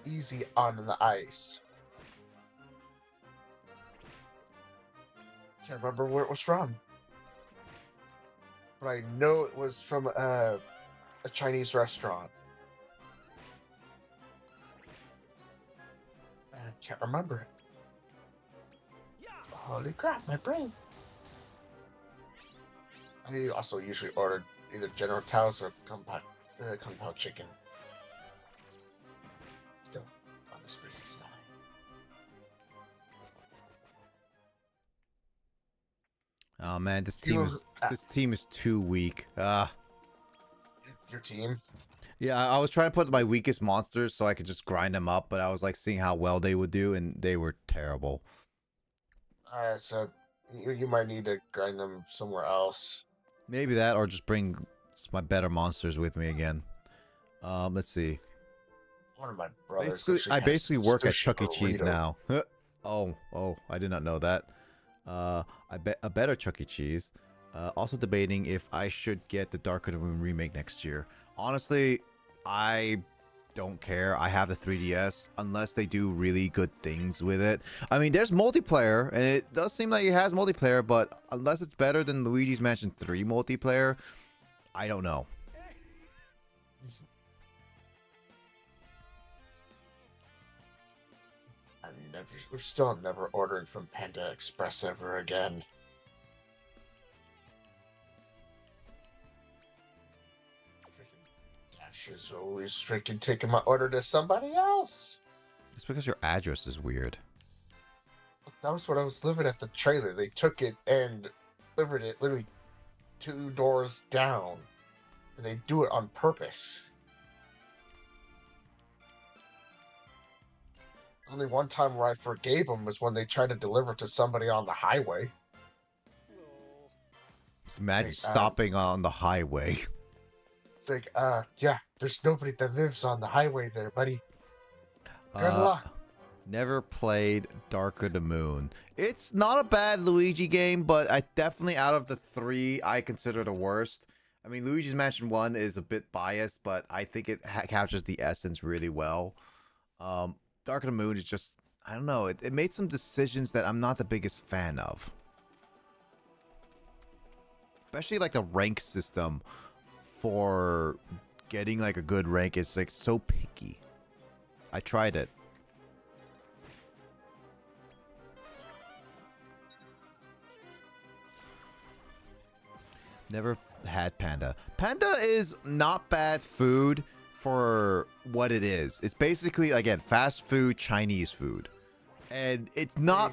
easy on the ice. Can't remember where it was from, but I know it was from a Chinese restaurant. I can't remember it. Holy crap, my brain. I also usually order either General Tao's or Kung Pao chicken. Still on the spicy side. Oh man, You, this team is too weak. your team. Yeah, I was trying to put my weakest monsters so I could just grind them up, but I was like seeing how well they would do, and they were terrible. So you might need to grind them somewhere else. Maybe that, or just bring my better monsters with me again. Let's see. One of my brothers I basically work at sushi Chuck E. Cheese burrito. now. Oh, I did not know that. I bet a better Chuck E. Cheese. Also debating if I should get the Dark of the Moon remake next year. Honestly, I don't care. I have the 3DS unless they do really good things with it. I mean, there's multiplayer, and it does seem like it has multiplayer, but unless it's better than Luigi's Mansion 3 multiplayer, I don't know. We're still never ordering from Panda Express ever again. Freaking Dash is always freaking taking my order to somebody else. It's because your address is weird. That was what I was living at the trailer. They took it and delivered it literally 2 doors down. And they do it on purpose. Only one time where I forgave them was when they tried to deliver to somebody on the highway. Just imagine stopping on the highway. It's like, yeah, there's nobody that lives on the highway there, buddy. Good luck. Never played Dark of the Moon. It's not a bad Luigi game, but I definitely, out of the 3, I consider the worst. I mean, Luigi's Mansion 1 is a bit biased, but I think it captures the essence really well. Dark of the Moon is just, I don't know, it made some decisions that I'm not the biggest fan of. Especially like the rank system for getting like a good rank is like so picky. I tried it. Never had Panda. Panda is not bad food for what it is. It's basically, again, fast food, Chinese food. And it's not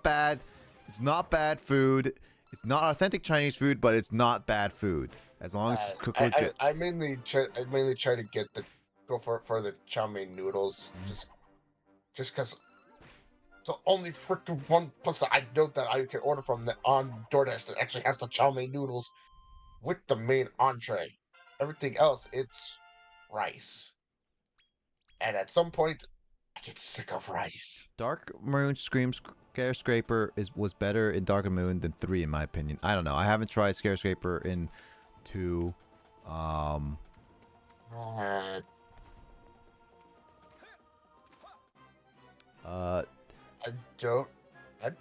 bad. It's not bad food. It's not authentic Chinese food, but it's not bad food. As long as it's cooked legit. I mainly try to get go for the chow mein noodles, just because it's the only freaking one place that I know that I can order from on DoorDash that actually has the chow mein noodles with the main entree. Everything else, it's rice. And at some point, I get sick of rice. Dark Moon Scare-Scraper was better in Dark Moon than 3, in my opinion. I don't know. I haven't tried Scare-Scraper in 2. I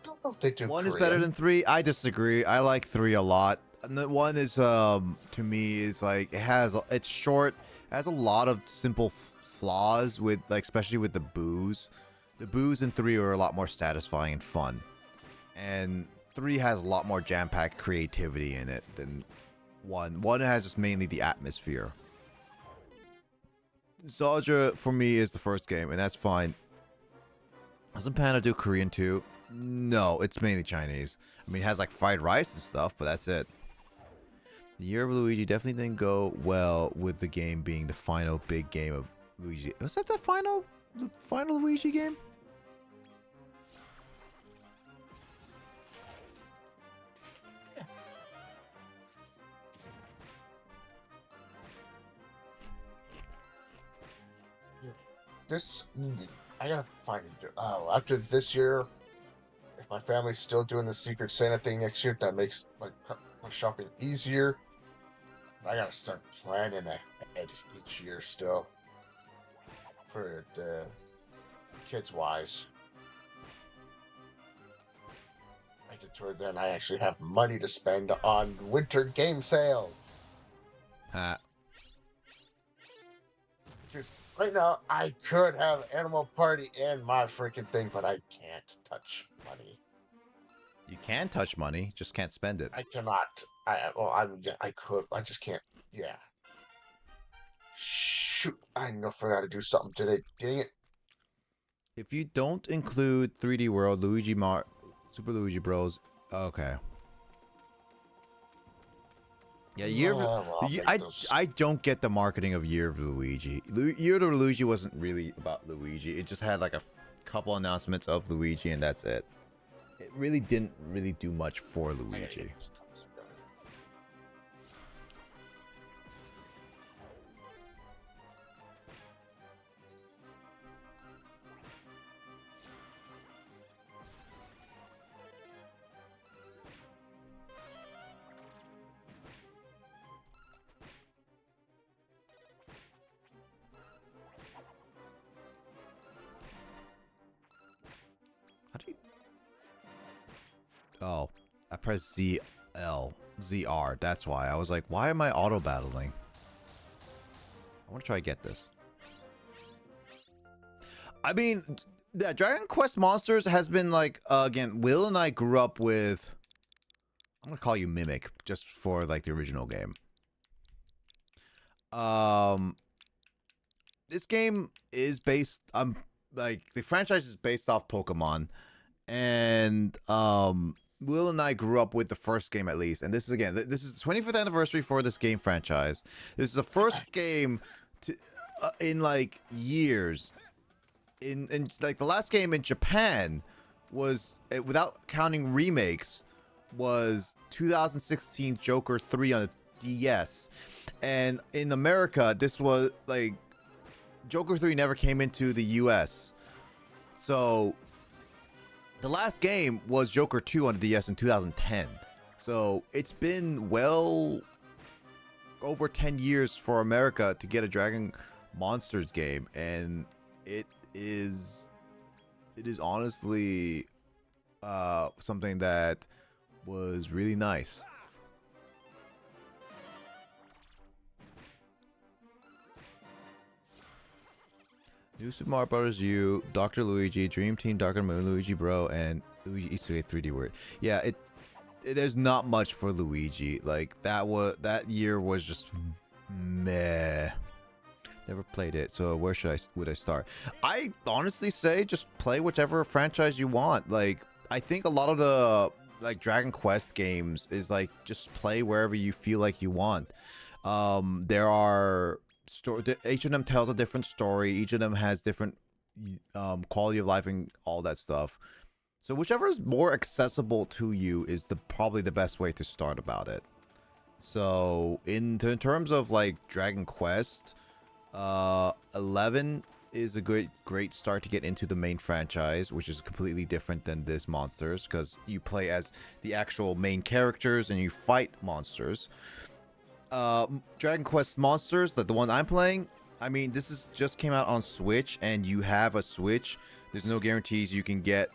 don't know if they do. 1 Korean. is better than 3. I disagree. I like 3 a lot. And the 1 is to me is like it's short, has a lot of simple flaws with like, especially with the boos. The boos in 3 are a lot more satisfying and fun. And 3 has a lot more jam-packed creativity in it than 1. 1 has just mainly the atmosphere. Zaldra for me is the first game, and that's fine. Doesn't Panda do Korean too? No, it's mainly Chinese. I mean, it has like fried rice and stuff, but that's it. The Year of Luigi definitely didn't go well with the game being the final big game of Luigi. Was that the final Luigi game? I gotta find it. Oh, after this year, if my family's still doing the Secret Santa thing next year, that makes my shopping easier. I gotta start planning ahead each year still for the kids wise. Make it to where then I actually have money to spend on winter game sales. Because right now I could have Animal Party and my freaking thing, but I can't touch money. You can touch money, just can't spend it. I cannot. I could. I just can't. Yeah. Shoot! I know I forgot to do something today. Dang it! If you don't include 3D World, Super Luigi Bros. Okay. Yeah, Well, I'll make those. I don't get the marketing of Year of Luigi. Year of Luigi wasn't really about Luigi. It just had like a couple announcements of Luigi, and that's it. It really didn't really do much for I gotta get Luigi. those cups going. How do you? Oh, I pressed ZR. That's why. I was like, why am I auto battling? I want to try to get this. I mean, yeah, Dragon Quest Monsters has been like, again, Will and I grew up with. I'm gonna call you Mimic just for like the original game. This game is based like the franchise is based off Pokemon, and Will and I grew up with the first game at least, and this is again this is the 25th anniversary for this game franchise. This is the first game to in like years. In like the last game in Japan was without counting remakes was 2016 Joker 3 on the DS, and in America this was like Joker 3 never came into the US. So the last game was Joker 2 on the DS in 2010. So it's been well over 10 years for America to get a Dragon Monsters game, and it is honestly something that was really nice. New Super Mario Bros. U, Dr. Luigi, Dream Team, Dr. Moon, Luigi Bro, and Luigi Easter Egg 3D World. Yeah, there's not much for Luigi. Like that year was just meh. Never played it, so where would I start? I honestly say just play whichever franchise you want. Like I think a lot of the like Dragon Quest games is like just play wherever you feel like you want. There are each of them tells a different story. Each of them has different quality of life and all that stuff. So whichever is more accessible to you is probably the best way to start about it. So in terms of like Dragon Quest, 11 is a great start to get into the main franchise, which is completely different than this Monsters, because you play as the actual main characters and you fight monsters. Dragon Quest Monsters, the one I'm playing, I mean, this is just came out on Switch, and you have a Switch. There's no guarantees you can get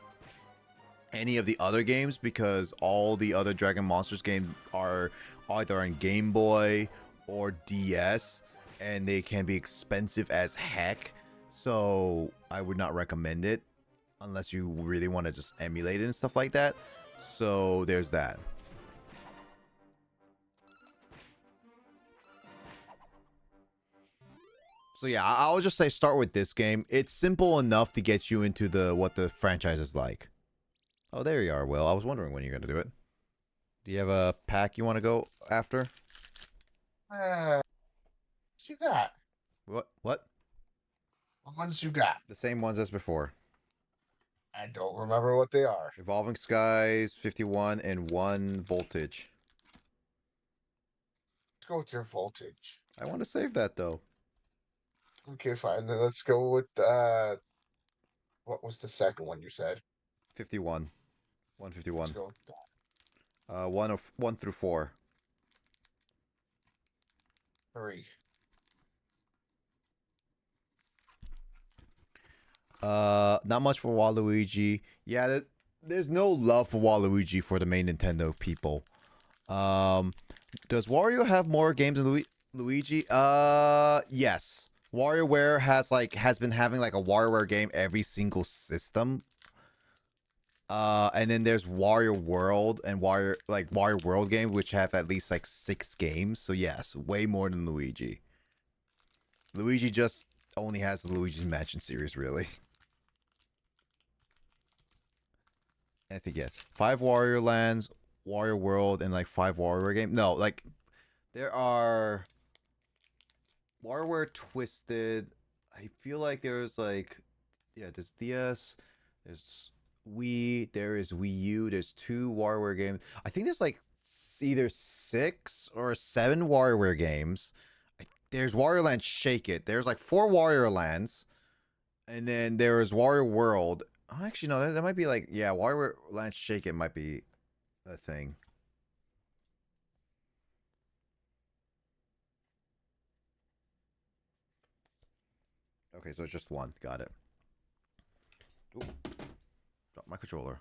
any of the other games, because all the other Dragon Monsters games are either on Game Boy or DS, and they can be expensive as heck. So I would not recommend it unless you really want to just emulate it and stuff like that. So there's that. So yeah, I'll just say start with this game. It's simple enough to get you into what the franchise is like. Oh, there you are, Will. I was wondering when you're going to do it. Do you have a pack you want to go after? What you got? What? What ones you got? The same ones as before. I don't remember what they are. Evolving Skies, 51, and 1 Voltage. Let's go with your voltage. I want to save that, though. Okay, fine. Then let's go with what was the second one you said? 51. 151. Let's go with that. 1 through 4. 3. Not much for Waluigi. Yeah, there's no love for Waluigi for the main Nintendo people. Does Wario have more games than Luigi? Yes. WarioWare has been having like a WarioWare game every single system. And then there's Wario World and Wario World game, which have at least like 6 games. So yes, way more than Luigi. Luigi just only has the Luigi's Mansion series, really. I think yes, 5 Wario Lands, Wario World, and like 5 Wario games. No, like there are WarioWare Twisted. I feel like there's like, yeah, there's DS, there's Wii, there is Wii U, there's 2 WarioWare games. I think there's like either 6 or 7 WarioWare games. There's Wario Land Shake It. There's like 4 Wario Lands, and then there is Wario World. Oh, actually, no, that might be like, yeah, Wario Land Shake It might be a thing. Okay, so it's just 1. Got it. Ooh. Drop my controller.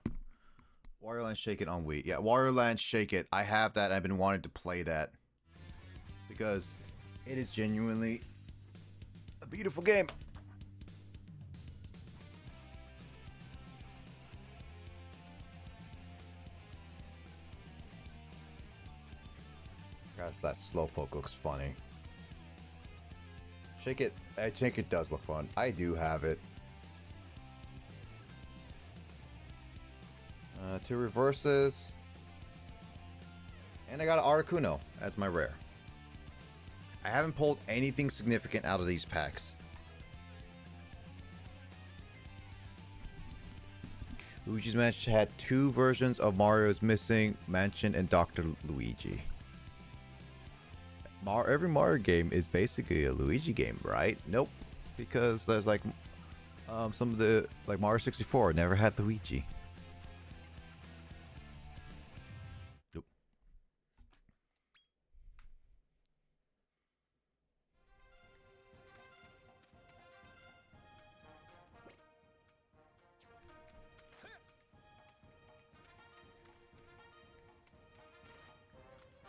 Wario Land Shake It on Wii. Yeah, Wario Land Shake It. I have that. I've been wanting to play that because it is genuinely a beautiful game. Guys, that slowpoke looks funny. Shake It. I think it does look fun. I do have it. 2 reverses. And I got an Articuno as my rare. I haven't pulled anything significant out of these packs. Luigi's Mansion had 2 versions of Mario's Missing Mansion and Dr. Luigi. Every Mario game is basically a Luigi game, right? Nope. Because there's like some of the, like Mario 64 never had Luigi. Nope.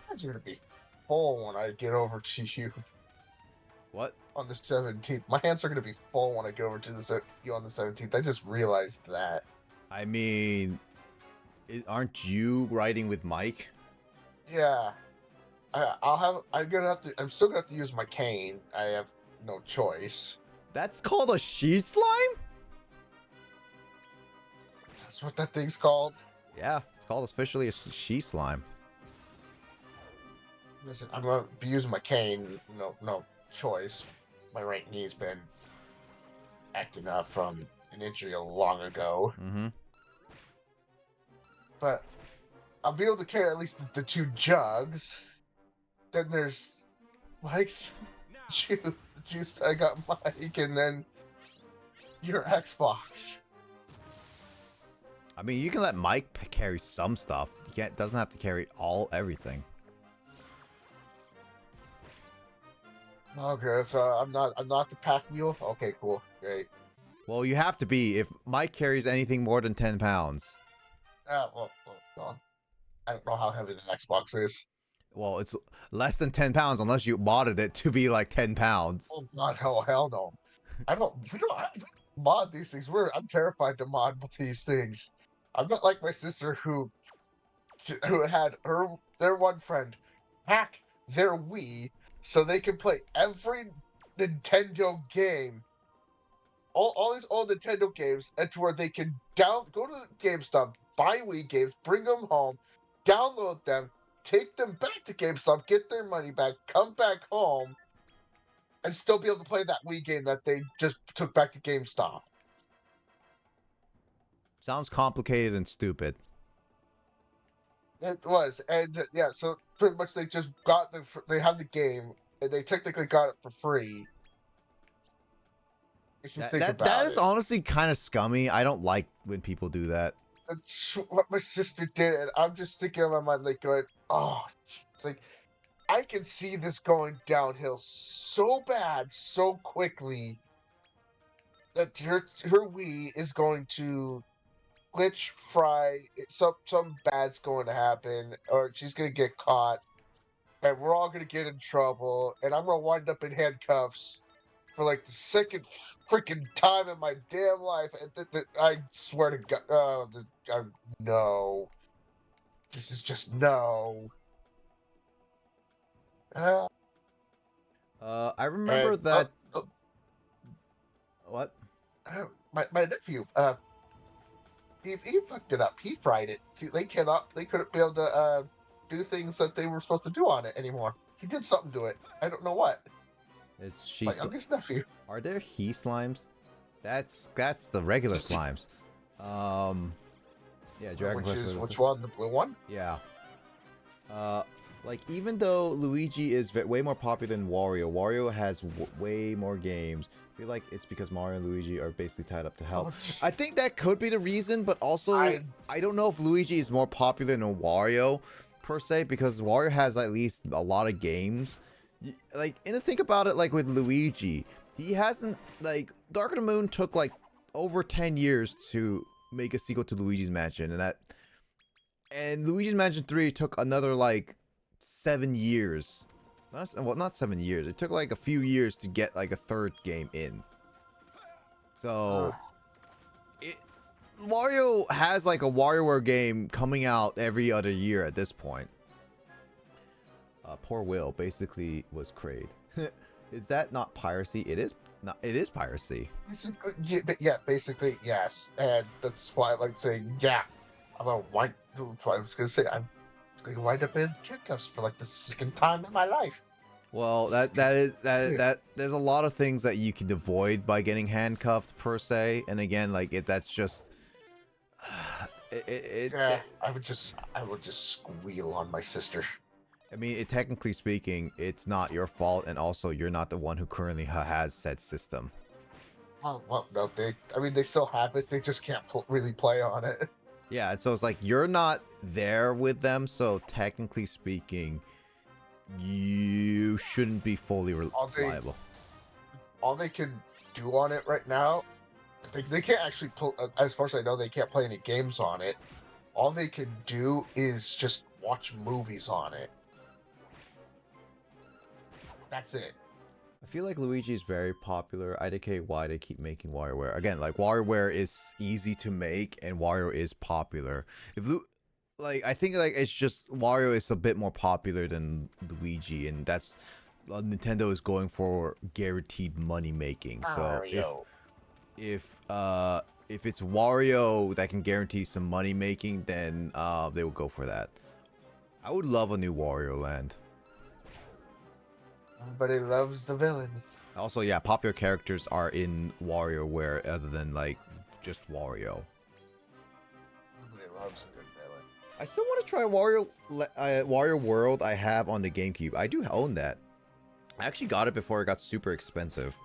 Hands are gonna be full when I get over to you What? on the 17th. My hands are gonna be full when I go over to you on the 17th. I just realized that. I mean, aren't you riding with Mike? Yeah, I'll have. I'm gonna have to. I'm still gonna have to use my cane. I have no choice. That's called a she slime? That's what that thing's called. Yeah, it's called officially a she slime. Listen, I'm gonna be using my cane. No choice. My right knee's been acting up from an injury long ago. Mm-hmm. But I'll be able to carry at least the 2 jugs. Then there's Mike's juice. I got Mike, and then your Xbox. I mean, you can let Mike carry some stuff. You doesn't have to carry everything. Okay, so I'm not the pack mule. Okay, cool, great. Well, you have to be if Mike carries anything more than 10 pounds. Well, I don't know how heavy the Xbox is. Well, it's less than 10 pounds unless you modded it to be like 10 pounds. Oh God, no, hell no. We don't have to mod these things. I'm terrified to mod these things. I'm not like my sister who had their one friend hack their Wii so they can play every Nintendo game, all these old Nintendo games, and to where they can go to GameStop, buy Wii games, bring them home, download them, take them back to GameStop, get their money back, come back home, and still be able to play that Wii game that they just took back to GameStop. Sounds complicated and stupid. It was, and yeah, so pretty much they just they have the game, and they technically got it for free. If you think about That it. is honestly kind of scummy. I don't like when people do that. That's what my sister did, and I'm just thinking in my mind, like, going, oh, it's like, I can see this going downhill so bad, so quickly, that her Wii is going to glitch, fry, some bad's going to happen, or she's going to get caught, and we're all going to get in trouble, and I'm going to wind up in handcuffs for like the second freaking time in my damn life. And I swear to God, no, this is just no. Uh, I remember and that. What? my nephew, he fucked it up. He fried it. They couldn't be able to do things that they were supposed to do on it anymore. He did something to it. I don't know what. Is she? My youngest nephew. Are there he slimes? That's the regular slimes. Yeah, Dragon Quest. Which one? The blue one? Yeah. Like even though Luigi is way more popular than Wario, Wario has way more games. I feel like it's because Mario and Luigi are basically tied up to hell. I think that could be the reason, but also I don't know if Luigi is more popular than Wario per se, because Wario has at least a lot of games. Like, and think about it, like with Luigi, he hasn't, like, Dark of the Moon took like over 10 years to make a sequel to Luigi's Mansion, and Luigi's Mansion 3 took another like 7 years. Not 7 years. It took like a few years to get like a third game in. So Wario has like a WarioWare game coming out every other year at this point. Poor Will basically was Kraid. Is that not piracy? It is not. It is piracy. Basically yes, and that's why I like saying yeah. I was gonna say I'm going to wind up in handcuffs for like the second time in my life. Well, that there's a lot of things that you can avoid by getting handcuffed per se, and again, like that's just I would just squeal on my sister. I mean, technically speaking, it's not your fault, and also you're not the one who currently has said system. Oh well, no, they still have it. They just can't really play on it. Yeah, so it's like you're not there with them, so technically speaking, you shouldn't be fully reliable. All they can do on it right now, they can't actually pull. As far as I know, they can't play any games on it. All they can do is just watch movies on it. That's it. I feel like Luigi is very popular. IDK why they keep making WarioWare. Again, like WarioWare is easy to make and Wario is popular. I think like it's just Wario is a bit more popular than Luigi, and that's Nintendo is going for guaranteed money making. So if it's Wario that can guarantee some money making, then they will go for that. I would love a new Wario Land. Everybody loves the villain. Also, yeah, popular characters are in WarioWare other than like just Wario. Everybody loves a good villain. I still want to try Wario World. I have on the GameCube. I do own that. I actually got it before it got super expensive.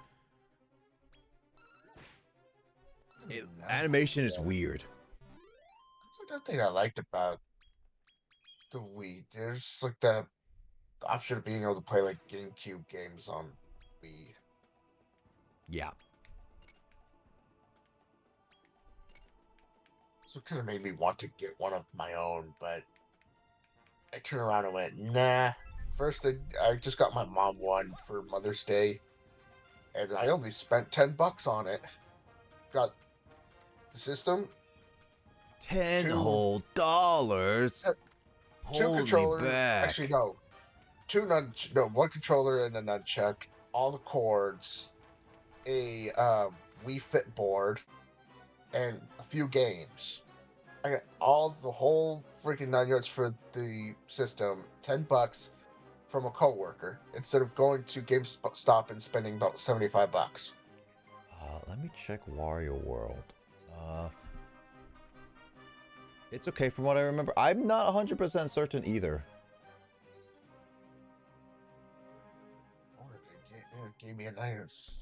Animation is weird. That's another thing I liked about the Wii. There's like the option of being able to play like GameCube games on Wii. Yeah. So it kind of made me want to get one of my own, but I turned around and went, nah. First, I just got my mom one for Mother's Day, and I only spent $10 on it. Got the system, $10 whole dollars. two controllers. Back. Actually, no. One controller and a nunchuck, all the cords, a Wii Fit board, and a few games. I got the whole freaking 9 yards for the system, $10 from a coworker, instead of going to GameStop and spending about $75. Let me check Wario World. It's okay from what I remember. I'm not 100% certain either. It gave me a nice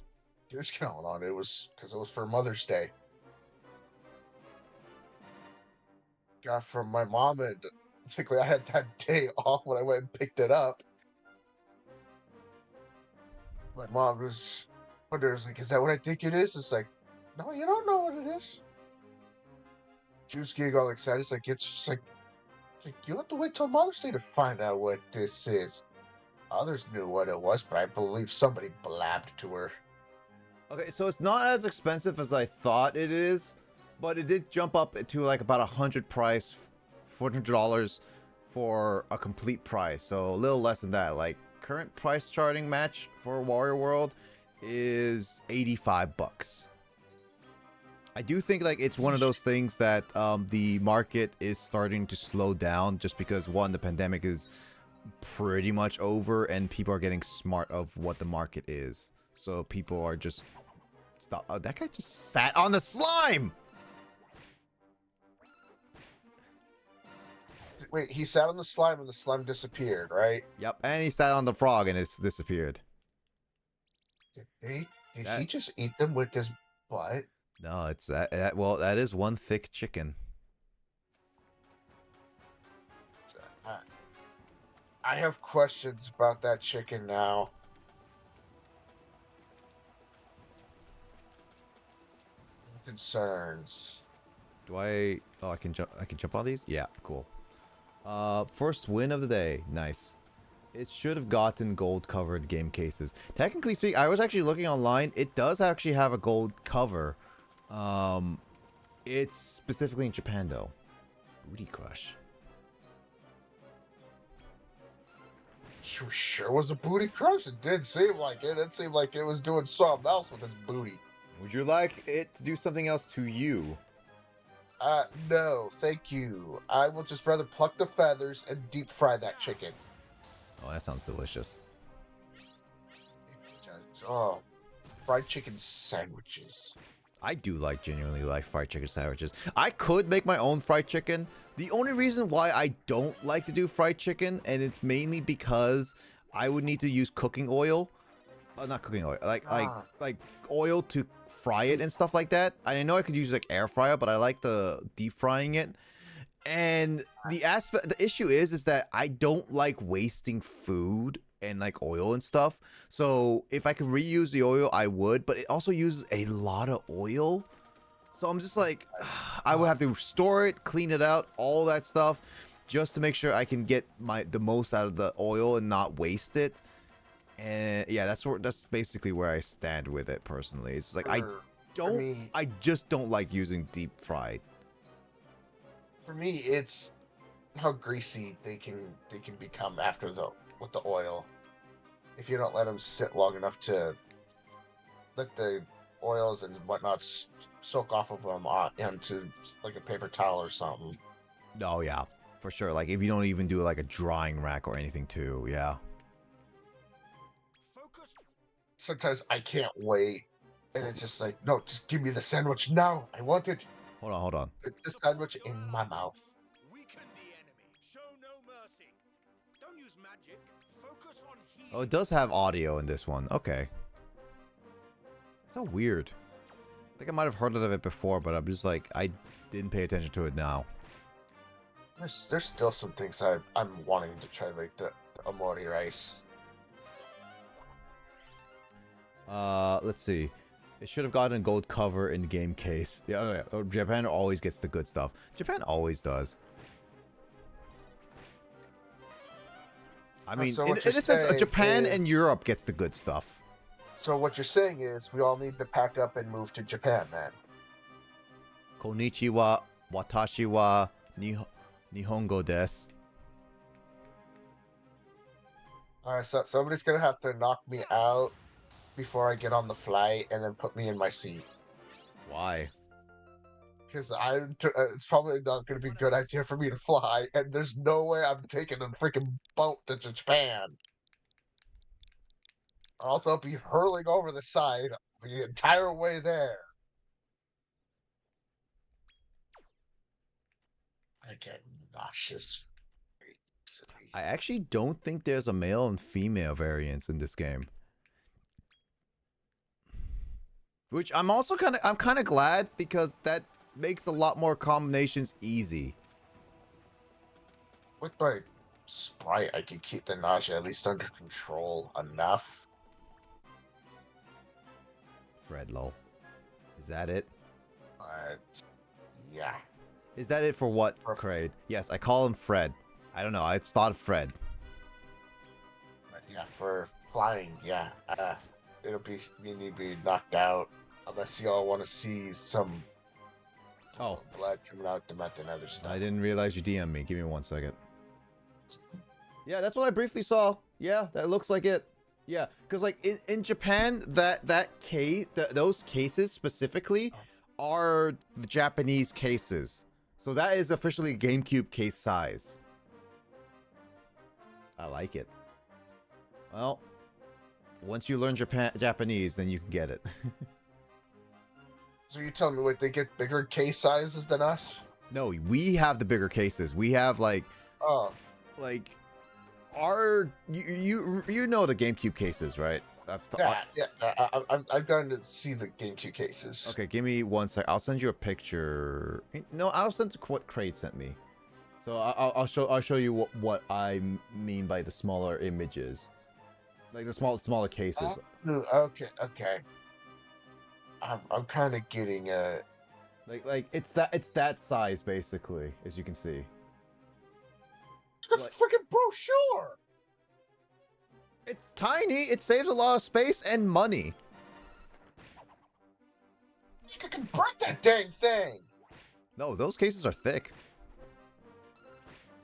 discount on it. It was because it was for Mother's Day. Got from my mom, and particularly I had that day off when I went and picked it up. My mom was like, "Is that what I think it is?" It's like, no, you don't know what it is. She was getting all excited. It's just like you'll have to wait till Mother's Day to find out what this is. Others knew what it was, but I believe somebody blabbed to her. Okay, so it's not as expensive as I thought it is, but it did jump up to like about $400 for a complete price. So a little less than that. Like current price charting match for Warrior World is $85. I do think like it's one of those things that the market is starting to slow down just because one, the pandemic is pretty much over and people are getting smart of what the market is. So people are just stop. Oh, that guy just sat on the slime. Wait, he sat on the slime and the slime disappeared, right? Yep, and he sat on the frog and it's disappeared. Did he That- just eat them with his butt? No, it's that. Well, that is one thick chicken. I have questions about that chicken now. Concerns. Do I? Oh, I can jump. I can jump on these. Yeah, cool. First win of the day. Nice. It should have gotten gold-covered game cases. Technically speaking, I was actually looking online. It does actually have a gold cover. It's specifically in Japan though. Booty Crush. Sure was a booty crush. It did seem like it. It seemed like it was doing something else with its booty. Would you like it to do something else to you? No, thank you. I will just rather pluck the feathers and deep fry that chicken. Oh, that sounds delicious. Oh, fried chicken sandwiches. I do genuinely like fried chicken sandwiches. I could make my own fried chicken. The only reason why I don't like to do fried chicken, and it's mainly because I would need to use cooking oil. Not cooking oil, like oil to fry it and stuff like that. I know I could use like air fryer, but I like the deep frying it. And the issue is that I don't like wasting food and like oil and stuff. So if I could reuse the oil, I would, but it also uses a lot of oil. So I'm just like, I would have to store it, clean it out, all that stuff, just to make sure I can get the most out of the oil and not waste it. And yeah, that's basically where I stand with it personally. It's like I just don't like using deep fried. For me, it's how greasy they can become with the oil. If you don't let them sit long enough to let the oils and whatnot soak off of them onto like a paper towel or something. Oh yeah, for sure. Like if you don't even do like a drying rack or anything too, yeah. Sometimes I can't wait, and it's just like, no, just give me the sandwich now. I want it. Hold on. Put the sandwich in my mouth. Weaken the enemy. Show no mercy. Don't use magic. Focus on healing. Oh, it does have audio in this one. Okay. So weird. I think I might have heard of it before, but I'm just like, I didn't pay attention to it now. There's still some things I'm wanting to try, like the omori rice. Let's see. It should have gotten a gold cover in game case. Yeah, Japan always gets the good stuff. Japan always does. I mean, so in a sense, Japan and Europe gets the good stuff. So what you're saying is we all need to pack up and move to Japan then. Konnichiwa, watashi wa Nihongo desu. Alright, so somebody's gonna have to knock me out before I get on the flight and then put me in my seat. Why? Because it's probably not going to be a good idea for me to fly, and there's no way I'm taking a freaking boat to Japan. Or else I'll be hurling over the side the entire way there. I get nauseous. I actually don't think there's a male and female variants in this game. Which I'm also kind of glad, because that makes a lot more combinations easy. With my Sprite, I can keep the nausea at least under control enough. Fred Low. Is that it? But yeah. Is that it for what, Kraid? Yes, I call him Fred. I don't know, I thought of Fred. But yeah, for flying, yeah. it'll be you need to be knocked out unless y'all want to see some Oh, blood coming out the mouth and other stuff. I didn't realize you DM'd me. Give me 1 second. Yeah, that's what I briefly saw. Yeah, that looks like it. Yeah, because like in Japan, those cases specifically are the Japanese cases. So that is officially GameCube case size. I like it. Well, once you learn Japanese, then you can get it. So you telling me what they get bigger case sizes than us? No, we have the bigger cases. We have like our you know the GameCube cases, right? I've gotten to see the GameCube cases. Okay, give me 1 sec. I'll send you a picture. No, I'll send what Kraid sent me. So I'll show you what I mean by the smaller images, like the smaller cases. Okay. I'm kind of getting like it's that size basically, as you can see. It's a freaking brochure. It's tiny. It saves a lot of space and money. You can break that dang thing. No, those cases are thick.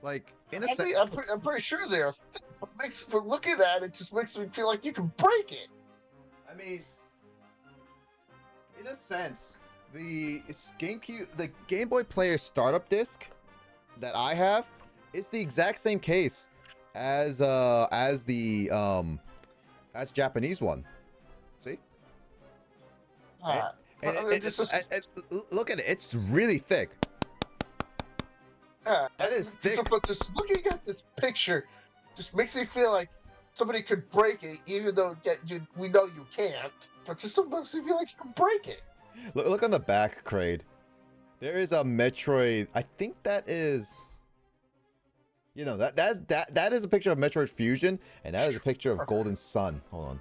Like in a sense, I'm pretty sure they're thick. For looking at it, just makes me feel like you can break it. I mean, in a sense, the Game Boy Player startup disc that I have is the exact same case as the Japanese one. See? Look at it. It's really thick. That is thick. But just looking at this picture just makes me feel like somebody could break it, even though we know you can't. But just makes me feel like you can break it. Look on the back, Kraid. There is a Metroid. I think that is. You know that is a picture of Metroid Fusion, and that is a picture of Golden Sun. Hold on.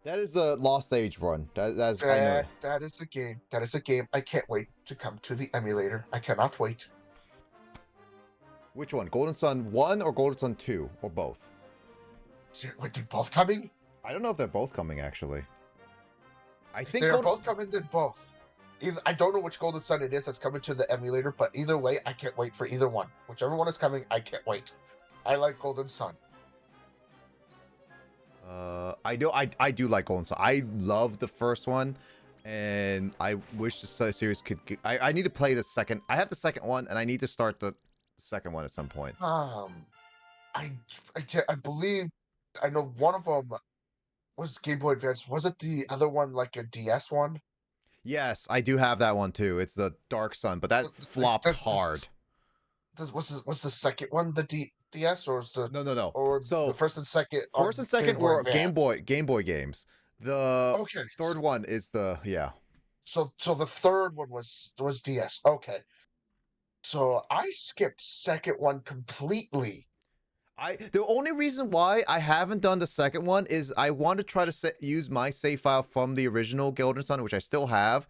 That is the Lost Age run. I know. That is a game. That is a game. I can't wait to come to the emulator. I cannot wait. Which one? Golden Sun 1 or Golden Sun 2? Or both? Wait, they're both coming? I don't know if they're both coming, actually. I think they're both coming, then both. I don't know which Golden Sun it is that's coming to the emulator, but either way, I can't wait for either one. Whichever one is coming, I can't wait. I like Golden Sun. I do like Golden Sun. I love the first one, and I wish the series could. I need to play the second. I have the second one, and I need to start the second one at some point. I believe I know one of them was Game Boy Advance. Was it the other one like a DS one? Yes, I do have that one too. It's the Dark Sun, but that flopped hard. Was the second one the DS or was the no? Or so the first and second? First and second were Game Boy games. The third one is So the third one was DS. Okay. So I skipped second one completely. The only reason why I haven't done the second one is I want to try to use my save file from the original Golden Sun, which I still have,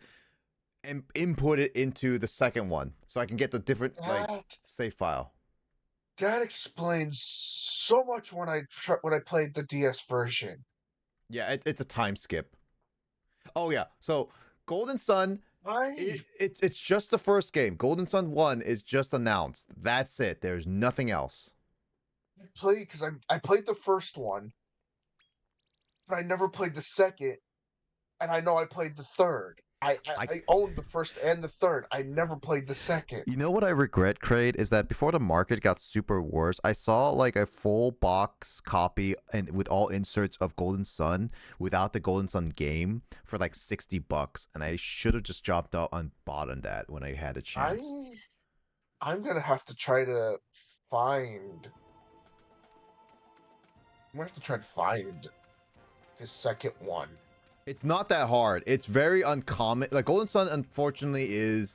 and input it into the second one, so I can get the different save file. That explains so much when I played the DS version. Yeah, it's a time skip. Oh yeah, so Golden Sun. It's just the first game. Golden Sun 1 is just announced. That's it. There's nothing else. I played the first one, but I never played the second, and I know I played the third. I owned the first and the third. I never played the second. You know what I regret, Kraid, is that before the market got super worse, I saw like a full box copy and with all inserts of Golden Sun without the Golden Sun game for like $60, and I should have just dropped out and bought on that when I had a chance. I'm gonna have to try to find. I'm gonna have to try to find the second one. It's not that hard. It's very uncommon. Like Golden Sun, unfortunately,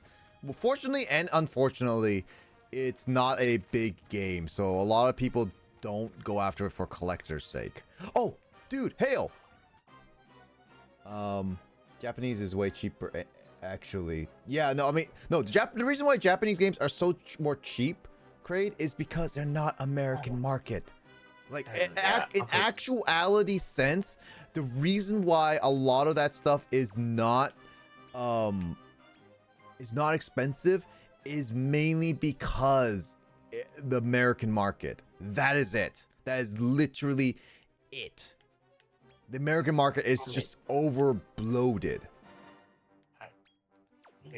fortunately and unfortunately, it's not a big game. So a lot of people don't go after it for collector's sake. Oh, dude, hail! Japanese is way cheaper, actually. Yeah, no, I mean, no. The reason why Japanese games are so more cheap, Kraid, is because they're not American market. Like in actuality sense, The reason why a lot of that stuff is not expensive is mainly because the American market. That is it. That is literally it. The American market is just over bloated.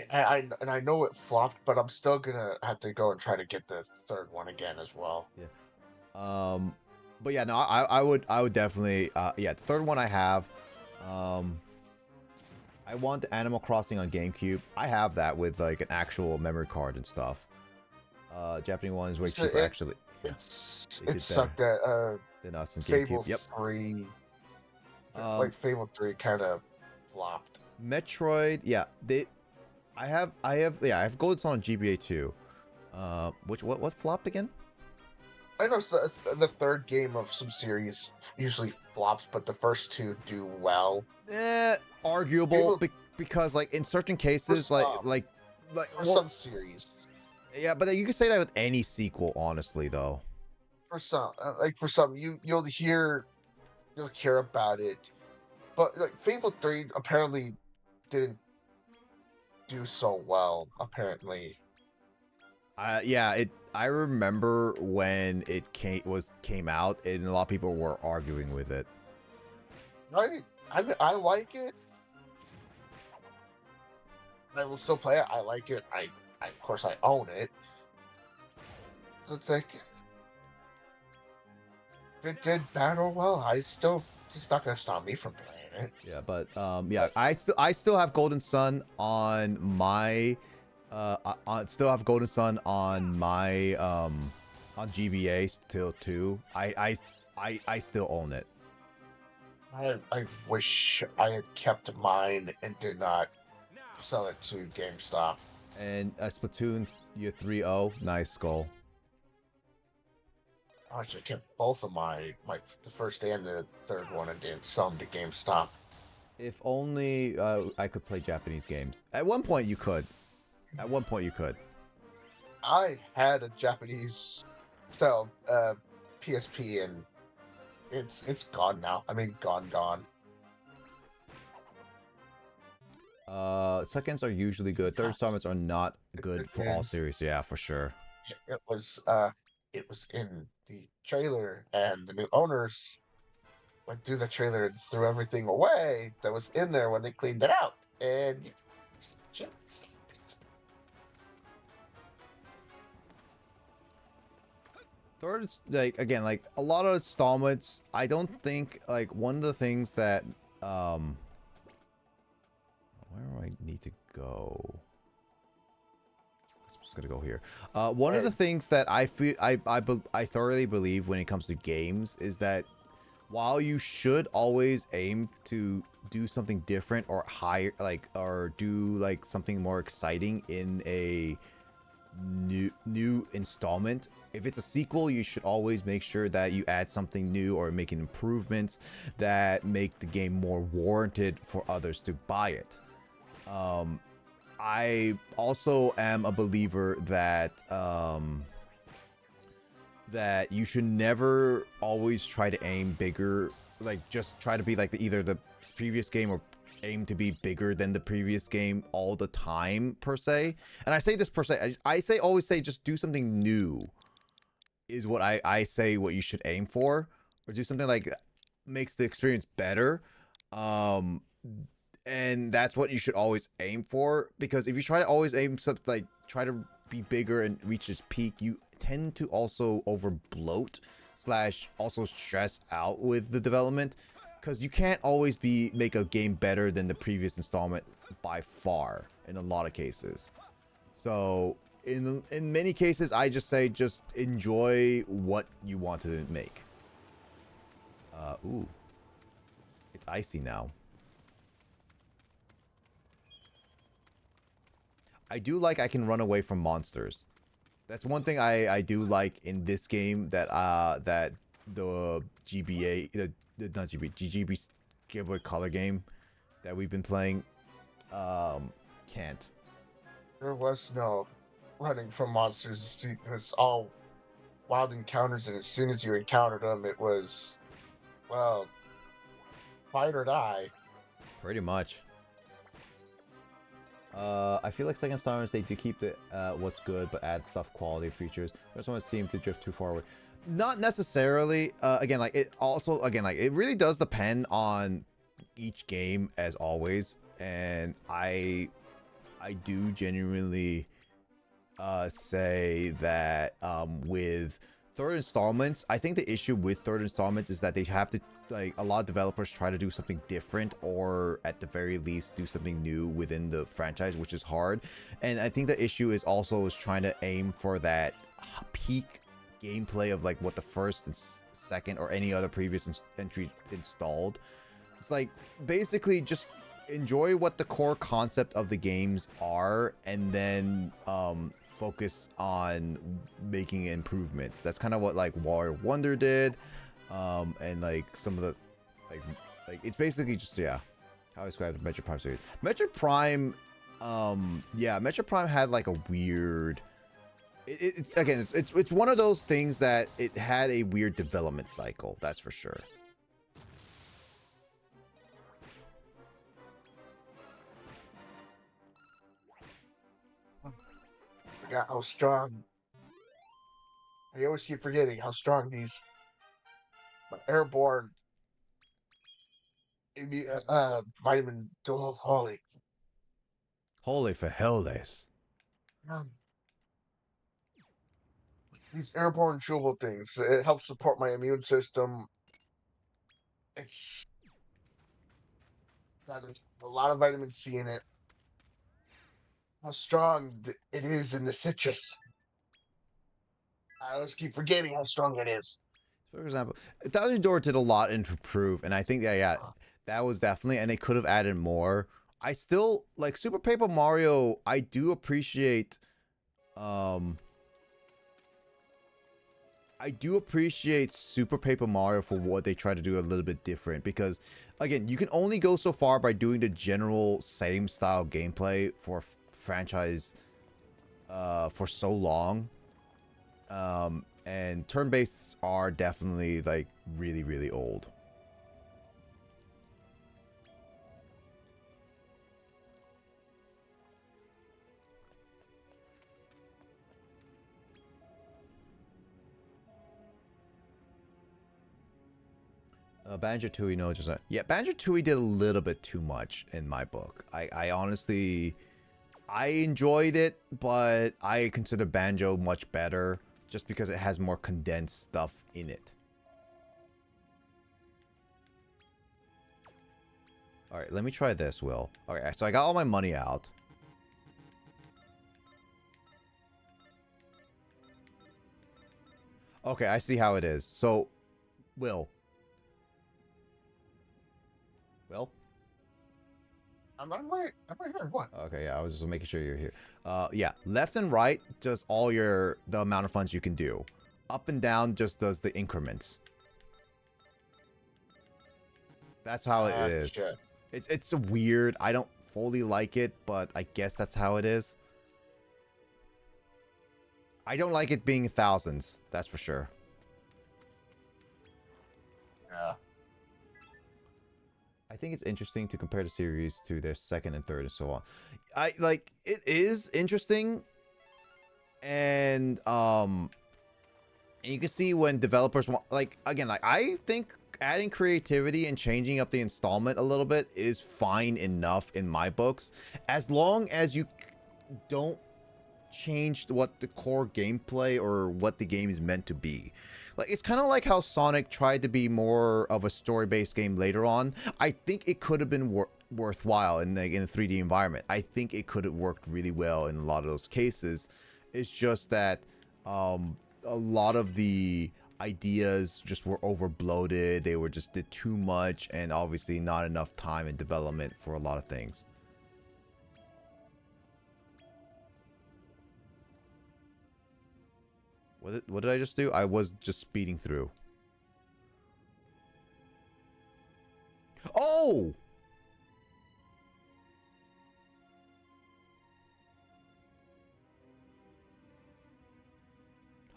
And I know it flopped, but I'm still gonna have to go and try to get the third one again as well. But yeah, no, I would definitely yeah, the third one I have. I want the Animal Crossing on GameCube. I have that with like an actual memory card and stuff. Japanese one is way So cheaper actually. Yeah, it sucked that than us in Fable GameCube. Yep. 3, like Fable 3 kind of flopped. Metroid, yeah, I have Golden Sun on GBA 2. What flopped again? I know the third game of some series usually flops, but the first two do well. Arguable because like in certain cases, like for some series. Yeah, but you can say that with any sequel, honestly, though. For some, you'll hear about it, but like Fable 3 apparently didn't do so well. Apparently, yeah, I remember when it came out, and a lot of people were arguing with it. Right? I like it. I will still play it. I like it. I of course I own it. So it's like if it did bad or well, it's not gonna stop me from playing it. Yeah, but yeah, I still have Golden Sun on my still have Golden Sun on my on GBA still too. I still own it. I wish I had kept mine and did not sell it to GameStop. And Splatoon, you 3-0, nice goal. I should have kept both of the first and the third one and didn't sell them to GameStop. If only I could play Japanese games. At one point you could. I had a Japanese style PSP and it's gone now. I mean, gone. Seconds are usually good. Third installments are not good for all series. Yeah, for sure. It was in the trailer, and the new owners went through the trailer and threw everything away that was in there when they cleaned it out. And third, like again, like a lot of installments. I don't think like one of the things that where do I need to go? I'm just gonna go here. One of the things that I feel I thoroughly believe when it comes to games is that while you should always aim to do something different or higher, like or do like something more exciting in a new installment, if it's a sequel, you should always make sure that you add something new or make improvements that make the game more warranted for others to buy it. I also am a believer that that you should never always try to aim bigger, like just try to be like either the previous game or aim to be bigger than the previous game all the time per se. And I say this per se, I always say just do something new is what I say what you should aim for, or do something like makes the experience better. And that's what you should always aim for, because if you try to always aim something like try to be bigger and reach its peak, you tend to also over bloat / also stress out with the development, because you can't always make a game better than the previous installment by far in a lot of cases. So in many cases, I just say just enjoy what you want to make. Ooh, it's icy now. I do like I can run away from monsters. That's one thing I do like in this game that that the GBA not GGB Game Boy Color game that we've been playing can't. There was no running from monsters. It was all wild encounters, and as soon as you encountered them, it was, well, fight or die. Pretty much. I feel like second installments, they do keep the what's good, but add stuff, quality features. This one seem to drift too far away. Not necessarily. Again, like it also, again, like it really does depend on each game, as always. And I do genuinely say that with third installments, I think the issue with third installments is that they have to, like, a lot of developers try to do something different, or at the very least do something new within the franchise, which is hard. And I think the issue is also trying to aim for that peak gameplay of like what the first and second or any other previous entry installed. It's like basically just enjoy what the core concept of the games are, and then focus on making improvements. That's kind of what like Warrior Wonder did, and like some of the like it's basically just, yeah, how I describe the Metroid Prime series. Metroid Prime, yeah, Metroid Prime had like a weird. It's again, it's one of those things that it had a weird development cycle. That's for sure. Yeah, how strong. I always keep forgetting how strong these airborne vitamin. Oh, holy. Holy for helldays. These airborne chewable things. It helps support my immune system. It's got a lot of vitamin C in it. How strong it is in the citrus. I always keep forgetting how strong it is. For example, Thousand Door did a lot to improve, and I think that, yeah, that was definitely, and they could have added more. I still like Super Paper Mario. I do appreciate, I do appreciate Super Paper Mario for what they try to do a little bit different, because again, you can only go so far by doing the general same style gameplay for a franchise for so long. And turn-based are definitely like really, really old. Banjo-Tooie, no, just yeah, Banjo-Tooie did a little bit too much in my book. I honestly, I enjoyed it, but I consider Banjo much better just because it has more condensed stuff in it. All right, let me try this, Will. All right, so I got all my money out. Okay, I see how it is. So, Will. I'm right here. What? Okay, yeah, I was just making sure you're here. Yeah, left and right does all the amount of funds you can do. Up and down just does the increments. That's how it is. Sure. It's a weird. I don't fully like it, but I guess that's how it is. I don't like it being thousands. That's for sure. Yeah. I think it's interesting to compare the series to their second and third and so on. I like it is interesting, and you can see when developers want, like, again, like I think adding creativity and changing up the installment a little bit is fine enough in my books, as long as you don't change what the core gameplay or what the game is meant to be. Like, it's kind of like how Sonic tried to be more of a story-based game later on. I think it could have been worthwhile in a 3D environment. I think it could have worked really well in a lot of those cases. It's just that a lot of the ideas just were overbloated. They were just did too much, and obviously not enough time and development for a lot of things. What did I just do? I was just speeding through. Oh!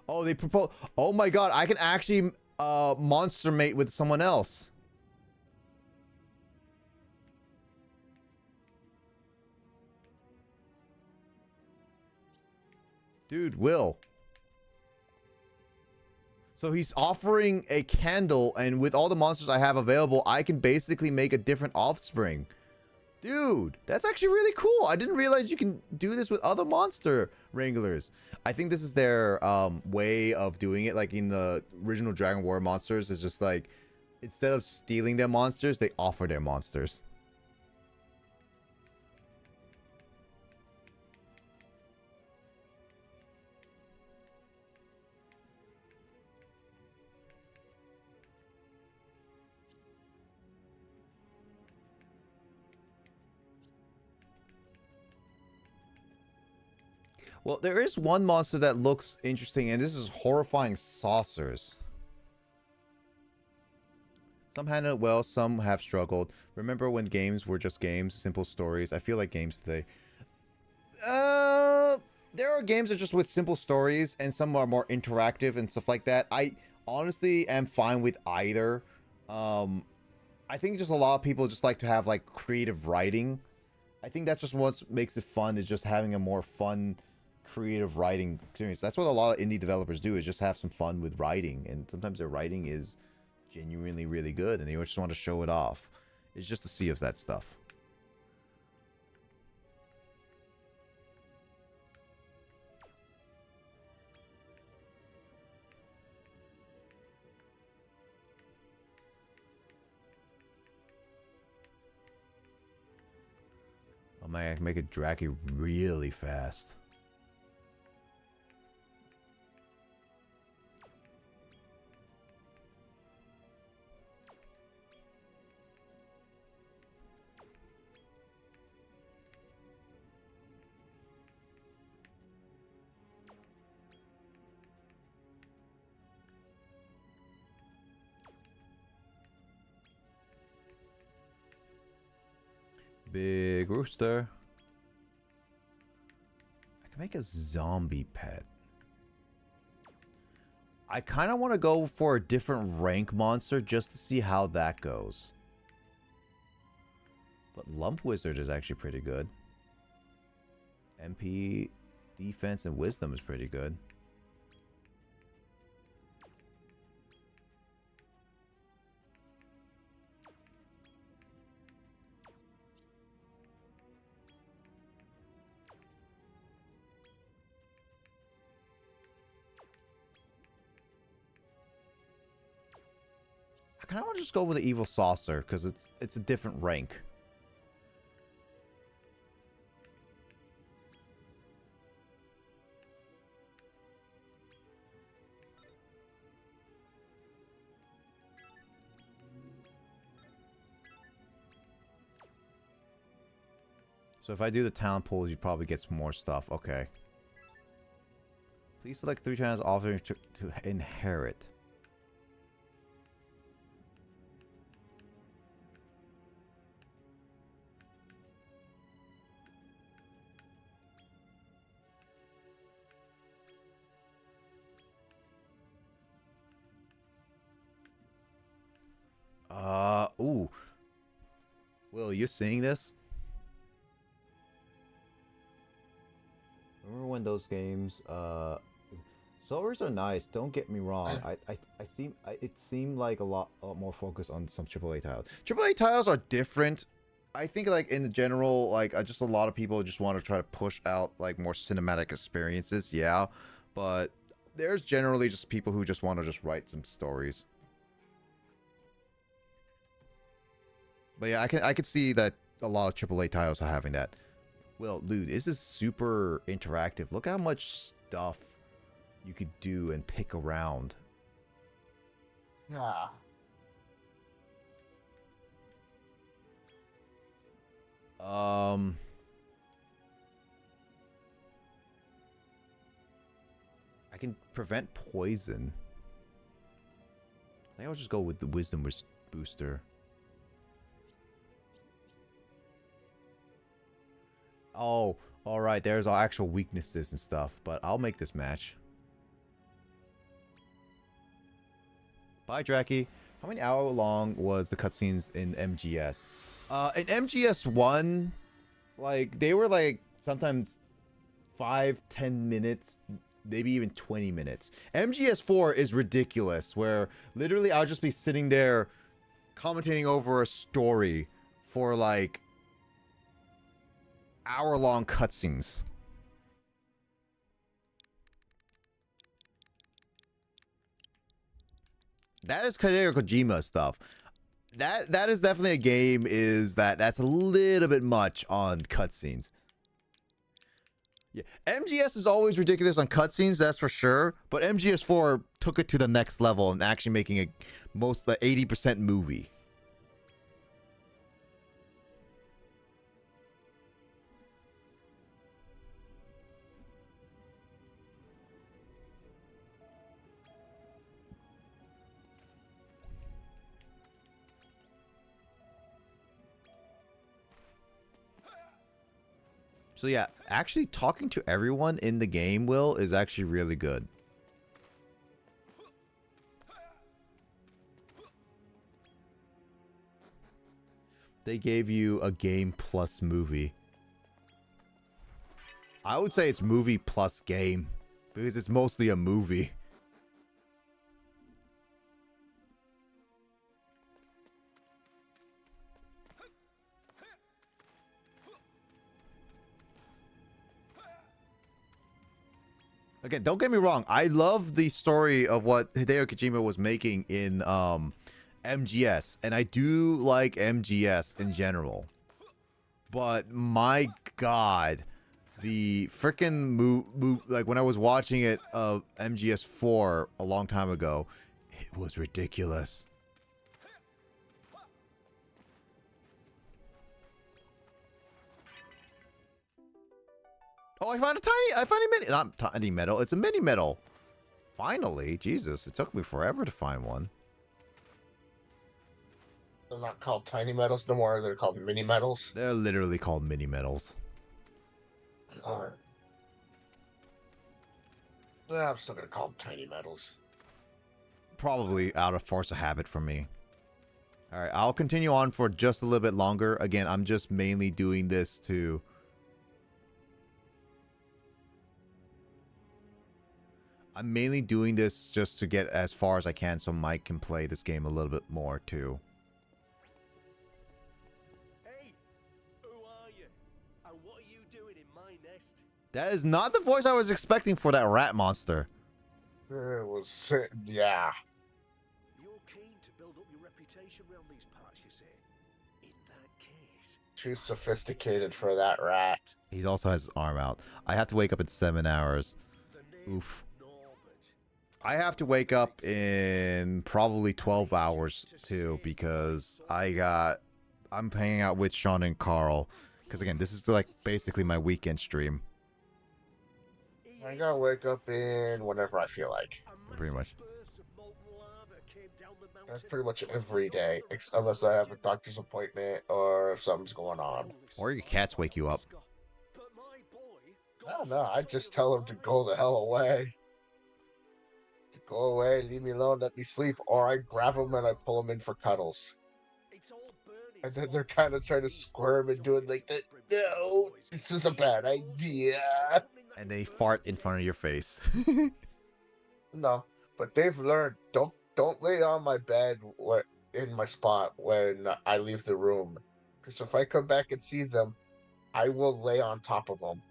Oh, they propose. Oh my god, I can actually monster mate with someone else. Dude, Will. So he's offering a candle, and with all the monsters I have available, I can basically make a different offspring. Dude, that's actually really cool. I didn't realize you can do this with other monster wranglers. I think this is their way of doing it. Like in the original Dragon War monsters, it's just like, instead of stealing their monsters, they offer their monsters. Well, there is one monster that looks interesting, and this is horrifying saucers. Some handled it well, some have struggled. Remember when games were just games, simple stories? I feel like games today. There are games that are just with simple stories, and some are more interactive and stuff like that. I honestly am fine with either. I think just a lot of people just like to have like creative writing. I think that's just what makes it fun, is just having a more fun creative writing experience. That's what a lot of indie developers do, is just have some fun with writing, and sometimes their writing is genuinely really good and they just want to show it off. It's just a sea of that stuff. Oh man, I can make a Draki really fast. Big rooster. I can make a zombie pet. I kind of want to go for a different rank monster just to see how that goes. But Lump Wizard is actually pretty good. MP, defense, and wisdom is pretty good. I kind of want to just go with the evil saucer because it's a different rank. So if I do the talent pools, you probably get some more stuff. Okay. Please select 3 channels offering to inherit. Ooh. Will, you seeing this? Remember when those games, Solvers are nice, don't get me wrong. It seemed like a lot more focus on some AAA titles. AAA titles are different. I think like in general, like just a lot of people just want to try to push out like more cinematic experiences, yeah. But there's generally just people who just want to just write some stories. But yeah, I could see that a lot of AAA titles are having that. Well, dude, this is super interactive. Look how much stuff you could do and pick around. Yeah. I can prevent poison. I think I'll just go with the wisdom booster. Oh, alright, there's our actual weaknesses and stuff, but I'll make this match. Bye, Draki. How many hour long was the cutscenes in MGS? In MGS 1, like, they were like, sometimes 5-10 minutes, maybe even 20 minutes. MGS4 is ridiculous, where literally I'll just be sitting there commentating over a story for like hour-long cutscenes. That is Hideo Kojima stuff. That is definitely a game that's a little bit much on cutscenes. Yeah, MGS is always ridiculous on cutscenes, that's for sure. But MGS4 took it to the next level and actually making a 80% movie. So yeah, actually talking to everyone in the game, Will, is actually really good. They gave you a game plus movie. I would say it's movie plus game, because it's mostly a movie. Again, don't get me wrong. I love the story of what Hideo Kojima was making in MGS, and I do like MGS in general. But my God, the freaking like when I was watching it of MGS4 a long time ago, it was ridiculous. Oh, I found a mini, not tiny metal. It's a mini metal. Finally, Jesus, it took me forever to find one. They're not called tiny metals no more. They're called mini metals. They're literally called mini metals. Alright. Yeah, I'm still gonna call them tiny metals. Probably out of force of habit for me. All right, I'll continue on for just a little bit longer. Again, I'm just mainly doing this to... I'm mainly doing this just to get as far as I can so Mike can play this game a little bit more too. Hey, who are you? And what are you doing in my nest? That is not the voice I was expecting for that rat monster. It was, yeah. You're keen to build up your reputation around these parts, you say? In that case... Too sophisticated for that rat. He also has his arm out. I have to wake up in 7 hours. Oof. I have to wake up in probably 12 hours too, because I'm hanging out with Sean and Carl. Because again, this is like basically my weekend stream. I gotta wake up in whenever I feel like. Pretty much. That's pretty much every day, unless I have a doctor's appointment or if something's going on. Or your cats wake you up. No, I just tell them to go the hell away. To go away, leave me alone, let me sleep, or I grab them and I pull them in for cuddles. And then they're kind of trying to squirm and do it like that. No, this was a bad idea. And they fart in front of your face. No, but they've learned don't lay on my bed in my spot when I leave the room, because if I come back and see them, I will lay on top of them.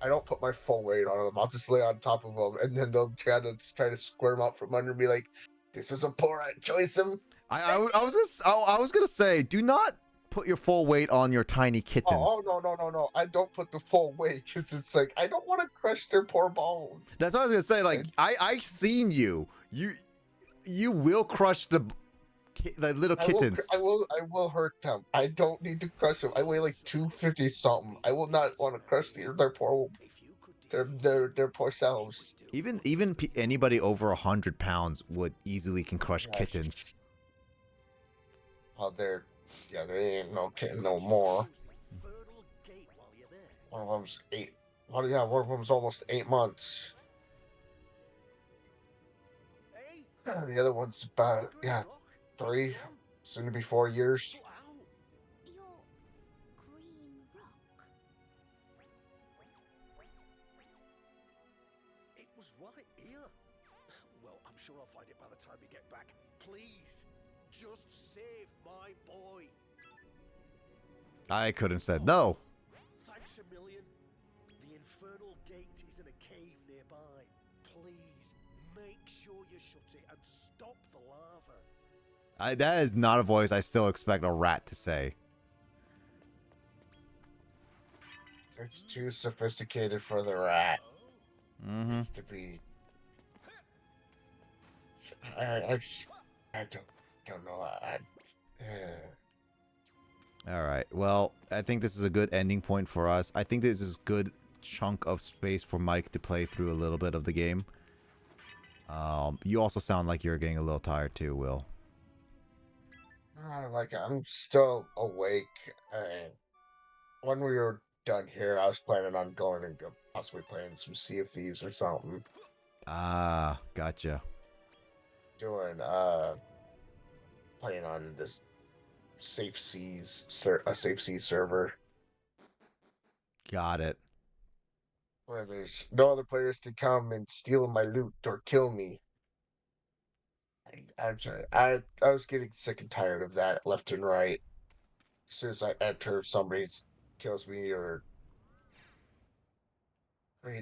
I don't put my full weight on them. I'll just lay on top of them, and then they'll try to squirm out from under me like this was a poor choice of. I was gonna say, do not put your full weight on your tiny kittens. Oh no! I don't put the full weight because it's like I don't want to crush their poor bones. That's what I was gonna say. Like I seen you. You will crush the little kittens. I will hurt them. I don't need to crush them. I weigh like 250 something. I will not want to crush their poor selves. Even anybody over 100 pounds would easily can crush kittens. Oh, they ain't no kitten no more. One of them's 8. One of them's almost 8 months. The other one's about 3, soon to be 4 years. Your green rock. was right here. Well, I'm sure I'll find it by the time we get back. Please, just save my boy. I could have said no. Thanks a million. The infernal gate is in a cave nearby. Please, make sure you shut it and stop the lava. That is not a voice I still expect a rat to say. It's too sophisticated for the rat. Mm-hmm. Needs to be. I don't know. All right. Well, I think this is a good ending point for us. I think this is a good chunk of space for Mike to play through a little bit of the game. You also sound like you're getting a little tired too, Will. Like I'm still awake. When we were done here, I was planning on going and possibly playing some Sea of Thieves or something. Ah, gotcha. Doing playing on this Safe Seas a Safe Seas server Got it. where there's no other players can come and steal my loot or kill me. I'm sorry. I was getting sick and tired of that left and right. As soon as I enter, somebody kills me or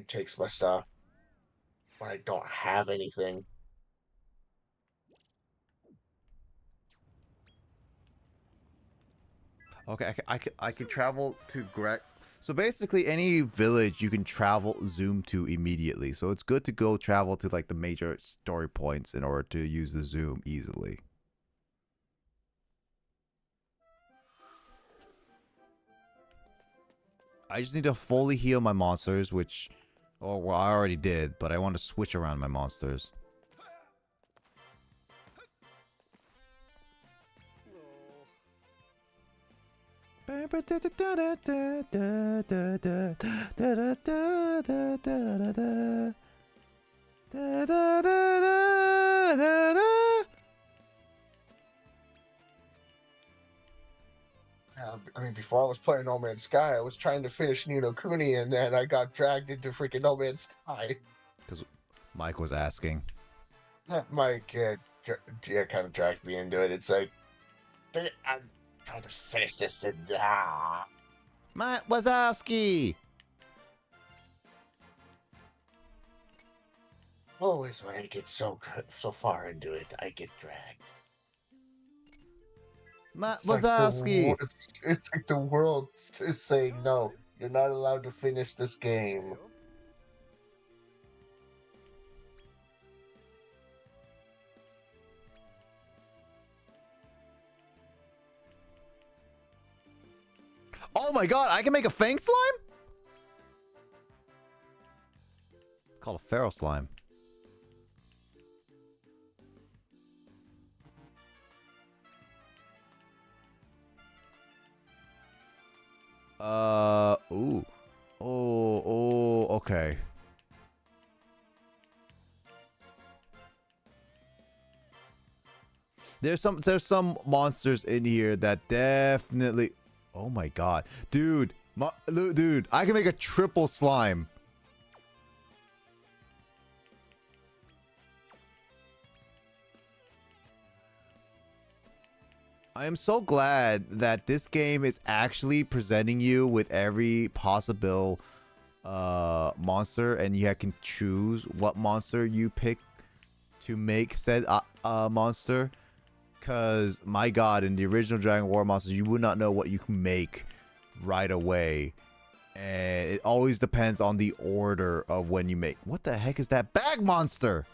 takes my stuff when I don't have anything. Okay, I can travel to Greg. So basically, any village you can travel zoom to immediately. So it's good to go travel to like the major story points in order to use the zoom easily. I just need to fully heal my monsters, which, oh well, I already did, but I want to switch around my monsters. I mean, before I was playing No Man's Sky, I was trying to finish Nino Kuni, and then I got dragged into freaking No Man's Sky. Because Mike was asking. Mike, yeah, kind of dragged me into it. It's like, I'm trying to finish this, and Matt Wazowski! always when I get so far into it, I get dragged. Matt It's like Wazowski! it's like the world is saying, no, you're not allowed to finish this game. Oh my god, I can make a Fang Slime? It's called a Feral Slime. Ooh. Oh, okay. There's some monsters in here that definitely. Oh my god, dude, dude, I can make a triple slime. I am so glad that this game is actually presenting you with every possible monster, and you can choose what monster you pick to make said monster. Because, my god, in the original Dragon War monsters, you would not know what you can make right away. And it always depends on the order of when you make. What the heck is that bag monster?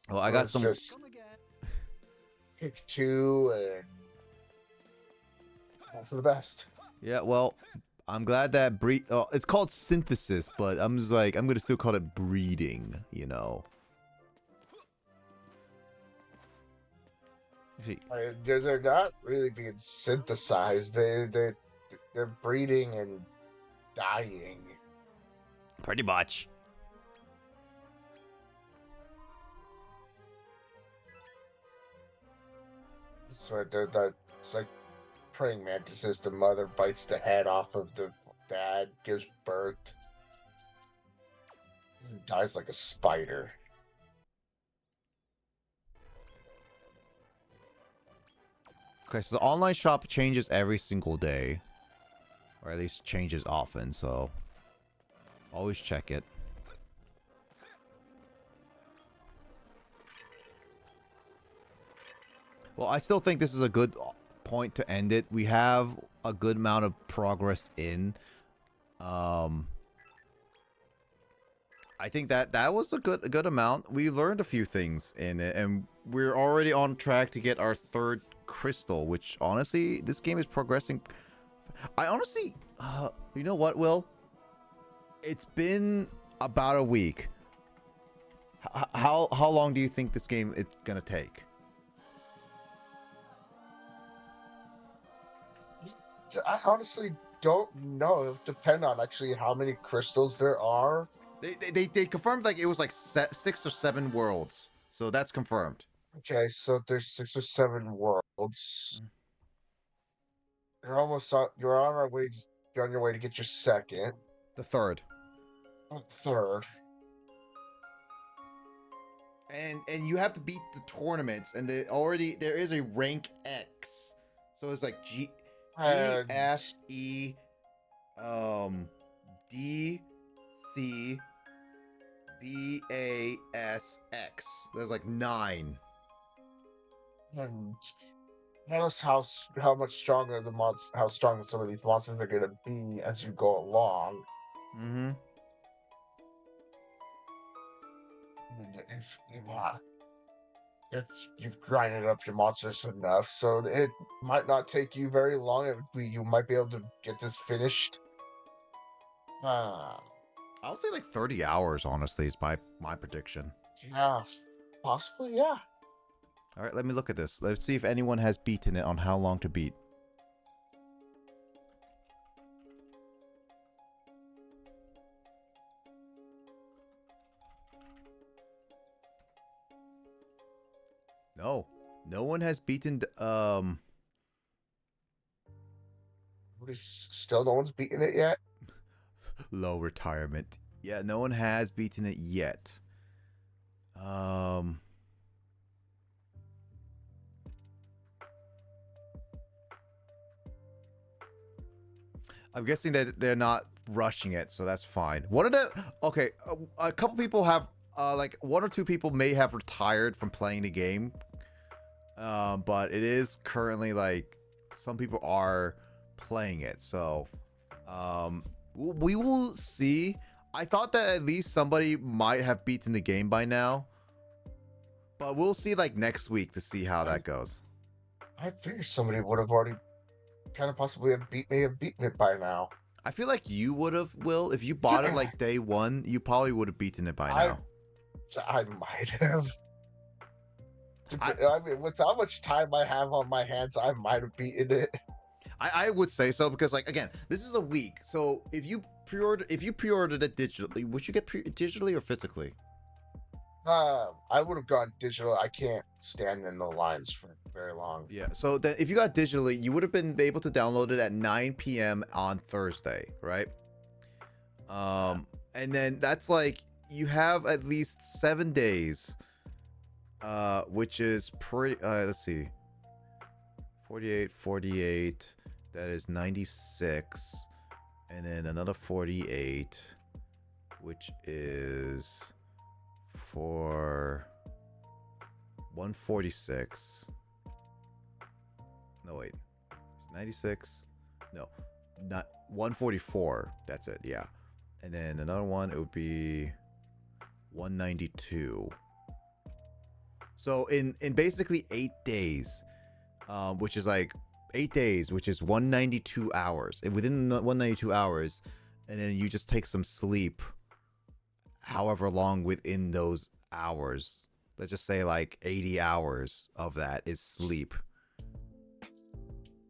Well, I got some. Just pick two and hope for the best. Yeah, well, I'm glad that it's called synthesis, but I'm just like, I'm gonna still call it breeding, you know. They're not really being synthesized. They're breeding and dying. Pretty much. So it's like praying mantises. The mother bites the head off of the dad, gives birth. He dies like a spider. Okay, so the online shop changes every single day. Or at least changes often, so always check it. Well, I still think this is a good point to end it. We have a good amount of progress in. I think that was a good amount. We learned a few things in it, and we're already on track to get our third crystal, which honestly, this game is progressing. I honestly, you know what, Will? It's been about a week. How long do you think this game is gonna take? I honestly don't know. It would depend on actually how many crystals there are. They confirmed like it was like 6 or 7 worlds, so that's confirmed. Okay, so there's 6 or 7 worlds. You're almost on. You're on our way. You're on your way to get your second, The third. third. And you have to beat the tournaments, and there is a rank X, so it's like G And F E D C B A S X. There's like 9. and notice how much stronger how strong some of these monsters are gonna be as you go along. Mm-hmm. And if you've grinded up your monsters enough, so it might not take you very long. You might be able to get this finished. I'll say like 30 hours. Honestly, is my prediction. Yeah, possibly, yeah. All right, let me look at this. Let's see if anyone has beaten it on how long to beat. No one has beaten. Still, no one's beaten it yet. Low retirement. Yeah, no one has beaten it yet. I'm guessing that they're not rushing it, so that's fine. One of the okay, a couple people have like 1 or 2 people may have retired from playing the game. But it is currently like some people are playing it, so we will see. I thought that at least somebody might have beaten the game by now, but we'll see like next week to see how that goes. I figured somebody would have already kind of possibly may have beaten it by now. I feel like you would have, Will, if you bought it like day 1, you probably would have beaten it by now. I might have. I mean, with how much time I have on my hands, I might have beaten it. I would say so because, like, again, this is a week. So if you pre-ordered it digitally, would you get digitally or physically? I would have gone digital. I can't stand in the lines for very long. Yeah. So then, if you got digitally, you would have been able to download it at 9 p.m. on Thursday, right? And then that's like you have at least 7 days, which is pretty. Let's see. 48. That is 96, and then another 48, which is for 146. No, wait. 96? No. Not 144. That's it. Yeah. And then another one, it would be 192. So in basically 8 days, which is like 8 days, which is 192 hours. And within the 192 hours, and then you just take some sleep however long within those hours. Let's just say like 80 hours of that is sleep.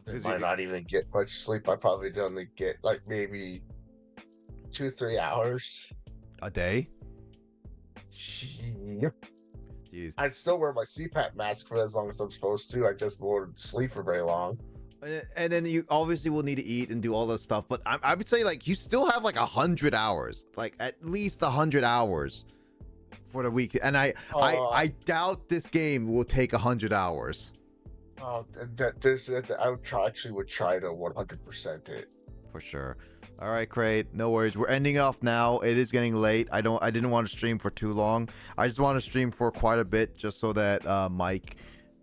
I might not even get much sleep. I probably only get like maybe 2-3 hours a day. Yep. Jeez. I'd still wear my CPAP mask for as long as I'm supposed to. I just won't sleep for very long. And then you obviously will need to eat and do all that stuff. But I would say like you still have like 100 hours, like at least 100 hours for the week. And I doubt this game will take 100 hours. Oh, I would try to 100% it. For sure. All right, Crate. No worries. We're ending off now. It is getting late. I didn't want to stream for too long. I just want to stream for quite a bit, just so that Mike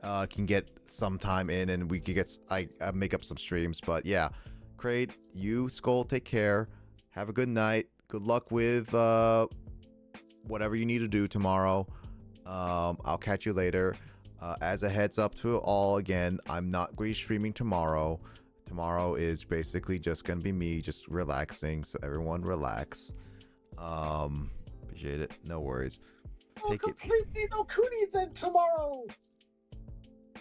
can get some time in and we can get make up some streams. But yeah, Crate, you, Skull, take care. Have a good night. Good luck with whatever you need to do tomorrow. I'll catch you later. As a heads up to all, again, I'm not going to be streaming tomorrow. Tomorrow is basically just gonna be me just relaxing, so everyone relax. Appreciate it. No worries. Take completely no Cooney then tomorrow.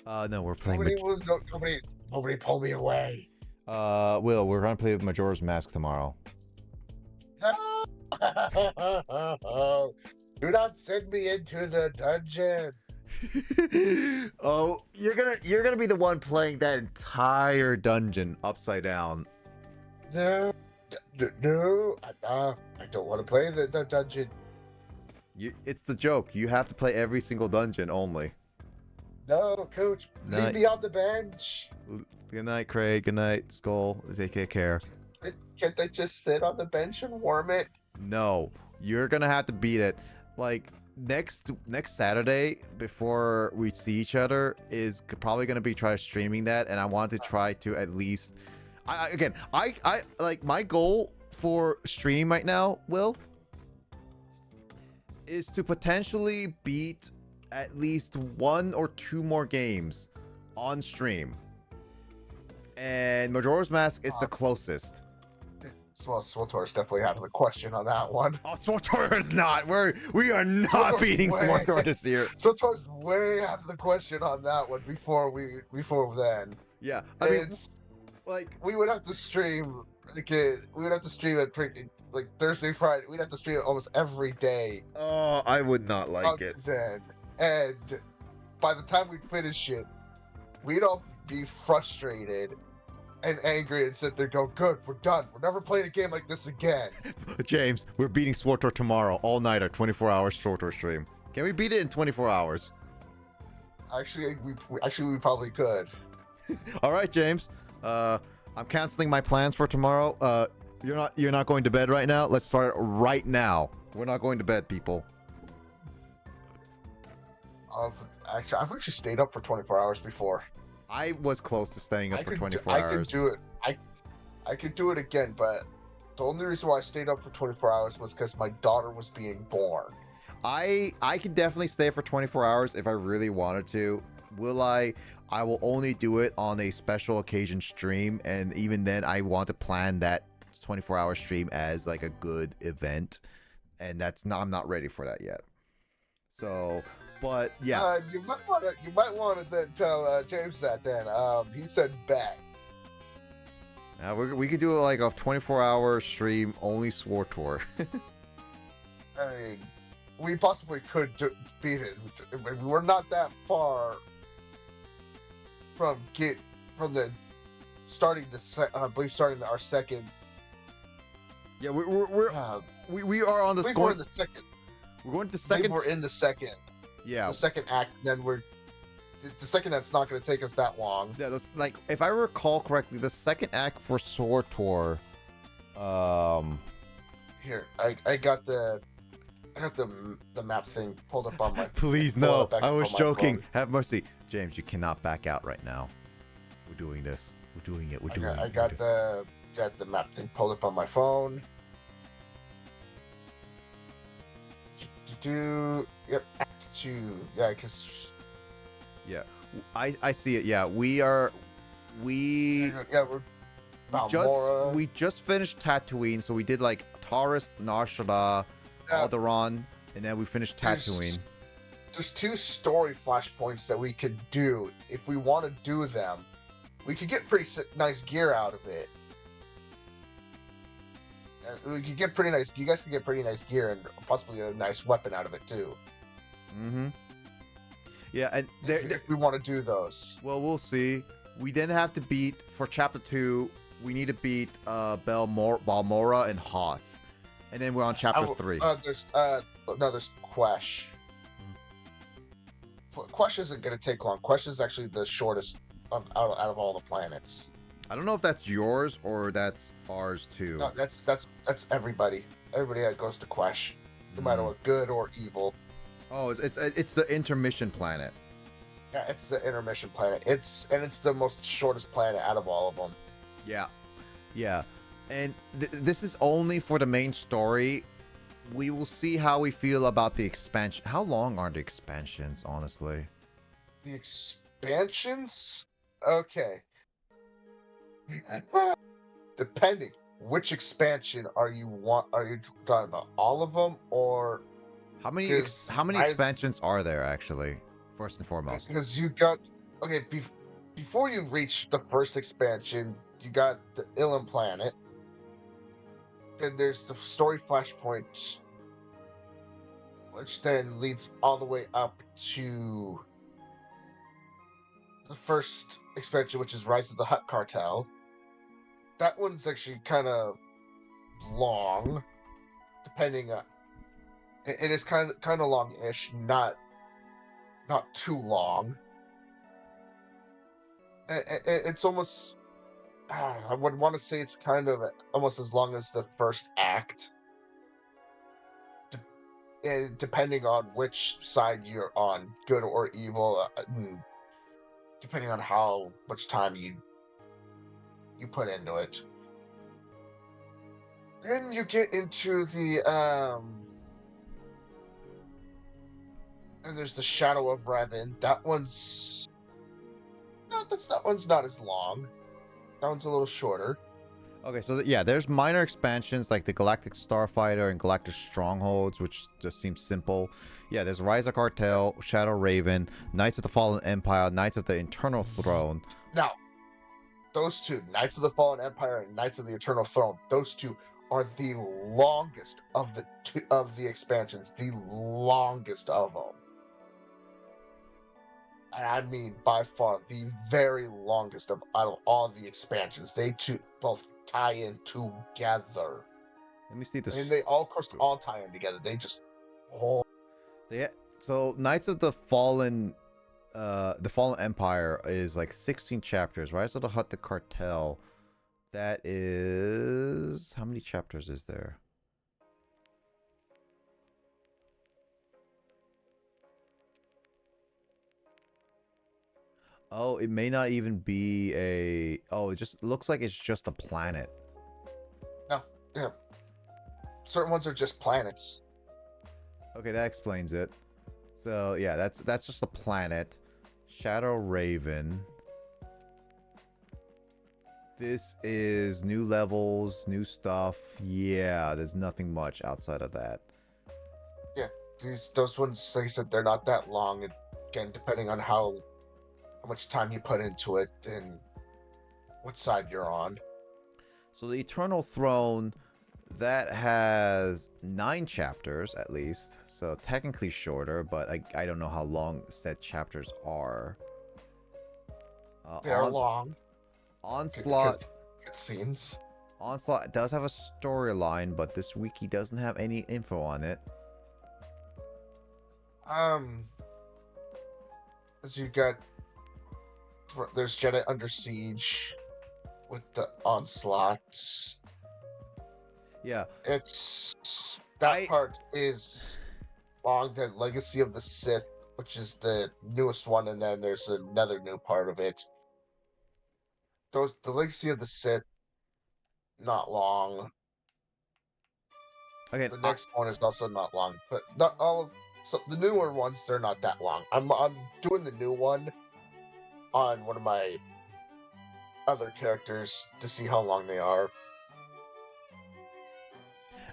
No, we're playing. Nobody pull me away. Will, we're gonna play with Majora's Mask tomorrow. No. Do not send me into the dungeon. Oh, you're gonna be the one playing that entire dungeon upside down. No, I don't want to play the dungeon. It's the joke. You have to play every single dungeon only. No, Coach, leave me on the bench. Good night, Craig. Good night, Skull. Take care. Can't I just sit on the bench and warm it? No, you're gonna have to beat it. Like next Saturday before we see each other is probably gonna be streaming that, and I want to try to at least. I like my goal for stream right now, Will, is to potentially beat at least 1 or 2 more games on stream, and Majora's Mask is the closest. Well, SWTOR's definitely out of the question on that one. Oh, SWTOR is not. We are not beating SWTOR this year. SWTOR's way out of the question on that one. Before then. Yeah, I mean, like we would have to stream. We would have to stream it like Thursday, Friday. We'd have to stream it almost every day. Oh, I would not like it. Then, and by the time we'd finish it, we'd all be frustrated and angry and sit there go, good, we're done. We're never playing a game like this again. James, we're beating SWTOR tomorrow, all nighter, 24-hour SWTOR stream. Can we beat it in 24 hours? Actually, we probably could. All right, James. I'm canceling my plans for tomorrow. You're not going to bed right now. Let's start it right now. We're not going to bed, people. I've actually stayed up for 24 hours before. I was close to staying up for 24 hours. I could do it. I could do it again, but the only reason why I stayed up for 24 hours was because my daughter was being born. I could definitely stay for 24 hours if I really wanted to. Will I? I will only do it on a special occasion stream, and even then I want to plan that 24-hour stream as like a good event, and I'm not ready for that yet. So, but yeah, you might want to then tell James that then. He said bet. We could do like a 24-hour stream only SWTOR. I mean, we possibly could beat it. We're not that far from the starting our second. Yeah, we are on the score. We're in the second. We're going to the second. We're in the second. Yeah. The second act. Then the second act's not going to take us that long. Yeah, that's like if I recall correctly, the second act for SWTOR. Here, I got the map thing pulled up on my. Please no, I was joking. Have mercy, James. You cannot back out right now. We're doing this. We're doing it. I got the map thing pulled up on my phone. Yep, Act 2. Yeah, because. Yeah, I see it. Yeah, we just finished Tatooine, so we did like Taurus, Nar Shaddaa, Alderaan, and then we finished Tatooine. There's 2 story flashpoints that we could do. If we want to do them, we could get pretty nice gear out of it. We could get pretty nice. You guys can get pretty nice gear and possibly a nice weapon out of it too. Mm-hmm. Yeah, and if we want to do those. Well, we'll see. We then have to beat, for chapter 2, we need to beat Balmora and Hoth. And then we're on chapter 3. There's Quesh. Quesh isn't going to take long. Quesh is actually the shortest out of all the planets. I don't know if that's yours or that's ours too. No, that's everybody. Everybody that goes to Quesh, no matter what, good or evil. Oh, it's the intermission planet. Yeah, it's the intermission planet. It's the most shortest planet out of all of them. Yeah. And this is only for the main story. We will see how we feel about the expansion. How long are the expansions, honestly? The expansions? Okay. Depending. Which expansion are you talking about? All of them, or how many expansions are there actually? First and foremost, because you got before you reach the first expansion, you got the Ilum planet. Then there's the story flashpoint, which then leads all the way up to the first expansion, which is Rise of the Hutt Cartel. That one's actually kind of long, depending on. It is kind of long-ish, not too long. It's almost. I would want to say it's kind of almost as long as the first act, depending on which side you're on, good or evil. Depending on how much time you put into it. Then you get into the and there's the Shadow of Revan. That one's not as long. That one's a little shorter. Okay, so there's minor expansions like the Galactic Starfighter and Galactic Strongholds, which just seems simple. Yeah, there's Rise of Cartel, Shadow Raven, Knights of the Fallen Empire, Knights of the Eternal Throne. Now, those two, Knights of the Fallen Empire and Knights of the Eternal Throne, those two are the longest of the expansions, the longest of them. And I mean by far the very longest of all the expansions. They two both tie in together. Let me see this. And they all, of course, all tie in together. They just So Knights of the Fallen Empire is like 16 chapters. Rise of the Hutt, the Cartel, that is, how many chapters is there? Oh, it may not even be a... Oh, it just looks like it's just a planet. No, yeah. Certain ones are just planets. Okay, that explains it. So, yeah, that's just a planet. Shadow Raven. This is new levels, new stuff. Yeah, there's nothing much outside of that. Yeah, those ones, like I said, they're not that long. Again, depending on how much time you put into it and what side you're on. So the Eternal Throne, that has 9 chapters at least. So technically shorter, but I don't know how long said chapters are. They're long. Onslaught. Cutscenes. Onslaught does have a storyline, but this wiki doesn't have any info on it. As you got, there's Jedi Under Siege with the Onslaught. Yeah. It's that part is long. The Legacy of the Sith, which is the newest one, and then there's another new part of it. The Legacy of the Sith, not long. Okay. The next one is also not long, but not all of. So the newer ones, they're not that long. I'm doing the new one on one of my other characters to see how long they are.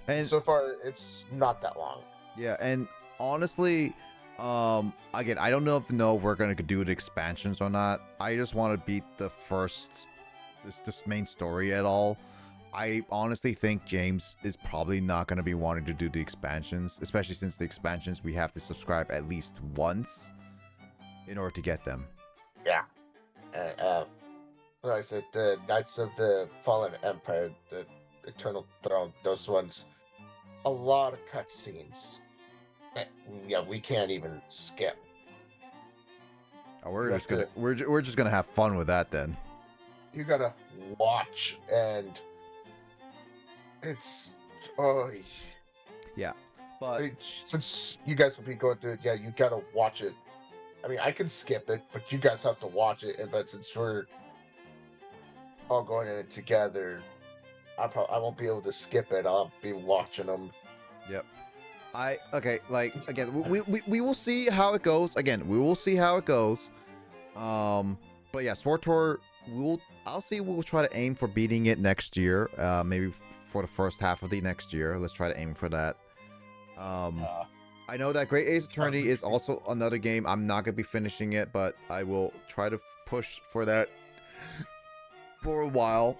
And so far, it's not that long. Yeah, and honestly, again, I don't know if we're gonna do the expansions or not. I just want to beat the first this main story at all. I honestly think James is probably not going to be wanting to do the expansions, especially since the expansions we have to subscribe at least once in order to get them. Yeah. like I said, the Knights of the Fallen Empire, the Eternal Throne, those ones, a lot of cutscenes. Eh, Yeah, we can't even skip. Oh, You have to, we're just gonna have fun with that then. you gotta watch, and it's, oh, Yeah, but since you guys will be going through it, yeah, you gotta watch it. I mean, I can skip it, but you guys have to watch it. But since we're all going in it together, I won't be able to skip it. I'll be watching them. yep. Okay, like again, we will see how it goes. Again, we will see how it goes. But yeah, Sword Tour, I'll see. We'll try to aim for beating it next year. Maybe for the first half of the next year. Let's try to aim for that. I know that Great Ace Attorney is also another game. I'm not gonna be finishing it, but I will try to push for that for a while.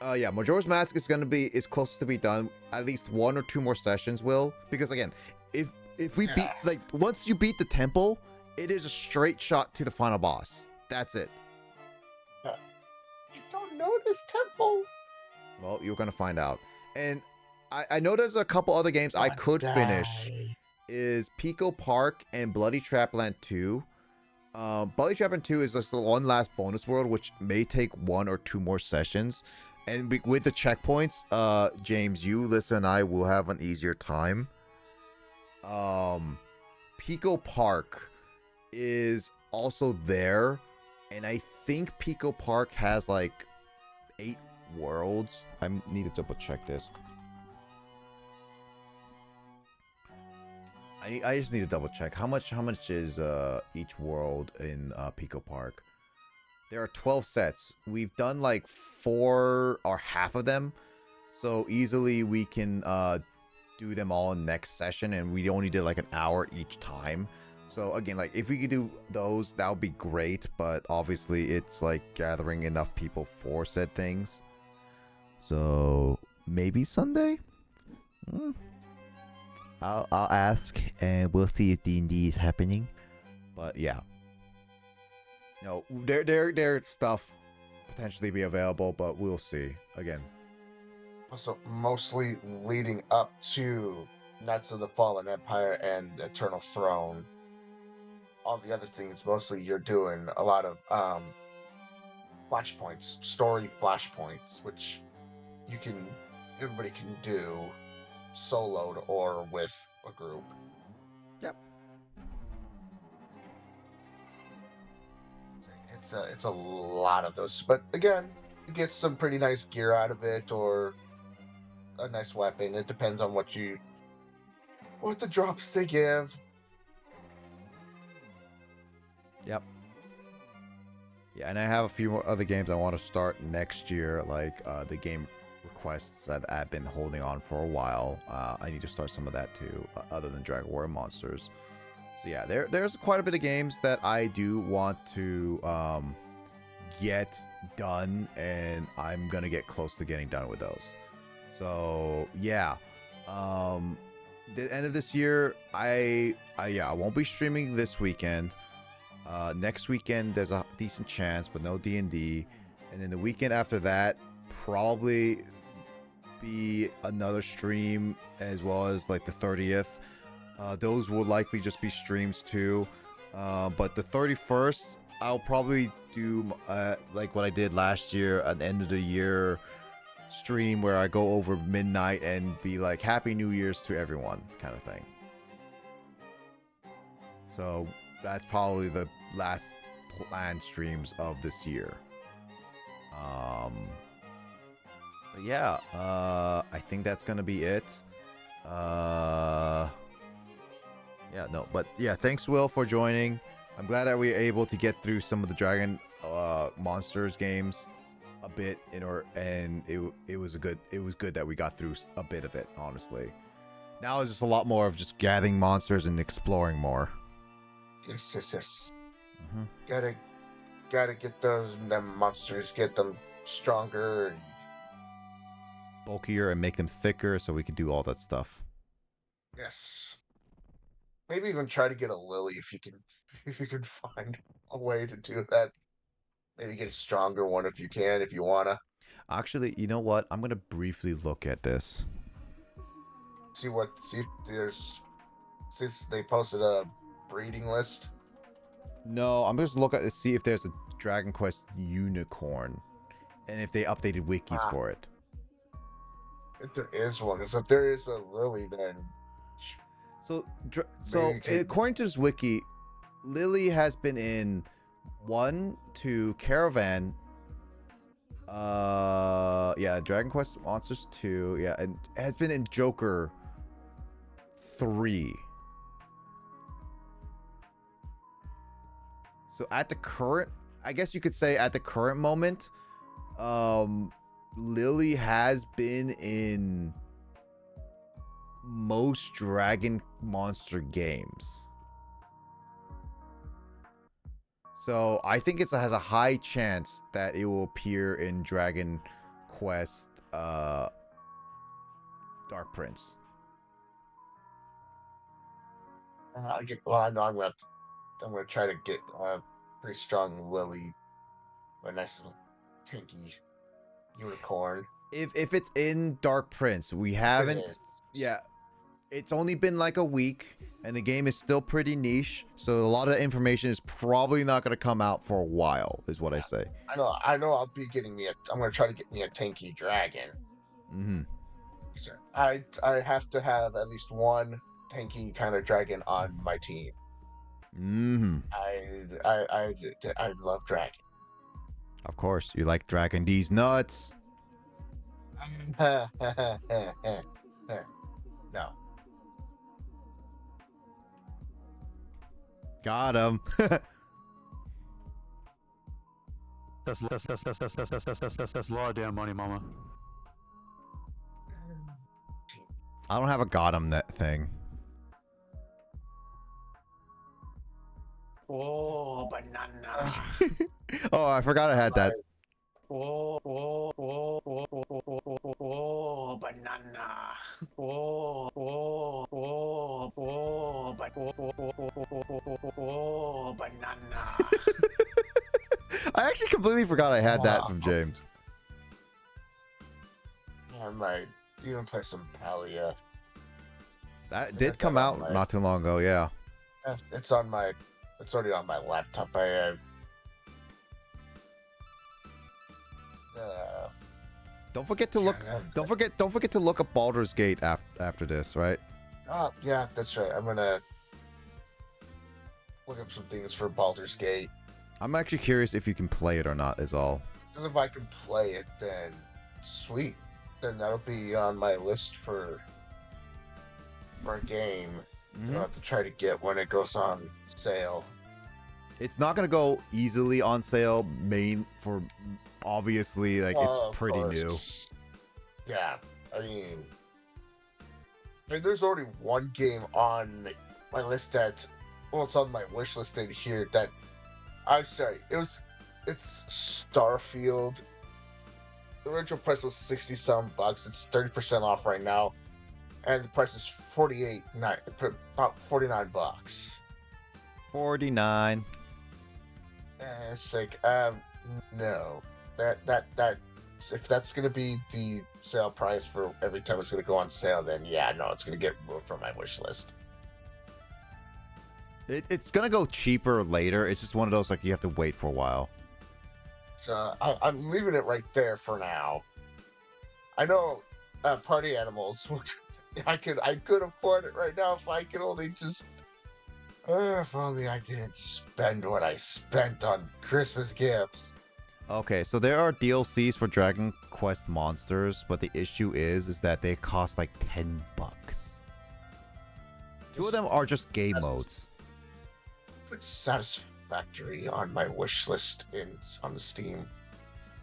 Yeah, Majora's Mask is close to be done. At least 1 or 2 more sessions will, because again, if we beat, like, once you beat the temple, it is a straight shot to the final boss. That's it. You don't know this temple. Well, you're gonna find out. And I know there's a couple other games I could finish. Is Pico Park and Bloody Trapland 2. Bloody Trapland 2 is just the one last bonus world, which may take 1 or 2 more sessions. And with the checkpoints, James, you, Lissa, and I will have an easier time. Pico Park is also there, and I think Pico Park has like 8 worlds. I need to double check this. I just need to double check how much is each world in Pico Park. There are 12 sets. We've done like 4 or half of them, so easily we can do them all in next session, and we only did like an hour each time. So again, like if we could do those, that would be great, but obviously it's like gathering enough people for said things. So maybe Sunday? I'll ask, and we'll see if D&D is happening. But yeah, you know, their stuff potentially be available, but we'll see. Again, Also, mostly leading up to Knights of the Fallen Empire and the Eternal Throne. All the other things, mostly you're doing a lot of flashpoints, story flashpoints, which everybody can do soloed or with a group. Yep. It's a lot of those, but again, you get some pretty nice gear out of it, or a nice weapon. It depends on what the drops they give. Yep. Yeah, and I have a few more other games I want to start next year, like the game requests that I've been holding on for a while. I need to start some of that too, other than Dragon Warrior Monsters. So yeah, there's quite a bit of games that I do want to get done, and I'm gonna get close to getting done with those. So yeah, the end of this year, I won't be streaming this weekend. Next weekend there's a decent chance, but no D&D, and then the weekend after that probably be another stream, as well as like the 30th. Those will likely just be streams too, but the 31st I'll probably do like what I did last year, an end of the year stream where I go over midnight and be like Happy New Year's to everyone kind of thing. So that's probably the last planned streams of this year. But yeah, I think that's gonna be it. Yeah, no, but yeah, thanks Will for joining. I'm glad that we were able to get through some of the Dragon Monsters games a bit and it was good that we got through a bit of it, honestly. Now it's just a lot more of just gathering monsters and exploring more. Yes. Gotta get them monsters, get them stronger, and bulkier, and make them thicker so we can do all that stuff. yes. Maybe even try to get a lily if you can find a way to do that. Maybe get a stronger one if you can, if you wanna. Actually, you know what? I'm gonna briefly look at this. See if there's since they posted a breeding list. No, I'm just looking to see if there's a Dragon Quest unicorn, and if they updated wikis for it. If there is one, if there is a Lily, then So, Maybe you could- according to this wiki, Lily has been in 1, 2, Caravan. Yeah, Dragon Quest Monsters 2. Yeah, and has been in Joker 3. So at the current, I guess you could say at the current moment, Lily has been in most Dragon Monster games. So I think it has a high chance that it will appear in Dragon Quest Dark Prince. well, I know I'm gonna try to get a pretty strong Lily, a nice little tanky unicorn. If it's in Dark Prince, we haven't. It is. Yeah, it's only been like a week, and the game is still pretty niche. So a lot of the information is probably not going to come out for a while, is what I say. I know. I'll be getting me I'm gonna try to get me a tanky dragon. Mm-hmm. So I have to have at least one tanky kind of dragon on my team. Mm-hmm. I love dragon. Of course, you like Dragon D's nuts. No. Got him. That's a lot of damn money, mama. I don't have a got him that thing. Oh, banana. Oh, I forgot I had that. Oh, banana. Banana. I actually completely forgot I had that from James. I might even play some Palia. That did come out not too long ago, yeah. It's already on my laptop. Don't forget to look. Don't forget to look up Baldur's Gate after this, right? Yeah, that's right. I'm gonna look up some things for Baldur's Gate. I'm actually curious if you can play it or not. Is all. Because if I can play it, then sweet. Then that'll be on my list for a game. I'll have to try to get when it goes on sale. It's not gonna go easily on sale. Obviously, like it's pretty new. Yeah, I mean, there's already one game on my list it's on my wish list in here that I'm sorry, it's Starfield. The original price was $60-some bucks. It's 30% off right now, and the price is about $49. 49. And it's like, no. That if that's gonna be the sale price for every time it's gonna go on sale, then yeah, no, it's gonna get removed from my wish list. It's gonna go cheaper later. It's just one of those like you have to wait for a while. So I'm leaving it right there for now. I know Party Animals. I could afford it right now if I could only just. If only I didn't spend what I spent on Christmas gifts. Okay, so there are DLCs for Dragon Quest Monsters, but the issue is that they cost like $10. 2 of them are just game modes. Put Satisfactory on my wish list on the Steam.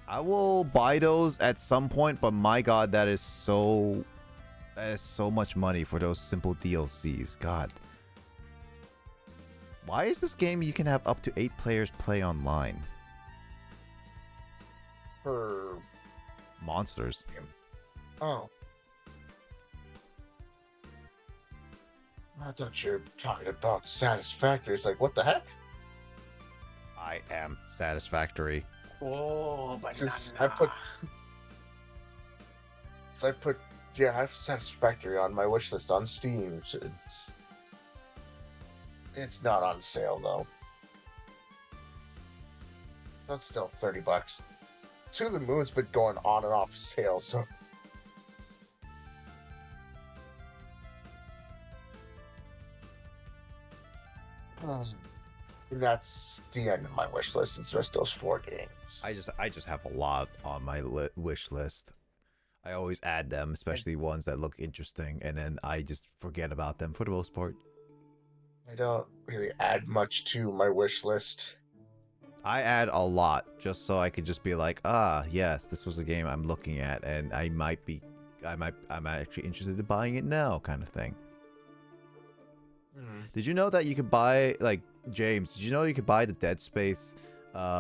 I will buy those at some point, but my god, that is so much money for those simple DLCs. God. Why is this game you can have up to 8 players play online? For Monsters. Oh. I thought you were talking about Satisfactory. It's like, what the heck? I am Satisfactory. Oh, Just banana. I put yeah, I have Satisfactory on my wish list on Steam. It's not on sale though. That's still $30. To the Moon's been going on and off sale, so and that's the end of my wish list. It's just those 4 games. I just have a lot on my wish list. I always add them, especially ones that look interesting, and then I just forget about them for the most part. I don't really add much to my wish list. I add a lot just so I could just be like, ah, yes, this was a game I'm looking at, and I'm actually interested in buying it now, kind of thing. Did you know that you could buy, like, James, did you know you could buy the Dead Space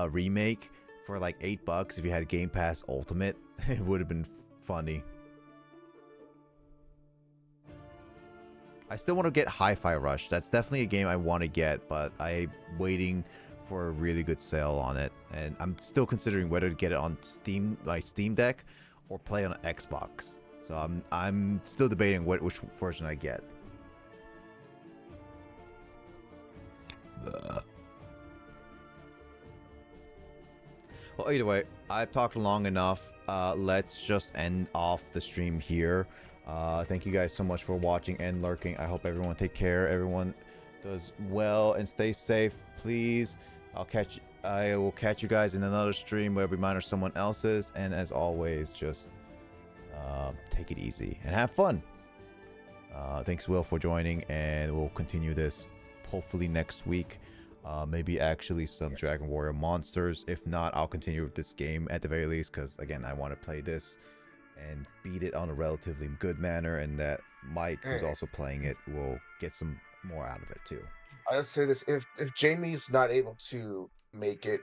remake for like $8 if you had Game Pass Ultimate? It would have been funny. I still want to get Hi-Fi Rush. That's definitely a game I want to get, but I'm waiting for a really good sale on it, and I'm still considering whether to get it on Steam, my Steam Deck, or play on Xbox. So I'm still debating which version I get. Well, either way, I've talked long enough. Let's just end off the stream here. Thank you guys so much for watching and lurking. I hope everyone take care. Everyone does well and stay safe, please. I will catch you guys in another stream where we monitor someone else's. And as always, just take it easy and have fun. Thanks, Will, for joining, and we'll continue this hopefully next week. Maybe actually some Dragon Warrior Monsters. If not, I'll continue with this game at the very least, because again, I want to play this and beat it on a relatively good manner, and that Mike, who's also playing it, will get some more out of it too. I'll say this: if Jamie's not able to make it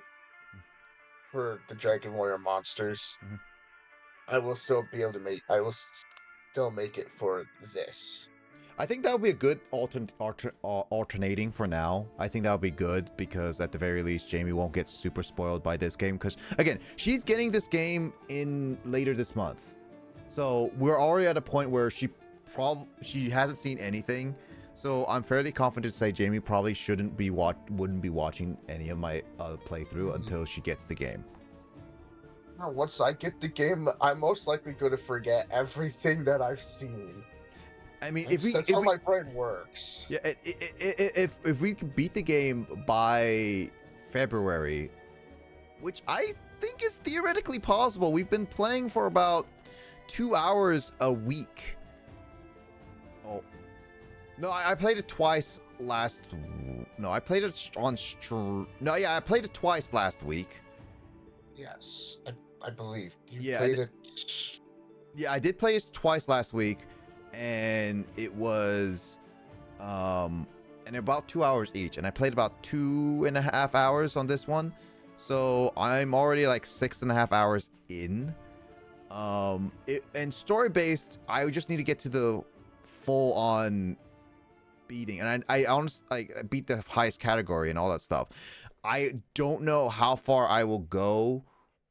for the Dragon Warrior Monsters, I will still be able to make. I will still make it for this. I think that would be a good alternating for now. I think that would be good, because at the very least, Jamie won't get super spoiled by this game. Because again, she's getting this game in later this month, so we're already at a point where she hasn't seen anything. So I'm fairly confident to say Jamie probably wouldn't be watching any of my playthrough until she gets the game. Now, once I get the game, I'm most likely going to forget everything that I've seen. I mean, that's how my brain works. Yeah, if we could beat the game by February, which I think is theoretically possible. We've been playing for about 2 hours a week. Oh, no, I played it twice last. No, I played it on. No, yeah, I played it twice last week. Yes, I believe you played it. Yeah, I did play it twice last week. And it was and about 2 hours each, and I played about 2.5 hours on this one, so I'm already like 6.5 hours in. And story based, I just need to get to the full on beating, and I honestly beat the highest category and all that stuff. I don't know how far I will go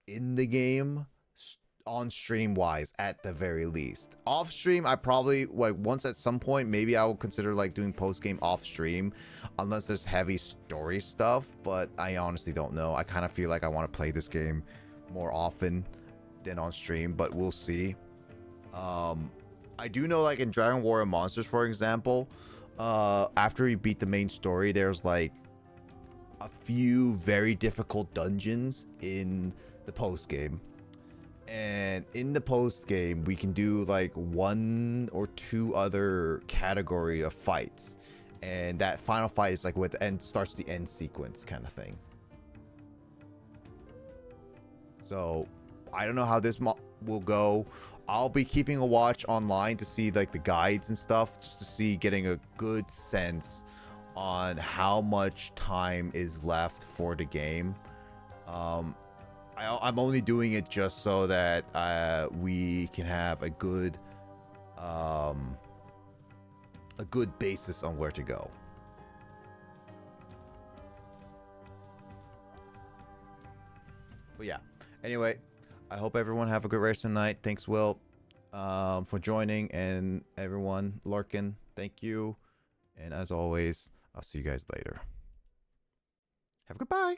in the game on stream wise, at the very least. Off stream, I probably once at some point maybe I will consider doing post game off stream, unless there's heavy story stuff, but I honestly don't know. I kind of feel like I want to play this game more often than on stream, but we'll see. I do know, in Dragon Warrior Monsters, for example, after you beat the main story, there's a few very difficult dungeons in the post game. And in the post game, we can do 1 or 2 other category of fights, and that final fight is with the end, starts the end sequence kind of thing. So I don't know how this will go. I'll be keeping a watch online to see the guides and stuff, just to see, getting a good sense on how much time is left for the game. I'm only doing it just so that we can have a good basis on where to go. But yeah. Anyway, I hope everyone have a good rest of the night. Thanks, Will, for joining, and everyone, Larkin, thank you. And as always, I'll see you guys later. Have a good bye.